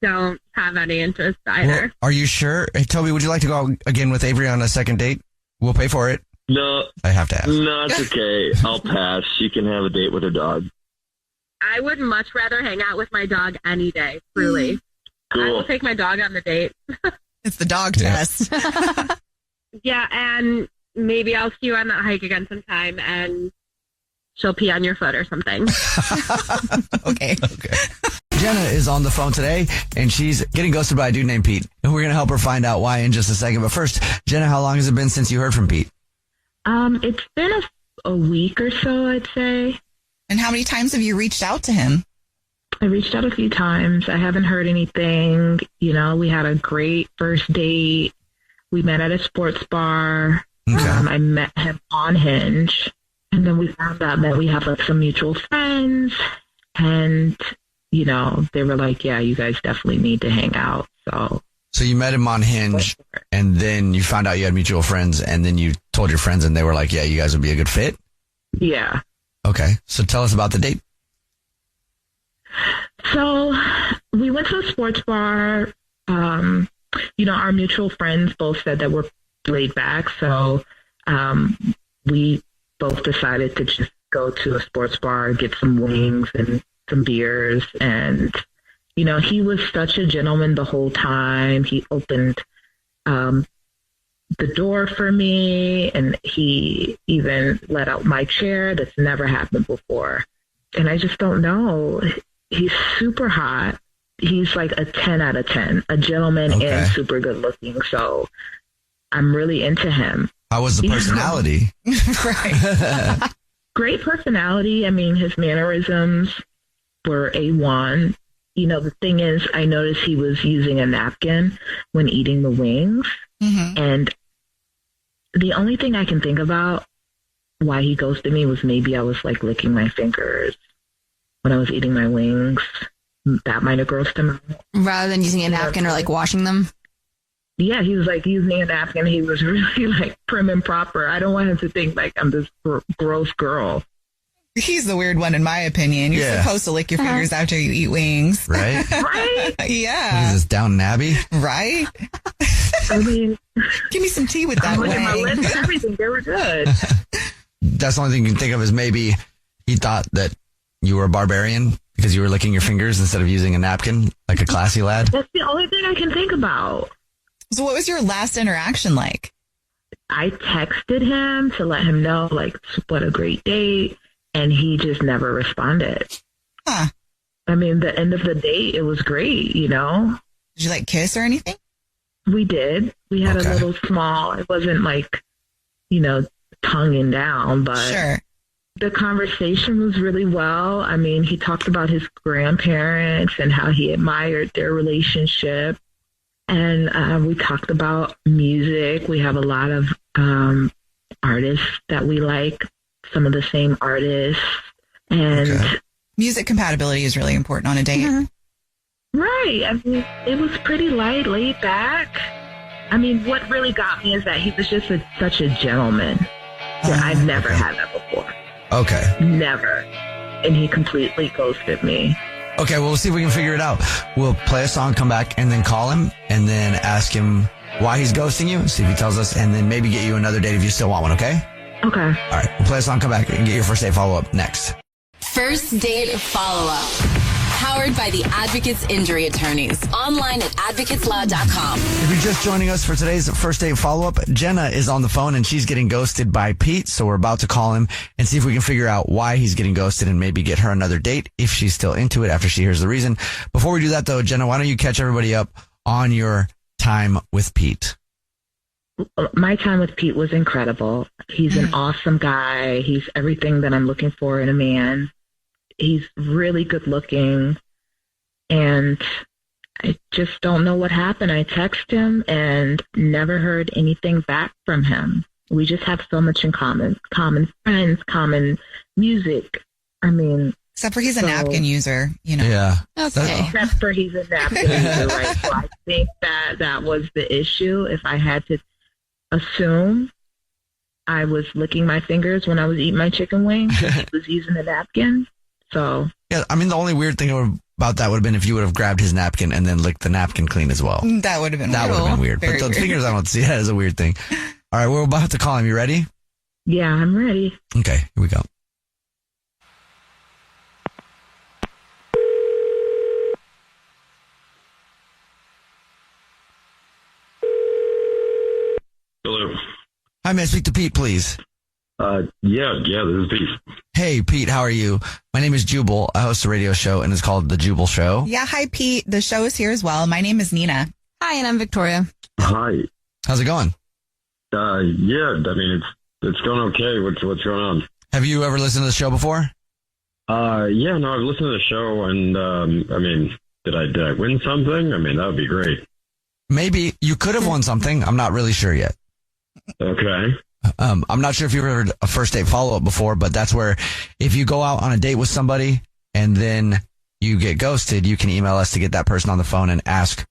don't have any interest either. Well, are you sure? Hey, Toby, would you like to go out again with Avery on a second date? We'll pay for it. No. I have to ask. No, it's okay. I'll pass. She can have a date with her dog. I would much rather hang out with my dog any day, truly. Cool. I will take my dog on the date. It's the dog test. Yeah, and maybe I'll see you on that hike again sometime, and she'll pee on your foot or something. Okay. Jenna is on the phone today, and she's getting ghosted by a dude named Pete. And we're going to help her find out why in just a second. But first, Jenna, how long has it been since you heard from Pete? It's been a week or so, I'd say. And how many times have you reached out to him? I reached out a few times. I haven't heard anything. You know, we had a great first date. We met at a sports bar. Okay. I met him on Hinge. And then we found out that we have like some mutual friends. And, you know, they were like, yeah, you guys definitely need to hang out. So you met him on Hinge, and then you found out you had mutual friends, and then you told your friends, and they were like, yeah, you guys would be a good fit? Yeah. Okay. So tell us about the date. So we went to a sports bar. You know, our mutual friends both said that we're laid back. So we both decided to just go to a sports bar, get some wings and some beers. And, you know, he was such a gentleman the whole time. He opened the door for me, and he even let out my chair. That's never happened before. And I just don't know. He's super hot. He's like a 10 out of 10, a gentleman and super good looking. So I'm really into him. How was the personality? Right. Great personality. I mean, his mannerisms were A1. You know, the thing is, I noticed he was using a napkin when eating the wings. Mm-hmm. And the only thing I can think about why he ghosted me was maybe I was like licking my fingers when I was eating my wings. That might have grossed him out. Rather than using a napkin or like washing them? Yeah, he was like using a napkin. He was really like prim and proper. I don't want him to think like I'm this gross girl. He's the weird one, in my opinion. You're supposed to lick your fingers after you eat wings. Right? Right? Yeah. What is this, Downton Abbey? Right? I mean, give me some tea with that look wing. at my lips and everything. They were good. That's the only thing you can think of is maybe he thought that you were a barbarian because you were licking your fingers instead of using a napkin like a classy lad. That's the only thing I can think about. So what was your last interaction like? I texted him to let him know, like, what a great date. And he just never responded. Huh. I mean, the end of the date, it was great, you know? Did you like kiss or anything? We did. We had a little small, it wasn't like, you know, tonguing down, but sure. The conversation was really well. I mean, he talked about his grandparents and how he admired their relationship. And we talked about music. We have a lot of artists that we like, some of the same artists. And music compatibility is really important on a date. Right. I mean, it was pretty light, laid back. I mean, what really got me is that he was just such a gentleman. I've never had that before. Okay. Never. And he completely ghosted me. Okay, well, we'll see if we can figure it out. We'll play a song, come back, and then call him, and then ask him why he's ghosting you, see if he tells us, and then maybe get you another date if you still want one, okay? Okay. All right, we'll play a song, come back, and get your first date follow-up next. First Date Follow-Up. Powered by the Advocates Injury Attorneys. Online at advocateslaw.com. If you're just joining us for today's first date follow-up, Jenna is on the phone and she's getting ghosted by Pete. So we're about to call him and see if we can figure out why he's getting ghosted and maybe get her another date if she's still into it after she hears the reason. Before we do that though, Jenna, why don't you catch everybody up on your time with Pete? My time with Pete was incredible. He's an awesome guy. He's everything that I'm looking for in a man. He's really good looking, and I just don't know what happened. I texted him and never heard anything back from him. We just have so much in common friends, common music. I mean, except for he's a napkin user, you know. Yeah. Okay. Except for he's a napkin user, right? So I think that was the issue. If I had to assume, I was licking my fingers when I was eating my chicken wings. He was using a napkin. So yeah, I mean, the only weird thing about that would have been if you would have grabbed his napkin and then licked the napkin clean as well. That would have been weird. That would have been weird. But the fingers, I don't see that as a weird thing. All right, we're about to call him. You ready? Yeah, I'm ready. Okay, here we go. Hello. Hi, may I speak to Pete, please? Yeah, this is Pete. Hey, Pete, how are you? My name is Jubal. I host a radio show, and it's called The Jubal Show. Yeah, hi, Pete. The show is here as well. My name is Nina. Hi, and I'm Victoria. Hi. How's it going? Yeah, I mean, it's going okay. What's going on? Have you ever listened to the show before? Yeah, no, I've listened to the show, and I mean, did I win something? I mean, that would be great. Maybe you could have won something. I'm not really sure yet. Okay. I'm not sure if you've heard a first date follow-up before, but that's where if you go out on a date with somebody and then you get ghosted, you can email us to get that person on the phone and ask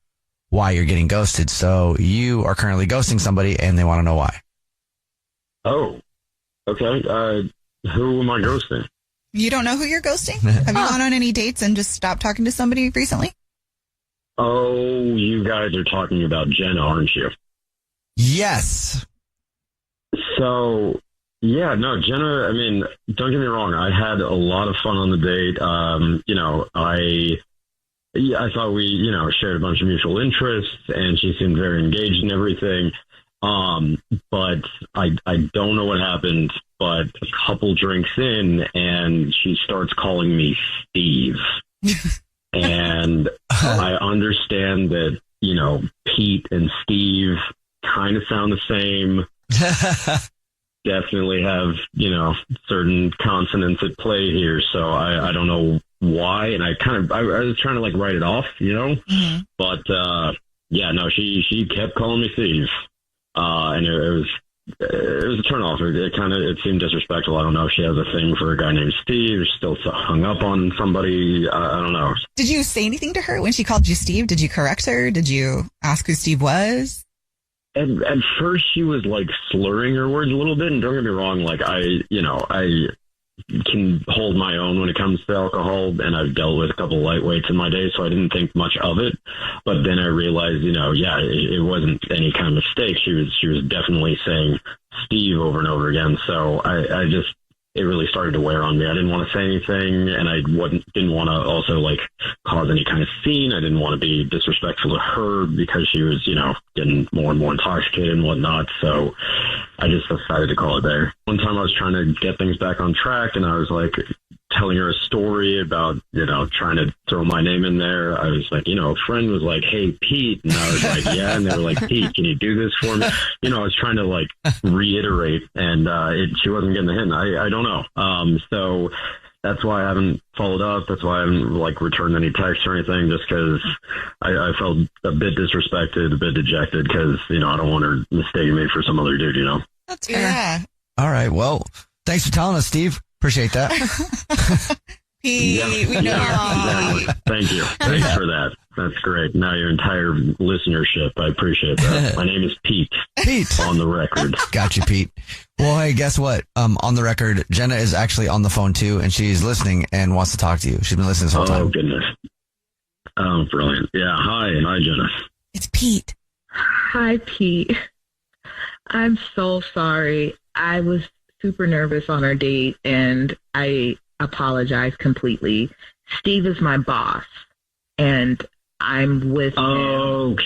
why you're getting ghosted. So you are currently ghosting somebody and they want to know why. Oh, okay. Who am I ghosting? You don't know who you're ghosting? Have you gone on any dates and just stopped talking to somebody recently? Oh, you guys are talking about Jenna, aren't you? Yes. So, yeah, no, Jenna, I mean, don't get me wrong. I had a lot of fun on the date. I thought we, shared a bunch of mutual interests and she seemed very engaged in everything. But I don't know what happened, but a couple drinks in and she starts calling me Steve. And I understand that, Pete and Steve kind of sound the same. Definitely have, certain consonants at play here. So I don't know why. And I was trying to write it off, Mm-hmm. but, yeah, no, she kept calling me Steve. And it was a turnoff. It seemed disrespectful. I don't know if she has a thing for a guy named Steve, still hung up on somebody. I don't know. Did you say anything to her when she called you Steve? Did you correct her? Did you ask who Steve was? At first, she was slurring her words a little bit, and don't get me wrong, I can hold my own when it comes to alcohol, and I've dealt with a couple lightweights in my day, so I didn't think much of it. But then I realized, it wasn't any kind of mistake. She was definitely saying Steve over and over again. So it really started to wear on me. I didn't want to say anything, and I didn't want to also cause any kind of scene. I didn't want to be disrespectful to her because she was, getting more and more intoxicated and whatnot. So I just decided to call it there. One time I was trying to get things back on track, and I was telling her a story about, trying to throw my name in there. I was a friend was like, "Hey, Pete." And I was like, "Yeah." And they were like, "Pete, can you do this for me?" I was trying to reiterate, and she wasn't getting the hint. I don't know. So that's why I haven't followed up. That's why I haven't returned any texts or anything, just because I felt a bit disrespected, a bit dejected, because, I don't want her mistaking me for some other dude, That's fair. Yeah. All right. Well, thanks for telling us, Steve. Appreciate that. Pete, we know exactly. Thank you. Thanks for that. That's great. Now your entire listenership. I appreciate that. My name is Pete. Pete. On the record. Got you, Pete. Well, hey, guess what? On the record, Jenna is actually on the phone too, and she's listening and wants to talk to you. She's been listening this whole time. Oh, goodness. Oh, brilliant. Yeah. Hi, Jenna. It's Pete. Hi, Pete. I'm so sorry. I was super nervous on our date, and I apologize completely. Steve is my boss, and I'm with him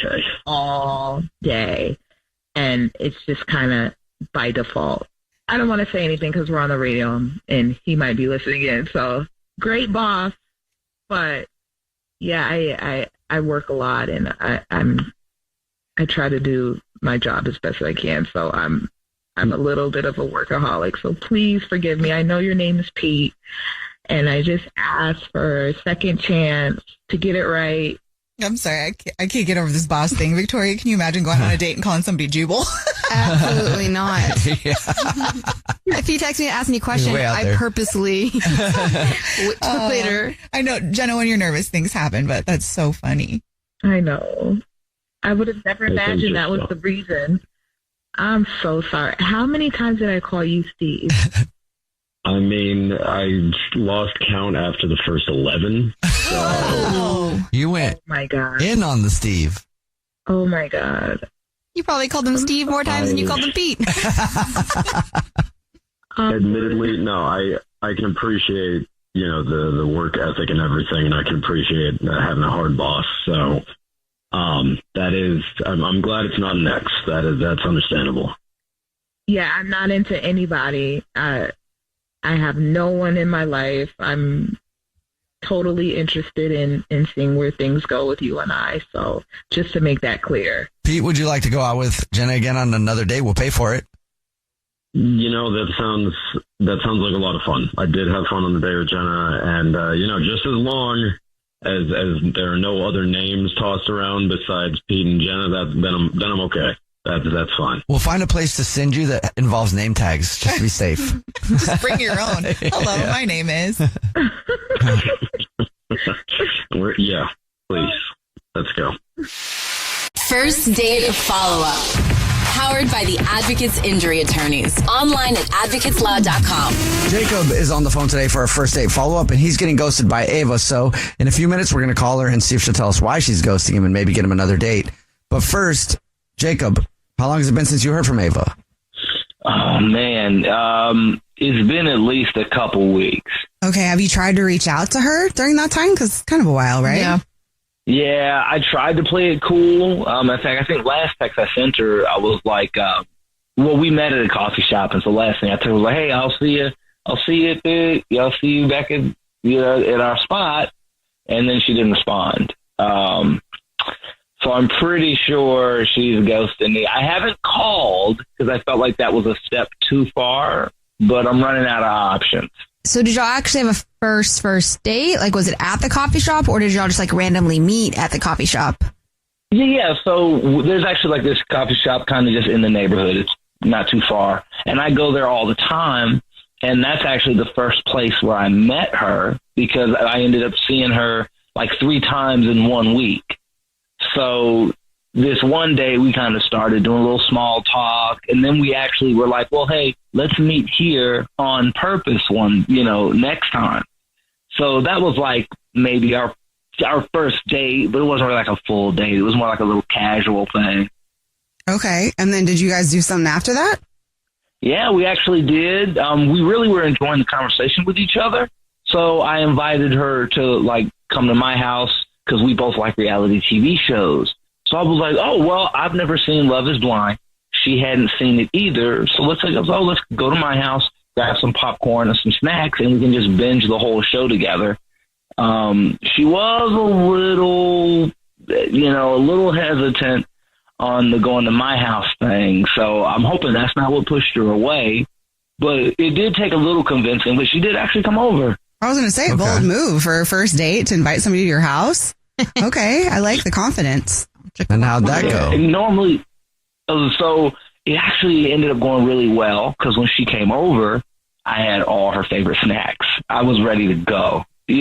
all day, and it's just kind of by default. I don't want to say anything because we're on the radio, and he might be listening in. So great boss, but yeah, I work a lot, and I try to do my job as best I can. So I'm a little bit of a workaholic, so please forgive me. I know your name is Pete, and I just asked for a second chance to get it right. I'm sorry, I can't get over this boss thing. Victoria, can you imagine going on a date and calling somebody Jubal? Absolutely not. If you text me and ask me a question, I purposely later. I know, Jenna, when you're nervous, things happen, but that's so funny. I know. I would have never imagined that was the reason. I'm so sorry. How many times did I call you Steve? I mean, I lost count after the first 11. So. You went in on the Steve. Oh, my God. You probably called him Steve more times than you called him Pete. Admittedly, no, I can appreciate, the work ethic and everything, and I can appreciate having a hard boss. So that is, I'm glad it's not an ex. That's understandable. Yeah, I'm not into anybody. I have no one in my life. I'm totally interested in seeing where things go with you and I. So just to make that clear. Pete, would you like to go out with Jenna again on another date? We'll pay for it. That sounds like a lot of fun. I did have fun on the day with Jenna, and just as long as there are no other names tossed around besides Pete and Jenna, then I'm okay. That's fine. We'll find a place to send you that involves name tags, just to be safe. Just bring your own. Hello, my name is. Yeah, please. Let's go. First date follow-up. Powered by the Advocates Injury Attorneys. Online at advocateslaw.com. Jacob is on the phone today for our first date follow-up, and he's getting ghosted by Ava. So in a few minutes, we're going to call her and see if she'll tell us why she's ghosting him and maybe get him another date. But first, Jacob, how long has it been since you heard from Ava? Oh, man. It's been at least a couple weeks. Okay, have you tried to reach out to her during that time? Because it's kind of a while, right? Yeah. Yeah, I tried to play it cool. In fact, I think last text I sent her, I was like, we met at a coffee shop, and so last thing I told her was like, hey, I'll see you I'll see you back at our spot, and then she didn't respond. So I'm pretty sure she's ghosting me. I haven't called because I felt like that was a step too far, but I'm running out of options. So did y'all actually have a first date? Like, was it at the coffee shop, or did y'all just like randomly meet at the coffee shop? Yeah. So there's actually like this coffee shop kind of just in the neighborhood. It's not too far. And I go there all the time. And that's actually the first place where I met her, because I ended up seeing her like 3 times in 1 week. So this one day we kind of started doing a little small talk, and then we actually were like, well, hey, let's meet here on purpose next time. So that was like maybe our first date, but it wasn't really like a full date. It was more like a little casual thing. Okay. And then did you guys do something after that? Yeah, we actually did. We really were enjoying the conversation with each other. So I invited her to like come to my house because we both like reality TV shows. So I was like, oh, well, I've never seen Love is Blind. She hadn't seen it either. So let's go to my house, grab some popcorn and some snacks, and we can just binge the whole show together. She was a little hesitant on the going to my house thing. So I'm hoping that's not what pushed her away. But it did take a little convincing, but she did actually come over. I was going to say, a bold move for a first date to invite somebody to your house. Okay, I like the confidence. And how'd that go? And normally, so it actually ended up going really well, because when she came over, I had all her favorite snacks. I was ready to go. I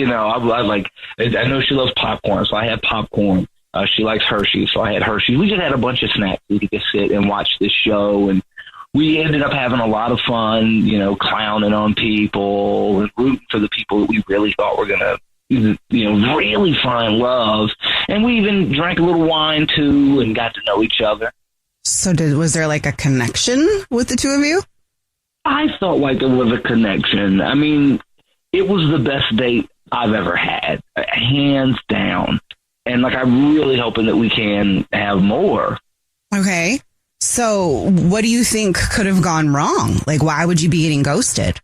know she loves popcorn, so I had popcorn. She likes Hershey's, so I had Hershey's. We just had a bunch of snacks. We could just sit and watch this show, and we ended up having a lot of fun, clowning on people and rooting for the people that we really thought were going to, really find love. And we even drank a little wine too and got to know each other. So was there like a connection with the two of you? I felt like there was a connection. I mean, it was the best date I've ever had, hands down. And I'm really hoping that we can have more. Okay. So what do you think could have gone wrong? Like, why would you be getting ghosted?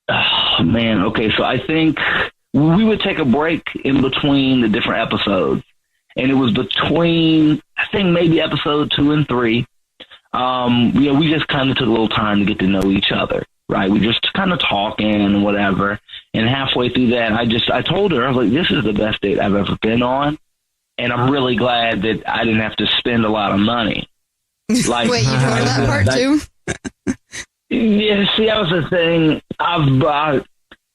Oh, man. Okay. So I think we would take a break in between the different episodes. And it was between, I think, maybe episode 2 and 3. We just kind of took a little time to get to know each other, right? We just kind of talking and whatever. And halfway through that, I told her, I was like, this is the best date I've ever been on. And I'm really glad that I didn't have to spend a lot of money. Like, wait, you told her that part too? Yeah, see, that was the thing.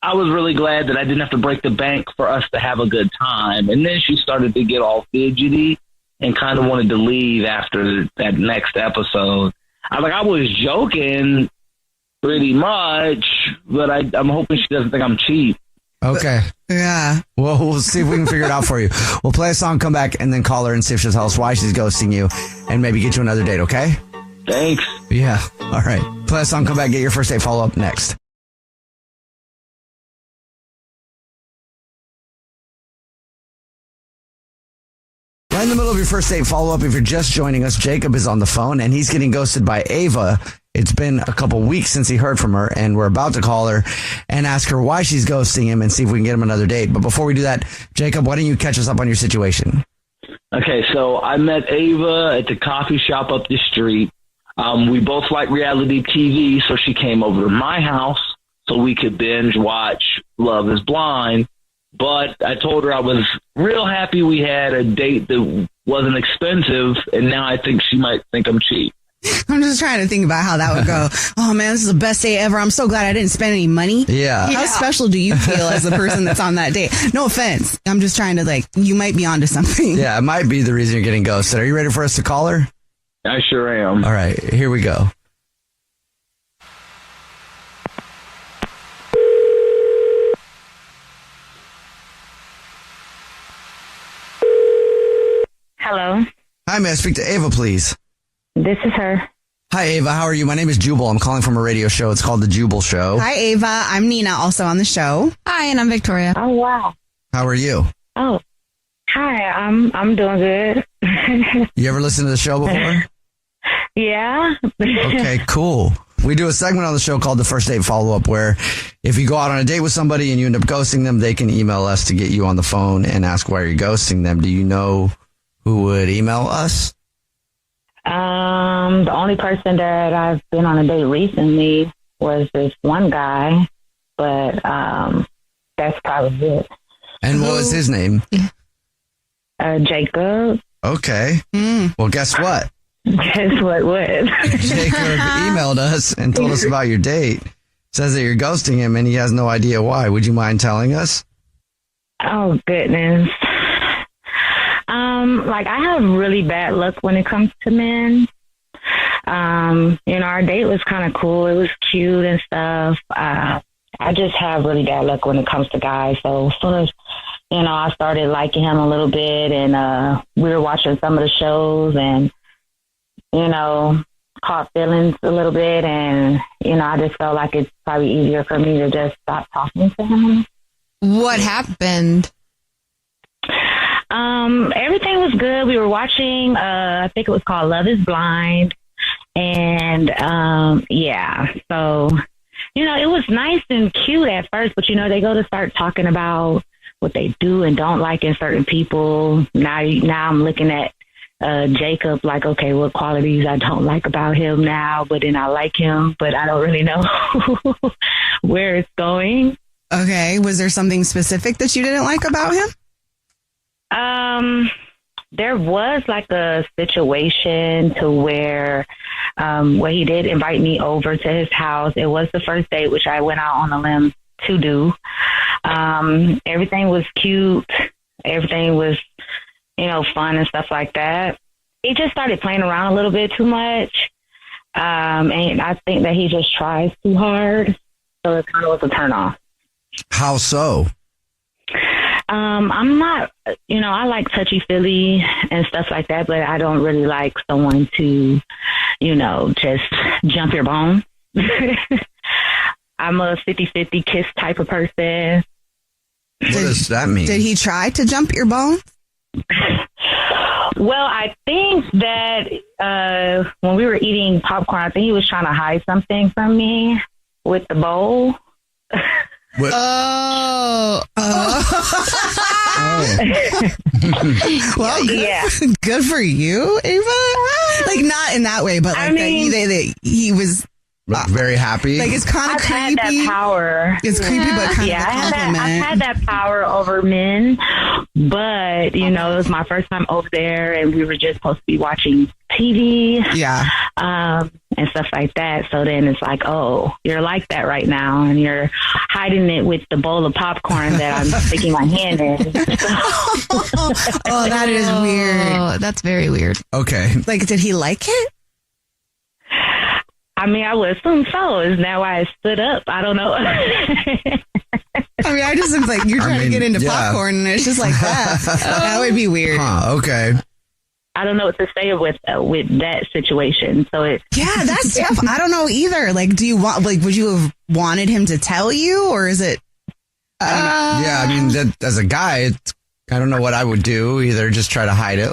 I was really glad that I didn't have to break the bank for us to have a good time. And then she started to get all fidgety and kind of wanted to leave after that next episode. I was joking pretty much, but I'm hoping she doesn't think I'm cheap. Okay. Yeah. Well, we'll see if we can figure it out for you. We'll play a song, come back, and then call her and see if she'll tell us why she's ghosting you and maybe get you another date, okay? Thanks. Yeah. All right. Play a song, come back, get your first date follow-up next. Right in the middle of your first date follow-up, if you're just joining us, Jacob is on the phone, and he's getting ghosted by Ava. It's been a couple weeks since he heard from her, and we're about to call her and ask her why she's ghosting him and see if we can get him another date. But before we do that, Jacob, why don't you catch us up on your situation? Okay, so I met Ava at the coffee shop up the street. We both like reality TV, so she came over to my house so we could binge watch Love is Blind. But I told her I was real happy we had a date that wasn't expensive, and now I think she might think I'm cheap. I'm just trying to think about how that would go. Oh, man, this is the best day ever. I'm so glad I didn't spend any money. Yeah. How special do you feel as the person that's on that date? No offense. I'm just trying to, you might be onto something. Yeah, it might be the reason you're getting ghosted. Are you ready for us to call her? I sure am. All right, here we go. Hello. Hi, may I speak to Ava, please? This is her. Hi, Ava. How are you? My name is Jubal. I'm calling from a radio show. It's called The Jubal Show. Hi, Ava. I'm Nina, also on the show. Hi, and I'm Victoria. Oh, wow. How are you? Oh, hi. I'm doing good. You ever listen to the show before? Yeah. Okay, cool. We do a segment on the show called the First Date Follow-Up, where if you go out on a date with somebody and you end up ghosting them, they can email us to get you on the phone and ask why you're ghosting them. Do you know who would email us? The only person that I've been on a date recently was this one guy, but that's probably it. And what was his name? Jacob. Okay. Well, guess what? Guess what? Jacob emailed us and told us about your date. Says that you're ghosting him and he has no idea why. Would you mind telling us? Oh, goodness. I have really bad luck when it comes to men. Our date was kind of cool. It was cute and stuff. I just have really bad luck when it comes to guys. So as soon as, I started liking him a little bit and we were watching some of the shows and, caught feelings a little bit. And, I just felt like it's probably easier for me to just stop talking to him. What happened? Everything was good. We were watching, I think it was called Love is Blind. And, so, it was nice and cute at first, but, they go to start talking about what they do and don't like in certain people. Now I'm looking at, Jacob, like, okay, what qualities I don't like about him now, but then I like him, but I don't really know where it's going. Okay. Was there something specific that you didn't like about him? There was a situation to where he did invite me over to his house. It was the first date, which I went out on a limb to do. Everything was cute. Everything was, fun and stuff like that. He just started playing around a little bit too much. And I think that he just tries too hard. So it kind of was a turn off. How so? I'm not, I like touchy-feely and stuff like that, but I don't really like someone to, just jump your bone. I'm a 50-50 kiss type of person. What does that mean? Did he try to jump your bone? Well, I think that when we were eating popcorn, I think he was trying to hide something from me with the bowl. What? Oh. Well, good for you, Ava. Not in that way, but that he was very happy. It's kind of creepy. Had that power. It's creepy, but kind of a compliment. I've had that power over men, but it was my first time over there, and we were just supposed to be watching TV. Yeah. And stuff like that. So then it's like, oh, you're like that right now, and you're hiding it with the bowl of popcorn that I'm sticking my hand in. Oh, that is weird. Oh, that's very weird. Okay. Did he like it? I mean, I would assume so. Is that why I stood up? I don't know. I just was you're trying to get into popcorn, and it's just like that. That would be weird. Okay. I don't know what to say with that situation. So that's tough. I don't know either. Do you want would you have wanted him to tell you, or is it? Yeah, I mean, as a guy, I don't know what I would do. Either just try to hide it,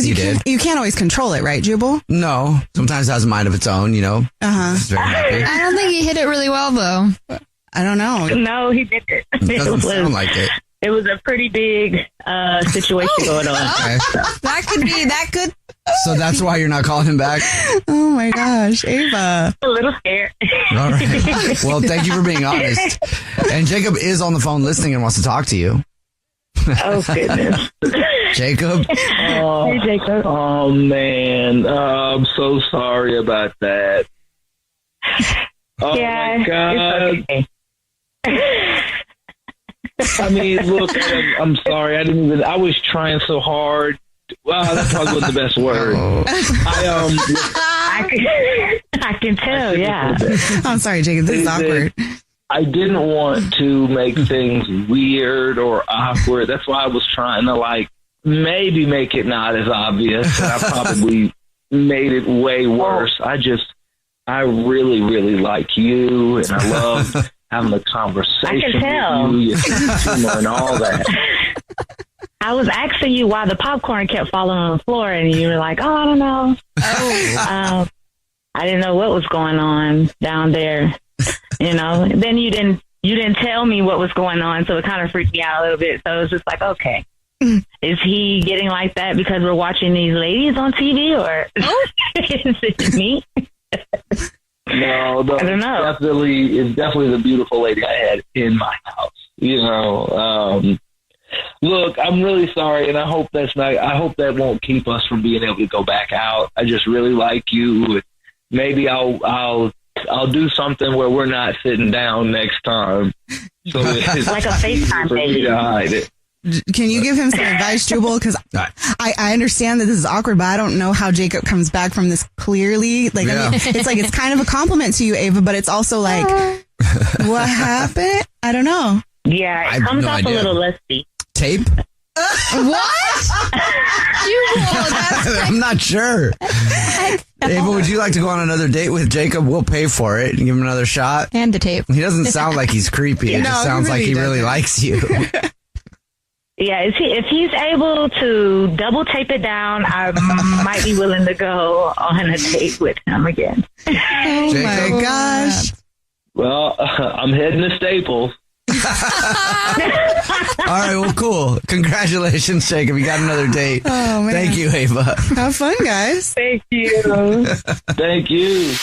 You did. You can't always control it, right, Jubal? No. Sometimes it has a mind of its own, you know. It's very happy. I don't think he hit it really well, though. I don't know. No, he didn't. It doesn't sound like it. It was a pretty big situation going on. Okay. That could. So that's why you're not calling him back? Oh my gosh, Ava. A little scared. All right. Well, thank you for being honest. And Jacob is on the phone listening and wants to talk to you. Oh, goodness. Jacob? Hey, Jacob. Oh, man. I'm so sorry about that. Oh, Yeah, my God. it's okay. I mean, look, I'm sorry. I was trying so hard. Wow, that probably wasn't the best word. I can tell, yeah. I'm sorry, Jacob. This is awkward. I didn't want to make things weird or awkward. That's why I was trying to, maybe make it not as obvious. And I probably made it way worse. I really, really like you, and I love having a conversation I can tell. with you, your humor and all that. I was asking you why the popcorn kept falling on the floor, and you were like, "Oh, I don't know." I didn't know what was going on down there, you know. And then you didn't tell me what was going on, so it kind of freaked me out a little bit. So it was just like, okay, is he getting like that because we're watching these ladies on TV, or is it me? No, I don't know. It's definitely the beautiful lady I had in my house. You know, look, I'm really sorry, and I hope that won't keep us from being able to go back out. I just really like you. Maybe I'll do something where we're not sitting down next time. So it's like a FaceTime for me to hide it. Can you give him some advice, Jubal? Because I understand that this is awkward, but I don't know how Jacob comes back from this clearly. I mean, it's kind of a compliment to you, Ava, but it's also like, what happened? I don't know. Yeah, it comes off a little lusty. Tape? What? I'm not sure. Ava, would you like to go on another date with Jacob? We'll pay for it and give him another shot. And the tape. He doesn't sound like he's creepy. It just sounds like he really likes you. Yeah, if he's able to double tape it down, I might be willing to go on a date with him again. Oh my gosh. Well, I'm heading to Staples. All right, well, cool. Congratulations, Jacob. You got another date. Oh, man. Thank you, Ava. Have fun, guys. Thank you. Thank you.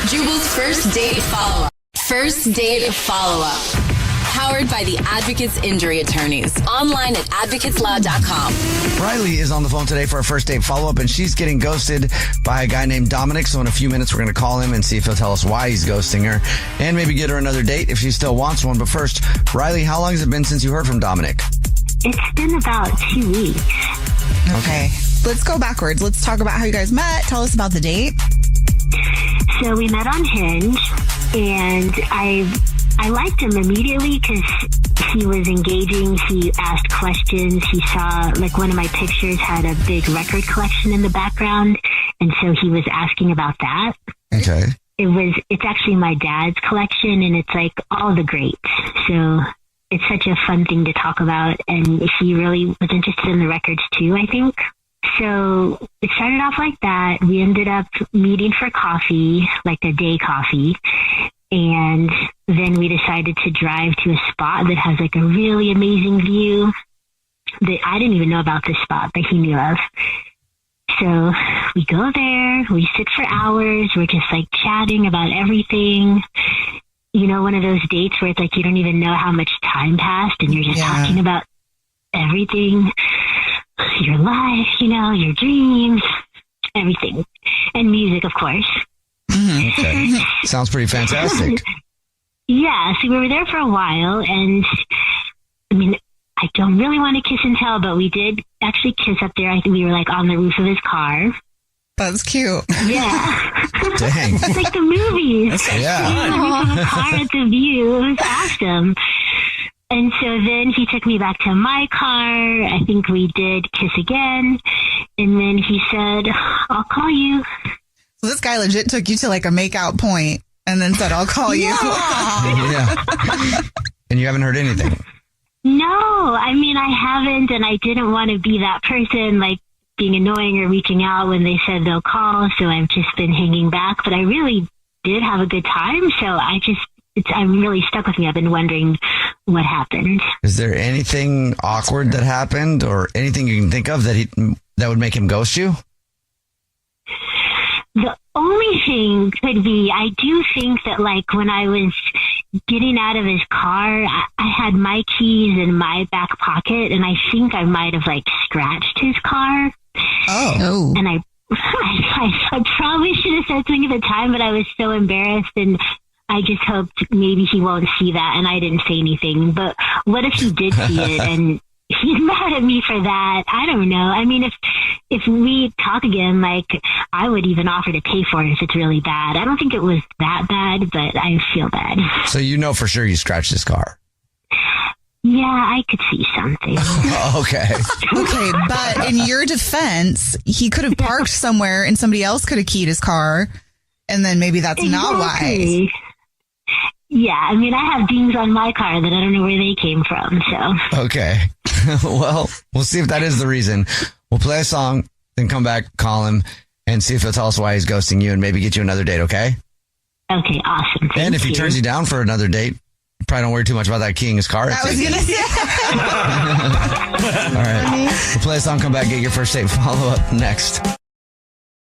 Jubal's first date follow-up. First date follow-up. Powered by the Advocates Injury Attorneys. Online at advocatesloud.com. Riley is on the phone today for a first date follow-up, and she's getting ghosted by a guy named Dominic. So in a few minutes, we're going to call him and see if he'll tell us why he's ghosting her and maybe get her another date if she still wants one. But first, Riley, how long has it been since you heard from Dominic? It's been about 2 weeks. Okay. Let's go backwards. Let's talk about how you guys met. Tell us about the date. So we met on Hinge, and I liked him immediately because he was engaging. He asked questions. He saw, one of my pictures had a big record collection in the background, and so he was asking about that. Okay. It's actually my dad's collection, and it's all the greats. So it's such a fun thing to talk about, and he really was interested in the records too, I think. So it started off like that. We ended up meeting for coffee, a day coffee. And then we decided to drive to a spot that has a really amazing view that I didn't even know about this spot, but he knew of. So we go there, we sit for hours, we're just chatting about everything. You know, one of those dates where it's you don't even know how much time passed and you're just talking about everything, your life, your dreams, everything. And music, of course. Okay. Sounds pretty fantastic. Yeah, so we were there for a while, and I don't really want to kiss and tell, but we did actually kiss up there. I think we were on the roof of his car. That's cute. Yeah. Dang. It's like the movies. Yeah. On the roof of the car at the view. It was awesome. And so then he took me back to my car. I think we did kiss again. And then he said, I'll call you. So this guy legit took you to a make-out point and then said, I'll call you. Yeah. And you haven't heard anything? No, I mean, I haven't, and I didn't want to be that person, like, being annoying or reaching out when they said they'll call, so I've just been hanging back. But I really did have a good time, so I'm really stuck with me. I've been wondering what happened. Is there anything awkward that happened or anything you can think of that would make him ghost you? The only thing could be, I do think that, like, when I was getting out of his car, I had my keys in my back pocket, and I think I might have, like, scratched his car. Oh. And I probably should have said something at the time, but I was so embarrassed, and I just hoped maybe he won't see that, and I didn't say anything. But what if he did see it, and he's mad at me for that? I don't know. I mean, if we talk again, like, I would even offer to pay for it if it's really bad. I don't think it was that bad, but I feel bad. So you know for sure you scratched his car? Yeah, I could see something. Okay. Okay, but in your defense, he could have parked somewhere and somebody else could have keyed his car, and then maybe that's not why. Yeah, I mean, I have dings on my car that I don't know where they came from, so. Okay. Well, we'll see if that is the reason. We'll play a song, then come back, call him, and see if he'll tell us why he's ghosting you and maybe get you another date, okay? Okay, awesome. And if he turns you down for another date, probably don't worry too much about that keying his car. I was going to say. All right. We'll play a song, come back, get your first date follow-up next.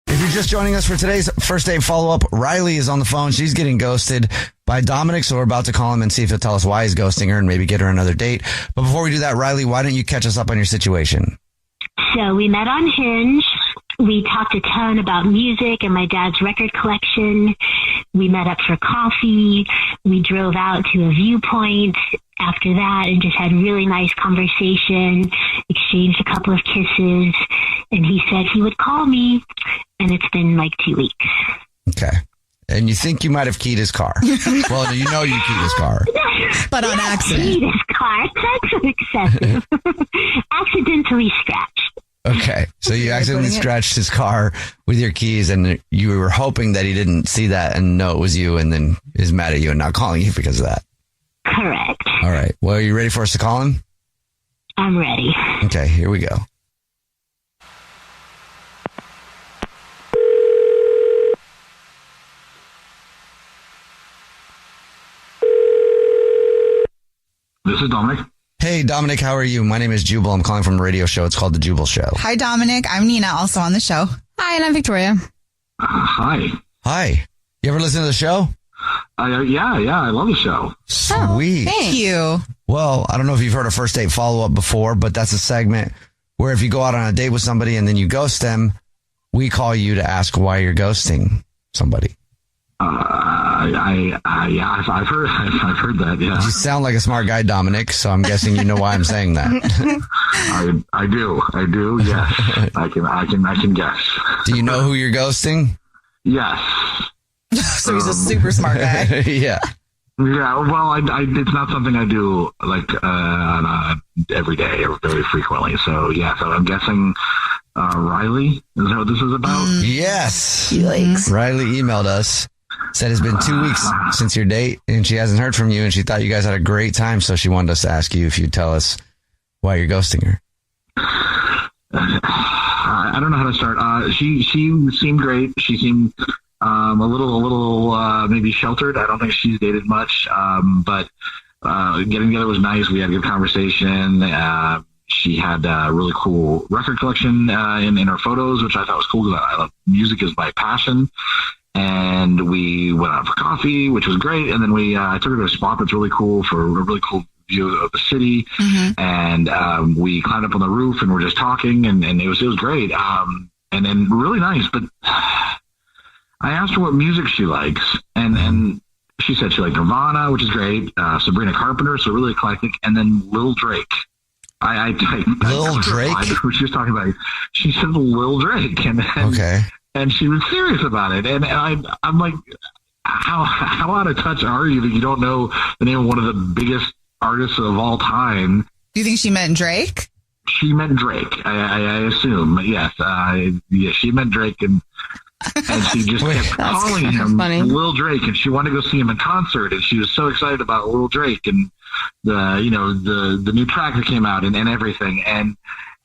If you're just joining us for today's first date follow-up, Riley is on the phone. She's getting ghosted by Dominic, so we're about to call him and see if he'll tell us why he's ghosting her and maybe get her another date. But before we do that, Riley, why don't you catch us up on your situation? So we met on Hinge. We talked a ton about music and my dad's record collection. We met up for coffee. We drove out to a viewpoint after that and just had really nice conversation, exchanged a couple of kisses, and he said he would call me, and it's been like 2 weeks. Okay. And you think you might have keyed his car. Well, you know you keyed his car. But on accident. Keyed his car. That's excessive. Accidentally scratched. Okay. So you accidentally scratched his car with your keys, and you were hoping that he didn't see that and know it was you, and then is mad at you and not calling you because of that. Correct. All right. Well, are you ready for us to call him? I'm ready. Okay. Here we go. This is Dominic. Hey, Dominic, how are you? My name is Jubal. I'm calling from a radio show. It's called The Jubal Show. Hi, Dominic. I'm Nina, also on the show. Hi, and I'm Victoria. Hi. Hi. You ever listen to the show? Yeah, I love the show. Sweet. Thank you. Well, I don't know if you've heard a first date follow-up before, but that's a segment where if you go out on a date with somebody and then you ghost them, we call you to ask why you're ghosting somebody. I've heard that. Yeah. You sound like a smart guy, Dominic. So I'm guessing you know why I'm saying that. I do. Yes, I can guess. Do you know who you're ghosting? Yes. So he's a super smart guy. Yeah. Yeah. Well, it's not something I do like every day or very frequently. So yeah. So I'm guessing. Riley, is that what this is about? Yes. Yikes. Riley emailed us, said it's been 2 weeks since your date and she hasn't heard from you and she thought you guys had a great time. So she wanted us to ask you if you'd tell us why you're ghosting her. I don't know how to start. She seemed great. She seemed a little maybe sheltered. I don't think she's dated much. But getting together was nice. We had a good conversation. She had a really cool record collection in her photos, which I thought was cool because I love music is my passion. And we went out for coffee, which was great. And then I took her to a spot that's really cool for a really cool view of the city. Mm-hmm. And we climbed up on the roof and we're just talking, and it was great. And then really nice. But I asked her what music she likes, and she said she liked Nirvana, which is great. Sabrina Carpenter, so really eclectic, and then Lil Drake. Lil Drake? Who she was talking about. She said Lil Drake, and okay. And she was serious about it. And I'm like, how out of touch are you that you don't know the name of one of the biggest artists of all time? Do you think she meant Drake? She meant Drake, I assume. Yes. Yeah, she meant Drake. And And she just kept calling him Lil Drake, and she wanted to go see him in concert, and she was so excited about Lil Drake and the new track that came out and everything. And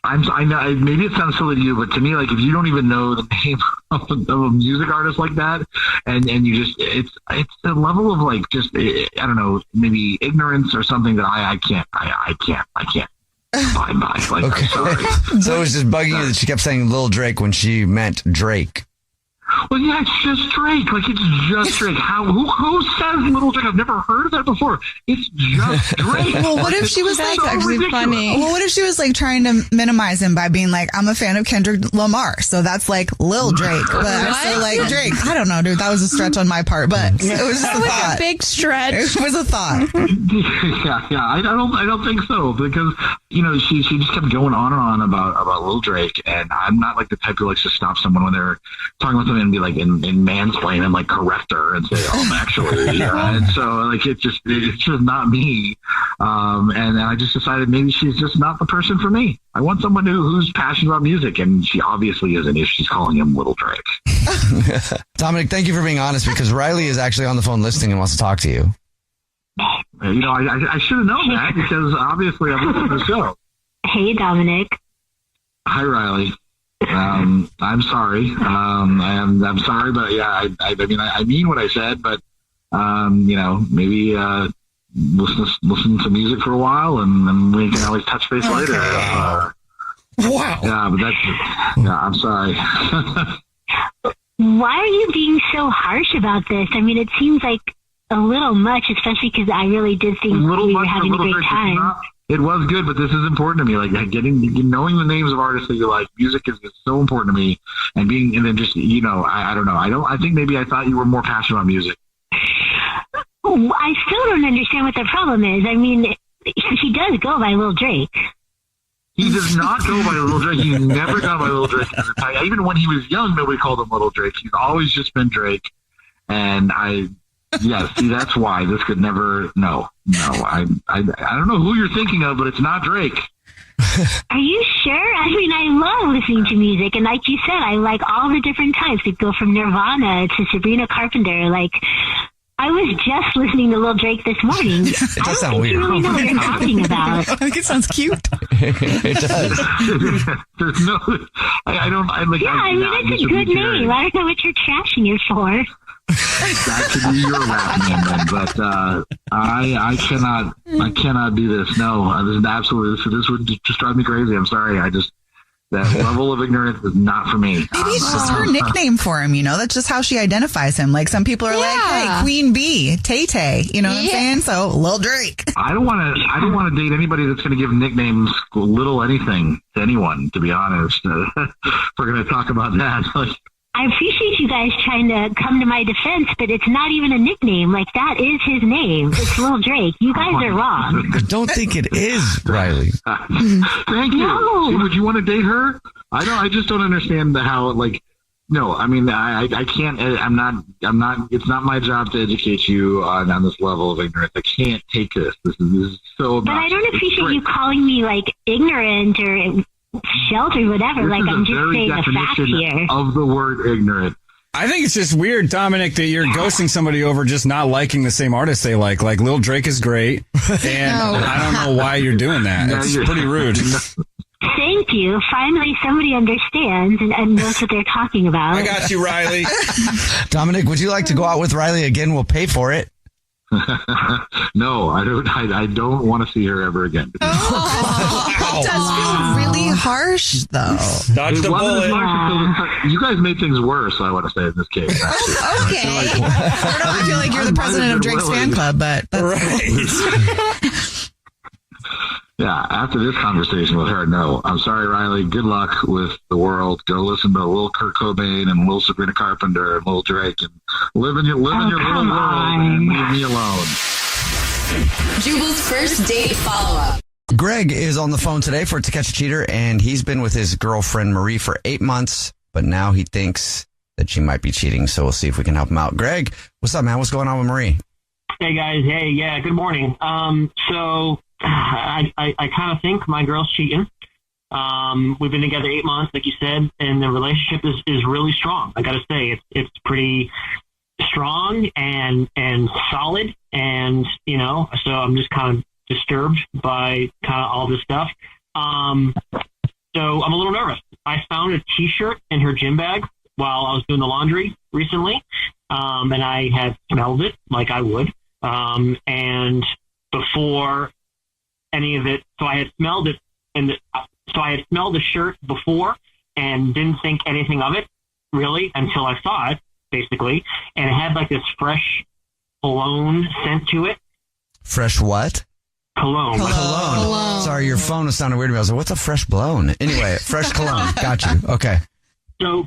I know maybe it sounds silly to you, but to me, like, if you don't even know the name of a music artist like that, and you just it's a level of like just I don't know, maybe ignorance or something that I can't abide by. Like, Okay. I'm sorry. So it was just bugging you that she kept saying Lil Drake when she meant Drake. Well, yeah, it's just Drake. Like, it's just Drake. Who says Little Drake? I've never heard of that before. It's just Drake. Well, what if she was like, Well, what if she was like trying to minimize him by being like, I'm a fan of Kendrick Lamar, so that's like Lil Drake, but I still like Drake. I don't know, dude. That was a stretch on my part, but it was just a thought. A big stretch. It was a thought. Yeah. I don't think so, because she just kept going on and on about Lil Drake, and I'm not like the type who likes to stop someone when they're talking with them and be like in mansplain and like correct her and say, actually, and so like it's just not me, and I just decided maybe she's just not the person for me. I want someone who's passionate about music, and she obviously isn't if she's calling him Little Drake. Dominic, thank you for being honest, because Riley is actually on the phone listening and wants to talk to you. I should have known that, because obviously I've listened to the show. Hey, Dominic. Hi, Riley. I'm sorry. I'm sorry, but yeah, I mean what I said, but maybe listen to music for a while, and then we can always touch base later. Wow. Yeah, but I'm sorry. Why are you being so harsh about this? I mean, it seems like a little much, especially because I really did think we were having a great time. It was good, but this is important to me. Like knowing the names of artists that you like, music is so important to me. And then just I don't know. I think maybe I thought you were more passionate about music. I still don't understand what the problem is. I mean, he does go by Lil Drake. He does not go by Lil Drake. He's never gone by Lil Drake. Even when he was young, nobody called him Lil Drake. He's always just been Drake. And see, that's why this could never. No. I don't know who you're thinking of, but it's not Drake. Are you sure? I mean, I love listening to music, and like you said, I like all the different types. It go from Nirvana to Sabrina Carpenter. Like, I was just listening to Lil Drake this morning. It does sound weird. You really know what you're talking about. I think it sounds cute. It does. There's no. I don't. I like. Yeah, I mean, it's a good name. I don't know what you're trashing it for. That could be your rap name, then, but I cannot do this. No, this is absolutely. This would just drive me crazy. I'm sorry. That level of ignorance is not for me. Maybe it's just her nickname for him, That's just how she identifies him. Like, some people are like, hey, Queen Bee, Tay-Tay, you know what I'm saying? So, Lil Drake. I don't want to date anybody that's going to give nicknames little anything to anyone, to be honest. If we're going to talk about that. I appreciate you guys trying to come to my defense, but it's not even a nickname. Like, that is his name. It's Lil Drake. You guys are wrong. I don't think it is, Riley. Thank you. No. See, would you want to date her? I just don't understand how, like, no, I mean, I can't, I'm not, it's not my job to educate you on this level of ignorance. I can't take this. This is so obnoxious. But I don't appreciate you calling me, like, ignorant or sheltered, whatever. This like, I'm just saying the facts here. Of the word ignorant. I think it's just weird, Dominic, that you're ghosting somebody over just not liking the same artist they like. Like, Lil Drake is great, and I don't know why you're doing that. It's pretty rude. Thank you. Finally, somebody understands and knows what they're talking about. I got you, Riley. Dominic, would you like to go out with Riley again? We'll pay for it. No, I don't want to see her ever again. It does feel really harsh, though. Dodge the bullet. You guys made things worse, I want to say, in this case. Okay. I feel like you're the president of Drake's fan club, but that's right. Yeah, after this conversation with her, no. I'm sorry, Riley. Good luck with the world. Go listen to Lil Kurt Cobain and Lil Sabrina Carpenter and Lil Drake and live in your little world and leave me alone. Jubal's first date follow-up. Greg is on the phone today for To Catch a Cheater, and he's been with his girlfriend Marie for 8 months, but now he thinks that she might be cheating, so we'll see if we can help him out. Greg, what's up, man? What's going on with Marie? Hey, guys. Hey, yeah, good morning. So I kind of think my girl's cheating. We've been together 8 months, like you said, and the relationship is really strong. I got to say, it's pretty strong and solid, and so I'm just kind of disturbed by kind of all this stuff. So I'm a little nervous. I found a T-shirt in her gym bag while I was doing the laundry recently, and I had smelled it like I would, and before any of it, so I had smelled it, so I had smelled the shirt before and didn't think anything of it really until I saw it, basically, and it had like this fresh cologne scent to it. Fresh what? Cologne. Cologne. Sorry, your phone was sounding weird to me. I was like, what's a fresh blown? Anyway, fresh cologne. Got you. Okay. So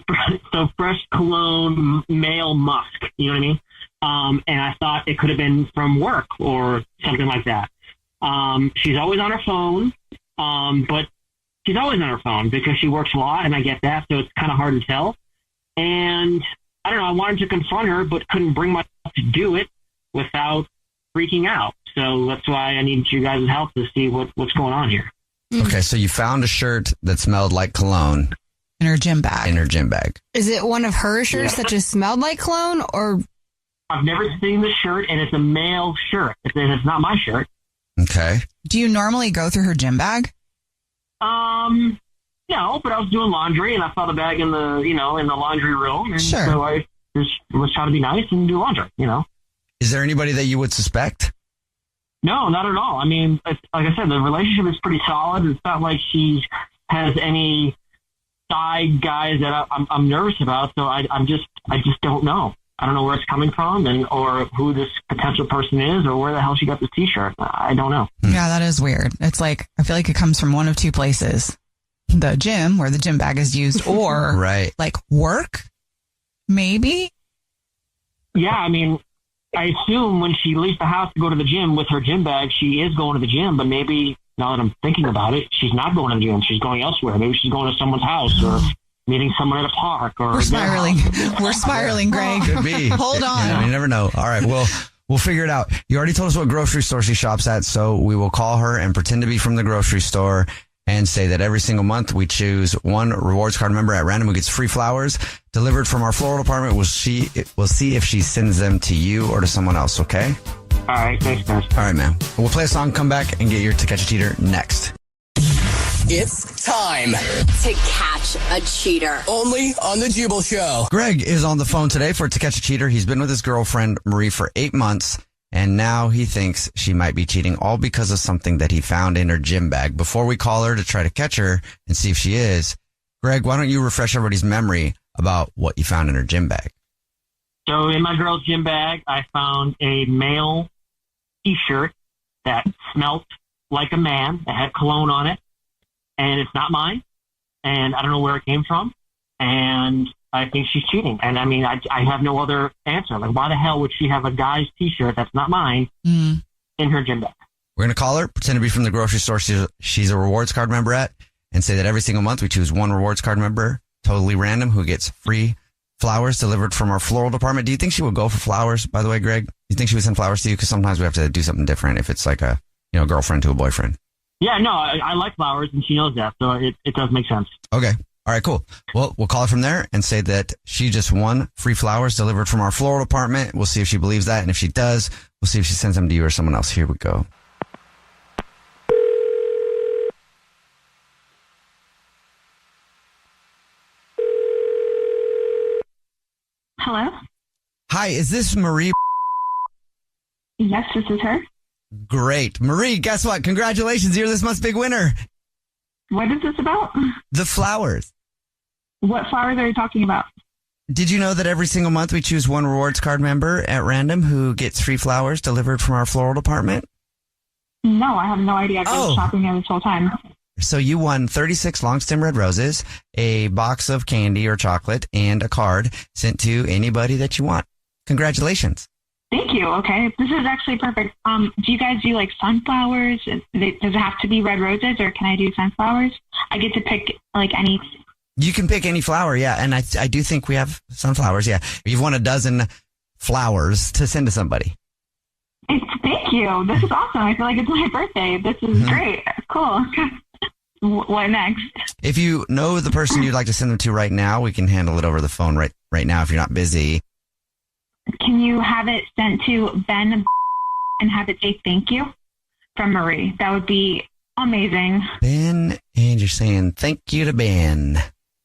fresh cologne, male musk, you know what I mean? And I thought it could have been from work or something like that. She's always on her phone, but she's always on her phone because she works a lot, and I get that, so it's kind of hard to tell. And I don't know, I wanted to confront her, but couldn't bring myself to do it without freaking out. So that's why I need you guys' help to see what's going on here. Okay, so you found a shirt that smelled like cologne. In her gym bag. Is it one of her shirts that just smelled like cologne, or? I've never seen the shirt, and it's a male shirt. It's not my shirt. Okay. Do you normally go through her gym bag? No, but I was doing laundry, and I saw the bag in the laundry room, and Sure. so I just was trying to be nice and do laundry, Is there anybody that you would suspect? No, not at all. I mean, like I said, the relationship is pretty solid. It's not like she has any side guys that I'm nervous about. So I just don't know. I don't know where it's coming from or who this potential person is or where the hell she got this T-shirt. I don't know. Yeah, that is weird. It's like, I feel like it comes from one of two places. The gym, where the gym bag is used, or right. like work, maybe? Yeah, I mean, I assume when she leaves the house to go to the gym with her gym bag, she is going to the gym, but maybe now that I'm thinking about it, she's not going to the gym. She's going elsewhere. Maybe she's going to someone's house or meeting someone at a park. Or We're spiraling. We're spiraling, Greg. Could be. Hold on. Yeah, you never know. All right, we'll figure it out. You already told us what grocery store she shops at, so we will call her and pretend to be from the grocery store and say that every single month we choose one rewards card member at random who gets free flowers delivered from our floral department. We'll see if she sends them to you or to someone else, okay? All right, thanks, guys. All right, man. We'll play a song, come back, and get your To Catch a Cheater next. It's time to catch a cheater. Only on the Jubal Show. Greg is on the phone today for To Catch a Cheater. He's been with his girlfriend, Marie, for 8 months, and now he thinks she might be cheating, all because of something that he found in her gym bag. Before we call her to try to catch her and see if she is, Greg, why don't you refresh everybody's memory about what you found in her gym bag? So in my girl's gym bag, I found a male T-shirt that smelt like a man, that had cologne on it, and it's not mine, and I don't know where it came from, and I think she's cheating. And I mean, I have no other answer. Like, why the hell would she have a guy's T-shirt that's not mine in her gym bag? We're going to call her, pretend to be from the grocery store she's a rewards card member at, and say that every single month we choose one rewards card member, totally random, who gets free flowers delivered from our floral department. Do you think she would go for flowers, by the way, Greg? Do you think she would send flowers to you? Because sometimes we have to do something different if it's like a girlfriend to a boyfriend. Yeah, no, I like flowers, and she knows that, so it does make sense. Okay. All right, cool. Well, we'll call her from there and say that she just won free flowers delivered from our floral department. We'll see if she believes that, and if she does, we'll see if she sends them to you or someone else. Here we go. Hello? Hi, is this Marie? Yes, this is her. Great. Marie, guess what? Congratulations. You're this month's big winner. What is this about? The flowers. What flowers are you talking about? Did you know that every single month we choose one rewards card member at random who gets free flowers delivered from our floral department? No, I have no idea. I've been shopping there this whole time. So you won 36 long stem red roses, a box of candy or chocolate, and a card sent to anybody that you want. Congratulations. Thank you. Okay. This is actually perfect. Do you guys do like sunflowers? Does it have to be red roses, or can I do sunflowers? I get to pick like any. You can pick any flower, yeah. And I do think we have sunflowers, yeah. You've won a dozen flowers to send to somebody. Thank you. This is awesome. I feel like it's my birthday. This is great. Cool. What next? If you know the person you'd like to send them to right now, we can handle it over the phone right now if you're not busy. Can you have it sent to Ben and have it say thank you from Marie? That would be amazing. Ben, and you're saying thank you to Ben.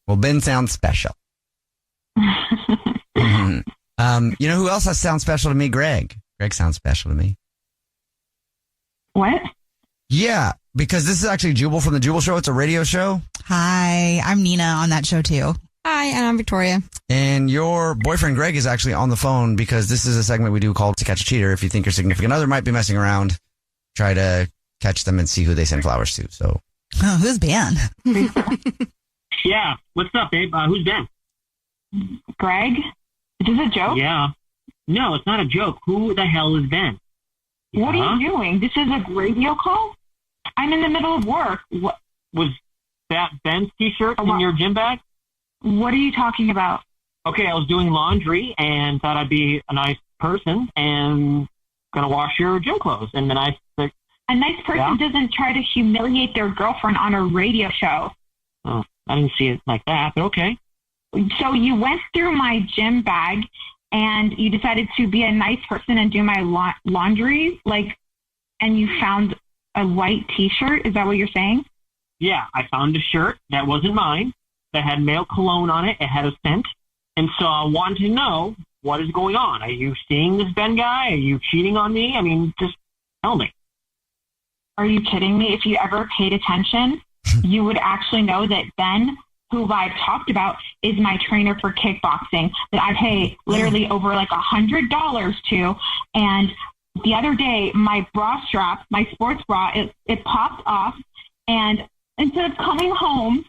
Well, Ben sounds special. You know who else sounds special to me? Greg. Greg sounds special to me. What? Yeah, because this is actually Jubal from the Jubal Show. It's a radio show. Hi, I'm Nina on that show too. Hi, and I'm Victoria. And your boyfriend Greg is actually on the phone because this is a segment we do called To Catch a Cheater. If you think your significant other might be messing around, try to catch them and see who they send flowers to. So, who's Ben? Yeah, what's up, babe? Who's Ben? Greg? Is this a joke? Yeah. No, it's not a joke. Who the hell is Ben? What are you doing? This is a radio call? I'm in the middle of work. What was that? Ben's t-shirt in your gym bag? What are you talking about? Okay, I was doing laundry and thought I'd be a nice person and gonna wash your gym clothes. And then a nice person doesn't try to humiliate their girlfriend on a radio show. Oh, I didn't see it like that, but okay. So you went through my gym bag and you decided to be a nice person and do my laundry, and you found a white t-shirt. Is that what you're saying? Yeah, I found a shirt that wasn't mine, that had male cologne on it. It had a scent. And so I wanted to know, what is going on? Are you seeing this Ben guy? Are you cheating on me? I mean, just tell me. Are you kidding me? If you ever paid attention, you would actually know that Ben, who I've talked about, is my trainer for kickboxing that I pay literally over $100 to. And the other day, my bra strap, my sports bra, it popped off. And instead of coming home,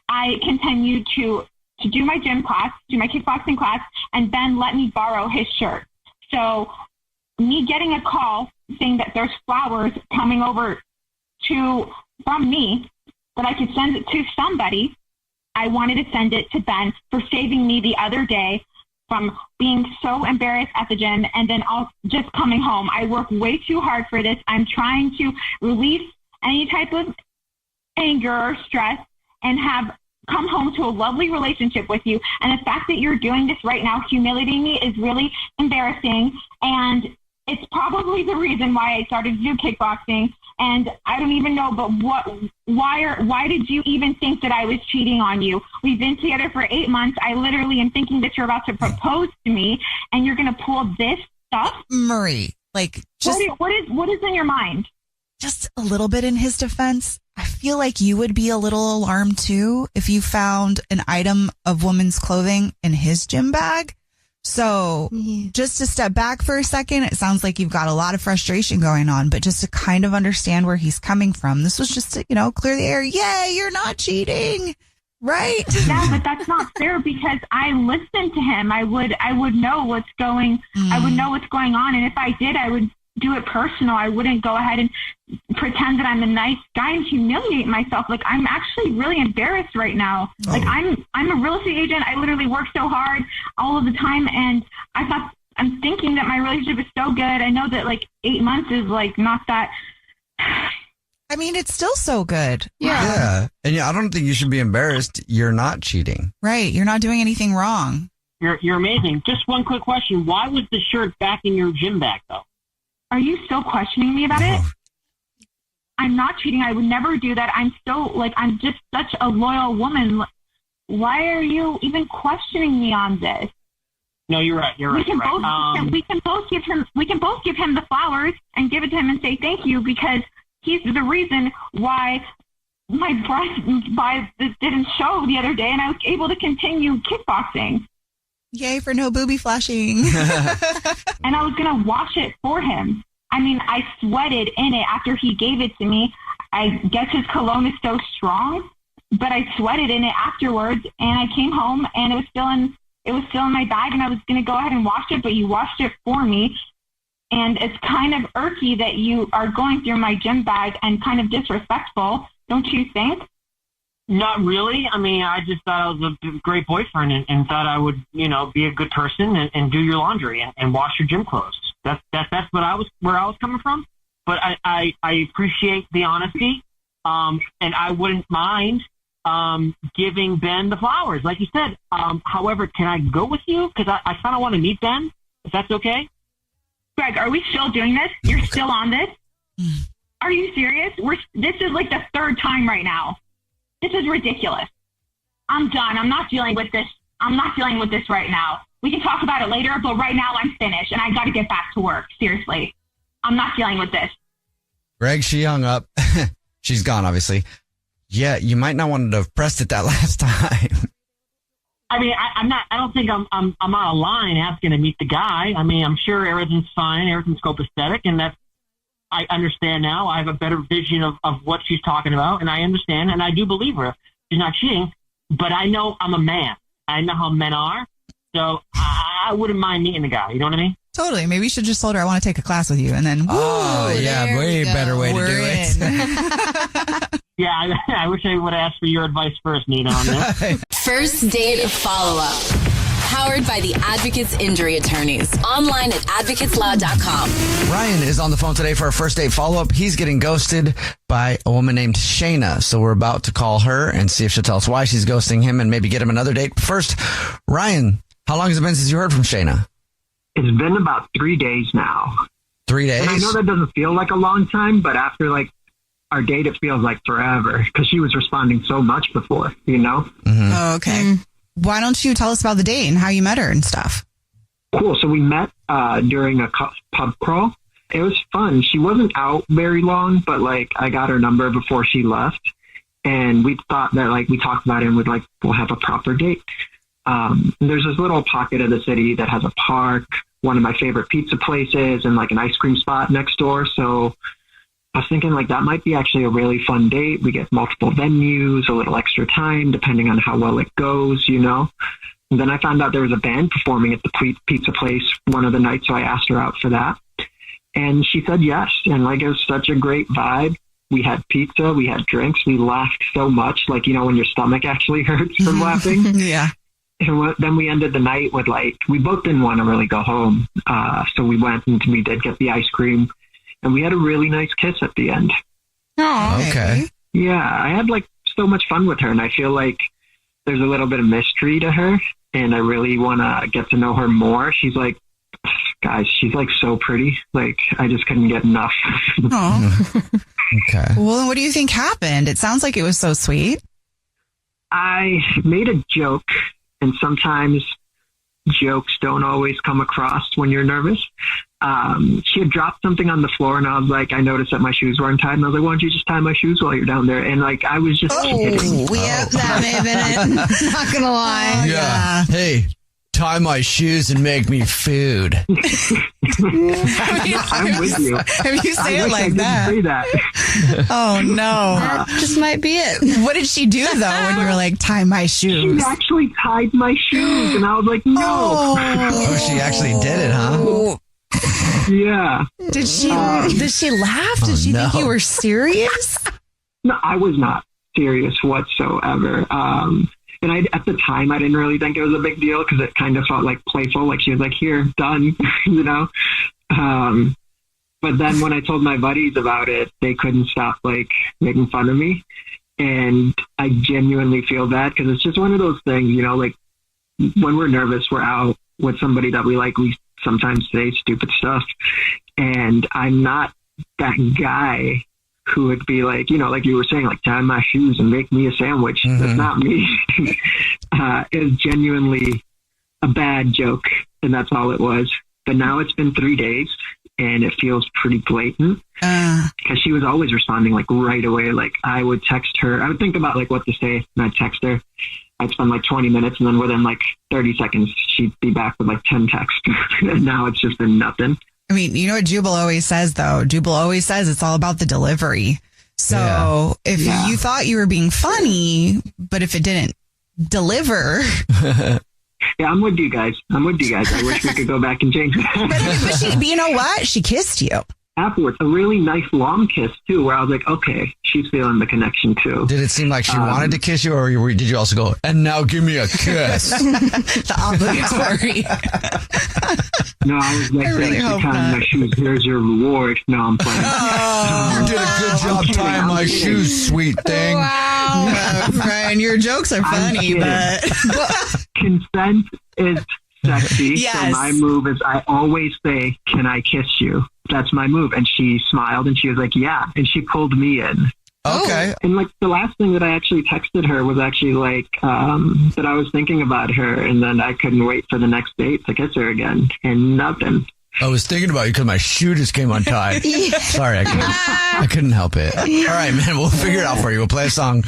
I continued to do my gym class, do my kickboxing class, and Ben let me borrow his shirt. So me getting a call saying that there's flowers coming over from me, that I could send it to somebody, I wanted to send it to Ben for saving me the other day from being so embarrassed at the gym and then just coming home. I work way too hard for this. I'm trying to release any type of anger or stress and have come home to a lovely relationship with you. And the fact that you're doing this right now, humiliating me, is really embarrassing. And it's probably the reason why I started to do kickboxing. And I don't even know, but why did you even think that I was cheating on you? We've been together for 8 months. I literally am thinking that you're about to propose to me and you're going to pull this stuff. Marie, just what is in your mind? Just a little bit in his defense. I feel like you would be a little alarmed too if you found an item of women's clothing in his gym bag. So just to step back for a second, it sounds like you've got a lot of frustration going on, but just to kind of understand where he's coming from, this was just to, clear the air. Yay, you're not cheating, right? Yeah, but that's not fair because I listened to him. I would know what's going, I would know what's going on. And if I did, I would do it personal. I wouldn't go ahead and pretend that I'm a nice guy and humiliate myself. I'm actually really embarrassed right now. I'm a real estate agent. I literally work so hard all of the time, and I'm thinking that my relationship is so good. I know that 8 months is not that. I mean, it's still so good. Yeah. And I don't think you should be embarrassed. You're not cheating. Right. You're not doing anything wrong. You're amazing. Just one quick question. Why was the shirt back in your gym bag though? Are you still questioning me about it? I'm not cheating. I would never do that. I'm still I'm just such a loyal woman. Why are you even questioning me on this? No, you're right. You're right. We can both give him the flowers and give it to him and say thank you because he's the reason why my breast didn't show the other day and I was able to continue kickboxing. Yay for no booby flashing. And I was going to wash it for him. I mean, I sweated in it after he gave it to me. I guess his cologne is so strong, but I sweated in it afterwards. And I came home and it was still in my bag and I was going to go ahead and wash it, but you washed it for me. And it's kind of irky that you are going through my gym bag and kind of disrespectful. Don't you think? Not really. I mean, I just thought I was a great boyfriend and thought I would, be a good person and do your laundry and wash your gym clothes. That's where I was coming from. But I appreciate the honesty And I wouldn't mind giving Ben the flowers, like you said. However, can I go with you? Because I kind of want to meet Ben, if that's okay. Greg, are we still doing this? You're still on this? Are you serious? This is like the third time right now. This is ridiculous. I'm done. I'm not dealing with this. I'm not dealing with this right now. We can talk about it later, but right now I'm finished and I got to get back to work. Seriously. I'm not dealing with this. Greg, she hung up. She's gone, obviously. Yeah, you might not want to have pressed it that last time. I mean, I don't think I'm out of line asking to meet the guy. I mean, I'm sure everything's fine. Everything's copacetic, and I understand now. I have a better vision of what she's talking about, and I understand, and I do believe her. She's not cheating, but I know I'm a man. I know how men are, so I wouldn't mind meeting the guy. You know what I mean? Totally. Maybe you should just told her I want to take a class with you, and then way better way to do it. Yeah, I wish I would have asked for your advice first, Nina, on this. First date follow-up. Powered by the Advocates Injury Attorneys. Online at advocateslaw.com. Ryan is on the phone today for a first date follow-up. He's getting ghosted by a woman named Shayna. So we're about to call her and see if she'll tell us why she's ghosting him and maybe get him another date. First, Ryan, how long has it been since you heard from Shayna? It's been about 3 days now. 3 days? And I know that doesn't feel like a long time, but after our date, it feels like forever because she was responding so much before, you know? Mm-hmm. Oh, okay. Why don't you tell us about the date and how you met her and stuff? Cool. So we met during a pub crawl. It was fun. She wasn't out very long, but I got her number before she left. And we thought that we talked about it and we'll have a proper date. There's this little pocket of the city that has a park, one of my favorite pizza places, and an ice cream spot next door. So I was thinking that might be actually a really fun date. We get multiple venues, a little extra time, depending on how well it goes, you know. And then I found out there was a band performing at the pizza place one of the nights, so I asked her out for that. And she said yes. And it was such a great vibe. We had pizza, we had drinks, we laughed so much, when your stomach actually hurts from laughing. Yeah. And then we ended the night with we both didn't want to really go home. So we went and we did get the ice cream. And we had a really nice kiss at the end. Oh, okay. Yeah, I had so much fun with her, and I feel there's a little bit of mystery to her, and I really want to get to know her more. She's guys, she's so pretty. I just couldn't get enough. Oh. Okay. Well, then what do you think happened? It sounds like it was so sweet. I made a joke, and sometimes jokes don't always come across when you're nervous. She had dropped something on the floor, and I was I noticed that my shoes were untied, and I was why don't you just tie my shoes while you're down there? And I was just kidding. That may have been it. Not gonna lie. Yeah. Hey, tie my shoes and make me food. I'm with you. If you say I it wish I like didn't that. say that. Oh, no. That just might be it. What did she do, though, when you were tie my shoes? She actually tied my shoes, and I was no. Oh, she actually did it, huh? Yeah. Did she laugh? Did she think you were serious? No, I was not serious whatsoever. And at the time, I didn't really think it was a big deal because it kind of felt playful. She was here, done, you know? But then when I told my buddies about it, they couldn't stop making fun of me. And I genuinely feel bad because it's just one of those things, you know, when we're nervous, we're out with somebody that we we sometimes say stupid stuff. And I'm not that guy who would be like you were saying, tie my shoes and make me a sandwich. Mm-hmm. That's not me. It was genuinely a bad joke, and that's all it was. But now it's been 3 days, and it feels pretty blatant because she was always responding right away. I would text her. I would think about what to say, and I'd text her. I'd spend 20 minutes, and then within 30 seconds, she'd be back with 10 texts. And now it's just been nothing. I mean, you know what Jubal always says, though? Jubal always says it's all about the delivery. So if you thought you were being funny, but if it didn't deliver. Yeah, I'm with you guys. I wish we could go back and change that. But you know what? She kissed you. afterwards, a really nice long kiss too, where I was like, okay, she's feeling the connection too. Did it seem like she wanted to kiss you, or did you also go, and now give me a kiss? The obligatory. No, I was like, really thanks for hope tying not. my shoes. Here's your reward. No, I'm playing. You did a good job tying my shoes, sweet thing. Wow. Ryan, your jokes are funny, kidding. but Consent is sexy. Yes. So my move is I always say, can I kiss you? That's my move. And she smiled and she was like, yeah. And she pulled me in. Okay. And like the last thing that I actually texted her was actually like that I was thinking about her, and then I couldn't wait for the next date to kiss her again, and nothing. I was thinking about you because my shoe just came untied. Sorry, I couldn't help it. All right, man, we'll figure it out for you. We'll play a song,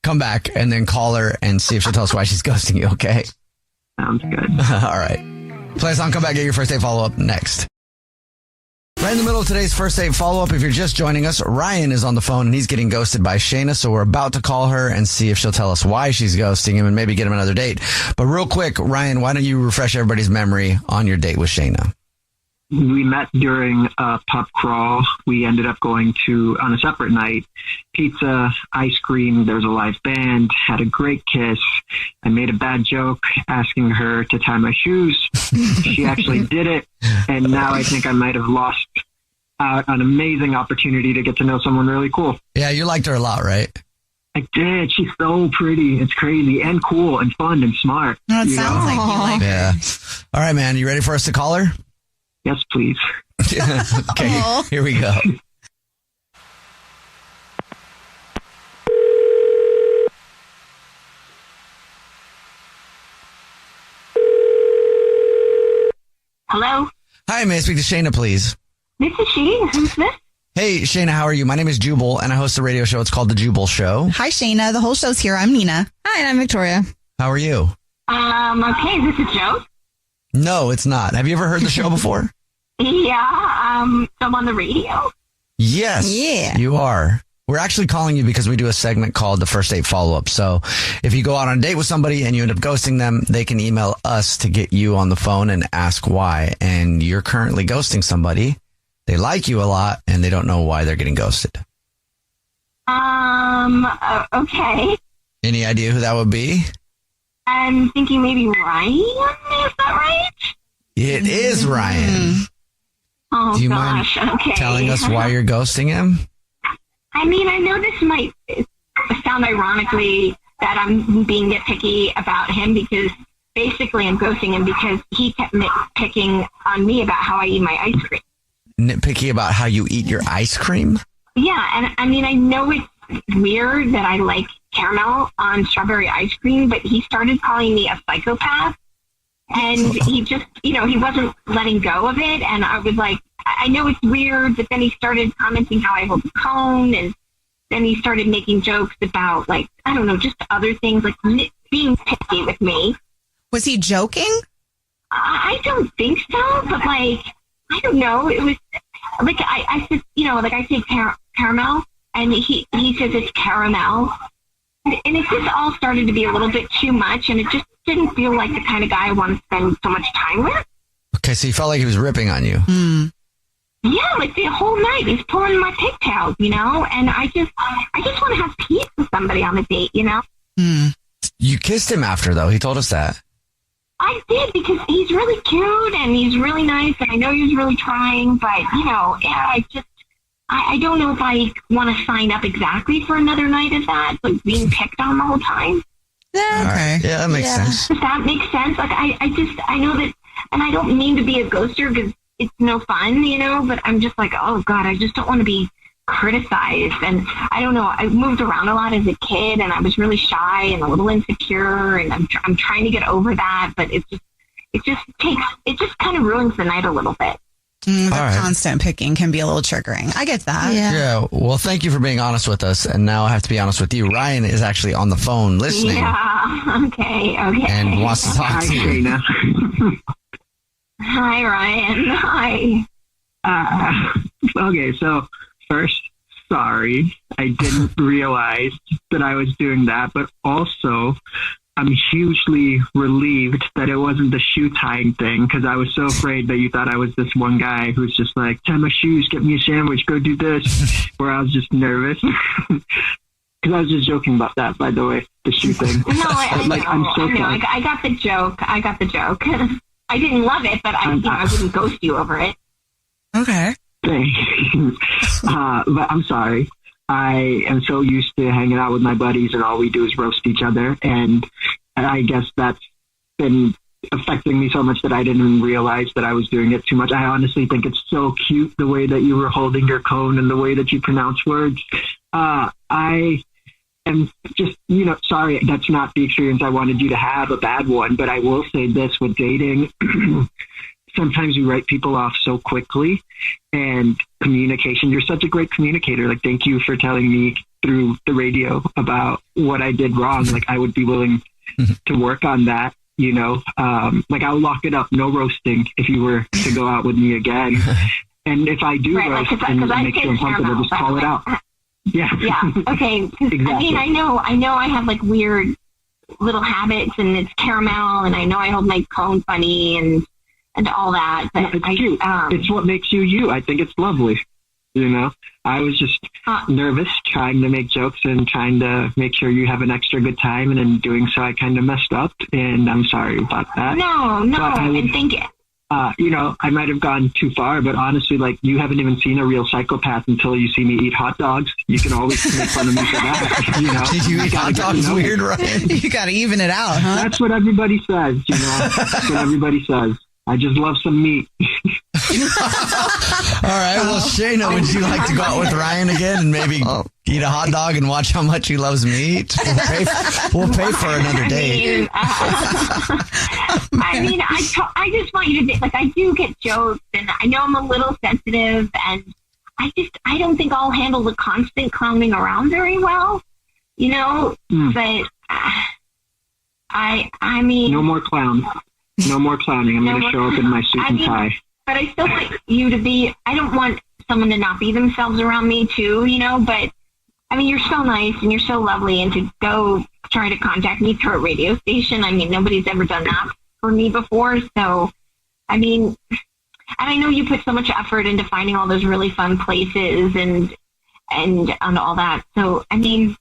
come back, and then call her and see if she'll tell us why she's ghosting you, okay? Sounds good. All right. Play a song, come back, get your first date follow-up next. Right in the middle of today's first date follow-up, if you're just joining us, Ryan is on the phone and he's getting ghosted by Shayna, so we're about to call her and see if she'll tell us why she's ghosting him and maybe get him another date. But real quick, Ryan, why don't you refresh everybody's memory on your date with Shayna? We met during a pub crawl. We ended up going to, on a separate night, pizza, ice cream, there was a live band, had a great kiss. I made a bad joke asking her to tie my shoes. She actually did it. And now I think I might have lost out on an amazing opportunity to get to know someone really cool. Yeah, you liked her a lot, right? I did. She's so pretty. It's crazy and cool and fun and smart. no, it sounds like you like her. Yeah. All right, man, you ready for us to call her? Yes, please. Okay, here we go. Hello? Hi, may I speak to Shayna, please? This is she. Who's this? Hey, Shayna, how are you? My name is Jubal, and I host a radio show. It's called The Jubal Show. Hi, Shayna. The whole show's here. I'm Nina. Hi, and I'm Victoria. How are you? Okay, is this a joke? No, it's not. Have you ever heard the show before? Yeah, so I'm on the radio. Yes. Yeah. You are. We're actually calling you because we do a segment called the First Date Follow-Up. So if you go out on a date with somebody and you end up ghosting them, they can email us to get you on the phone and ask why. And you're currently ghosting somebody. They like you a lot and they don't know why they're getting ghosted. Okay. Any idea who that would be? I'm thinking maybe Ryan, is that right? It is Ryan. Oh, Do you gosh, mind okay. telling us why you're ghosting him? I mean, I know this might sound ironically that I'm being nitpicky about him because basically I'm ghosting him because he kept nitpicking on me about how I eat my ice cream. Nitpicky about how you eat your ice cream? Yeah, and I mean, I know it's weird that I like caramel on strawberry ice cream, but he started calling me a psychopath. And he just, he wasn't letting go of it. And I was like, I know it's weird, but then he started commenting how I hold the phone. And then he started making jokes about, like, I don't know, just other things, like being picky with me. Was he joking? I don't think so, but, like, I don't know. It was, like, I said, I say caramel, and he says it's caramel. And it just all started to be a little bit too much, and it just didn't feel like the kind of guy I want to spend so much time with. Okay, so you felt like he was ripping on you. Yeah, like the whole night he's pulling my pigtails, and I just want to have peace with somebody on a date, You kissed him after, though. He told us that. I did because he's really cute and he's really nice, and I know he was really trying, but I don't know if I want to sign up exactly for another night of that, like being picked on the whole time. Yeah. Okay. Yeah, that makes sense. Does that make sense? Like, I know that, and I don't mean to be a ghoster because it's no fun, but I'm just like, oh God, I just don't want to be criticized. And I don't know, I moved around a lot as a kid and I was really shy and a little insecure, and I'm trying to get over that, but it just kind of ruins the night a little bit. Constant picking can be a little triggering. I get that. Yeah. Well, thank you for being honest with us. And now I have to be honest with you. Ryan is actually on the phone listening. Yeah. Okay. And wants to talk to you. Hi, Ryan. Hi. Okay, so first, sorry. I didn't realize that I was doing that, but also I'm hugely relieved that it wasn't the shoe tying thing, because I was so afraid that you thought I was this one guy who's just like, tie my shoes, get me a sandwich, go do this, where I was just nervous. Because I was just joking about that, by the way, the shoe thing. No, I like, know. I'm so I know. sorry. I got the joke. I didn't love it, but I wouldn't ghost you over it. Okay. Thanks. But I'm sorry. I am so used to hanging out with my buddies and all we do is roast each other. And I guess that's been affecting me so much that I didn't even realize that I was doing it too much. I honestly think it's so cute the way that you were holding your cone and the way that you pronounce words. I am just, sorry, that's not the experience I wanted you to have, a bad one. But I will say this with dating. Sometimes you write people off so quickly, and communication, you're such a great communicator. Like, thank you for telling me through the radio about what I did wrong. Like, I would be willing to work on that, like I'll lock it up. No roasting if you were to go out with me again. And if I do roast and make you uncomfortable, just call it out. Yeah. Yeah. Okay. Exactly. I mean, I know I have like weird little habits, and it's caramel, and I know I hold my cone funny and all that. But it's cute. It's what makes you you. I think it's lovely. I was just nervous, trying to make jokes and trying to make sure you have an extra good time. And in doing so, I kind of messed up, and I'm sorry about that. No, and thank you. I might have gone too far, but honestly, like, you haven't even seen a real psychopath until you see me eat hot dogs. You can always make fun of me for that. Did you eat hot dogs weird, Ryan? You got to even it out, huh? That's what everybody says, That's what everybody says. I just love some meat. All right. Well, Shayna, would you like to go out with Ryan again and maybe eat a hot dog and watch how much he loves meat? We'll pay for another date. I mean, I just want you to, like, I do get jokes, and I know I'm a little sensitive, and I don't think I'll handle the constant clowning around very well, but I mean. No more clown. No more clowning. I'm going to show up in my suit and tie. But I still want you to be, I don't want someone to not be themselves around me too, but I mean, you're so nice and you're so lovely, and to go try to contact me through a radio station, I mean, nobody's ever done that for me before. So, I mean, and I know you put so much effort into finding all those really fun places and all that. So, I mean,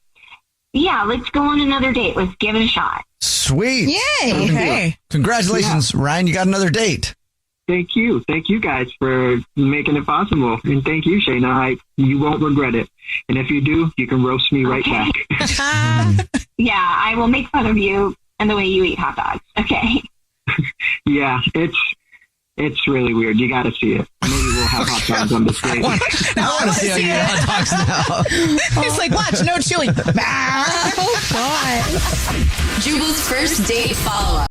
yeah, let's go on another date. Let's give it a shot. Sweet. Yay. Okay. Congratulations, Ryan. You got another date. Thank you. Thank you guys for making it possible. And thank you, Shayna. You won't regret it. And if you do, you can roast me right back. Yeah, I will make fun of you and the way you eat hot dogs. Okay. Yeah, it's really weird. You got to see it. Maybe we'll have hot dogs on this date. I want to see how you eat hot dogs now. He's like, watch, no chewing. Jubal's first date follow-up.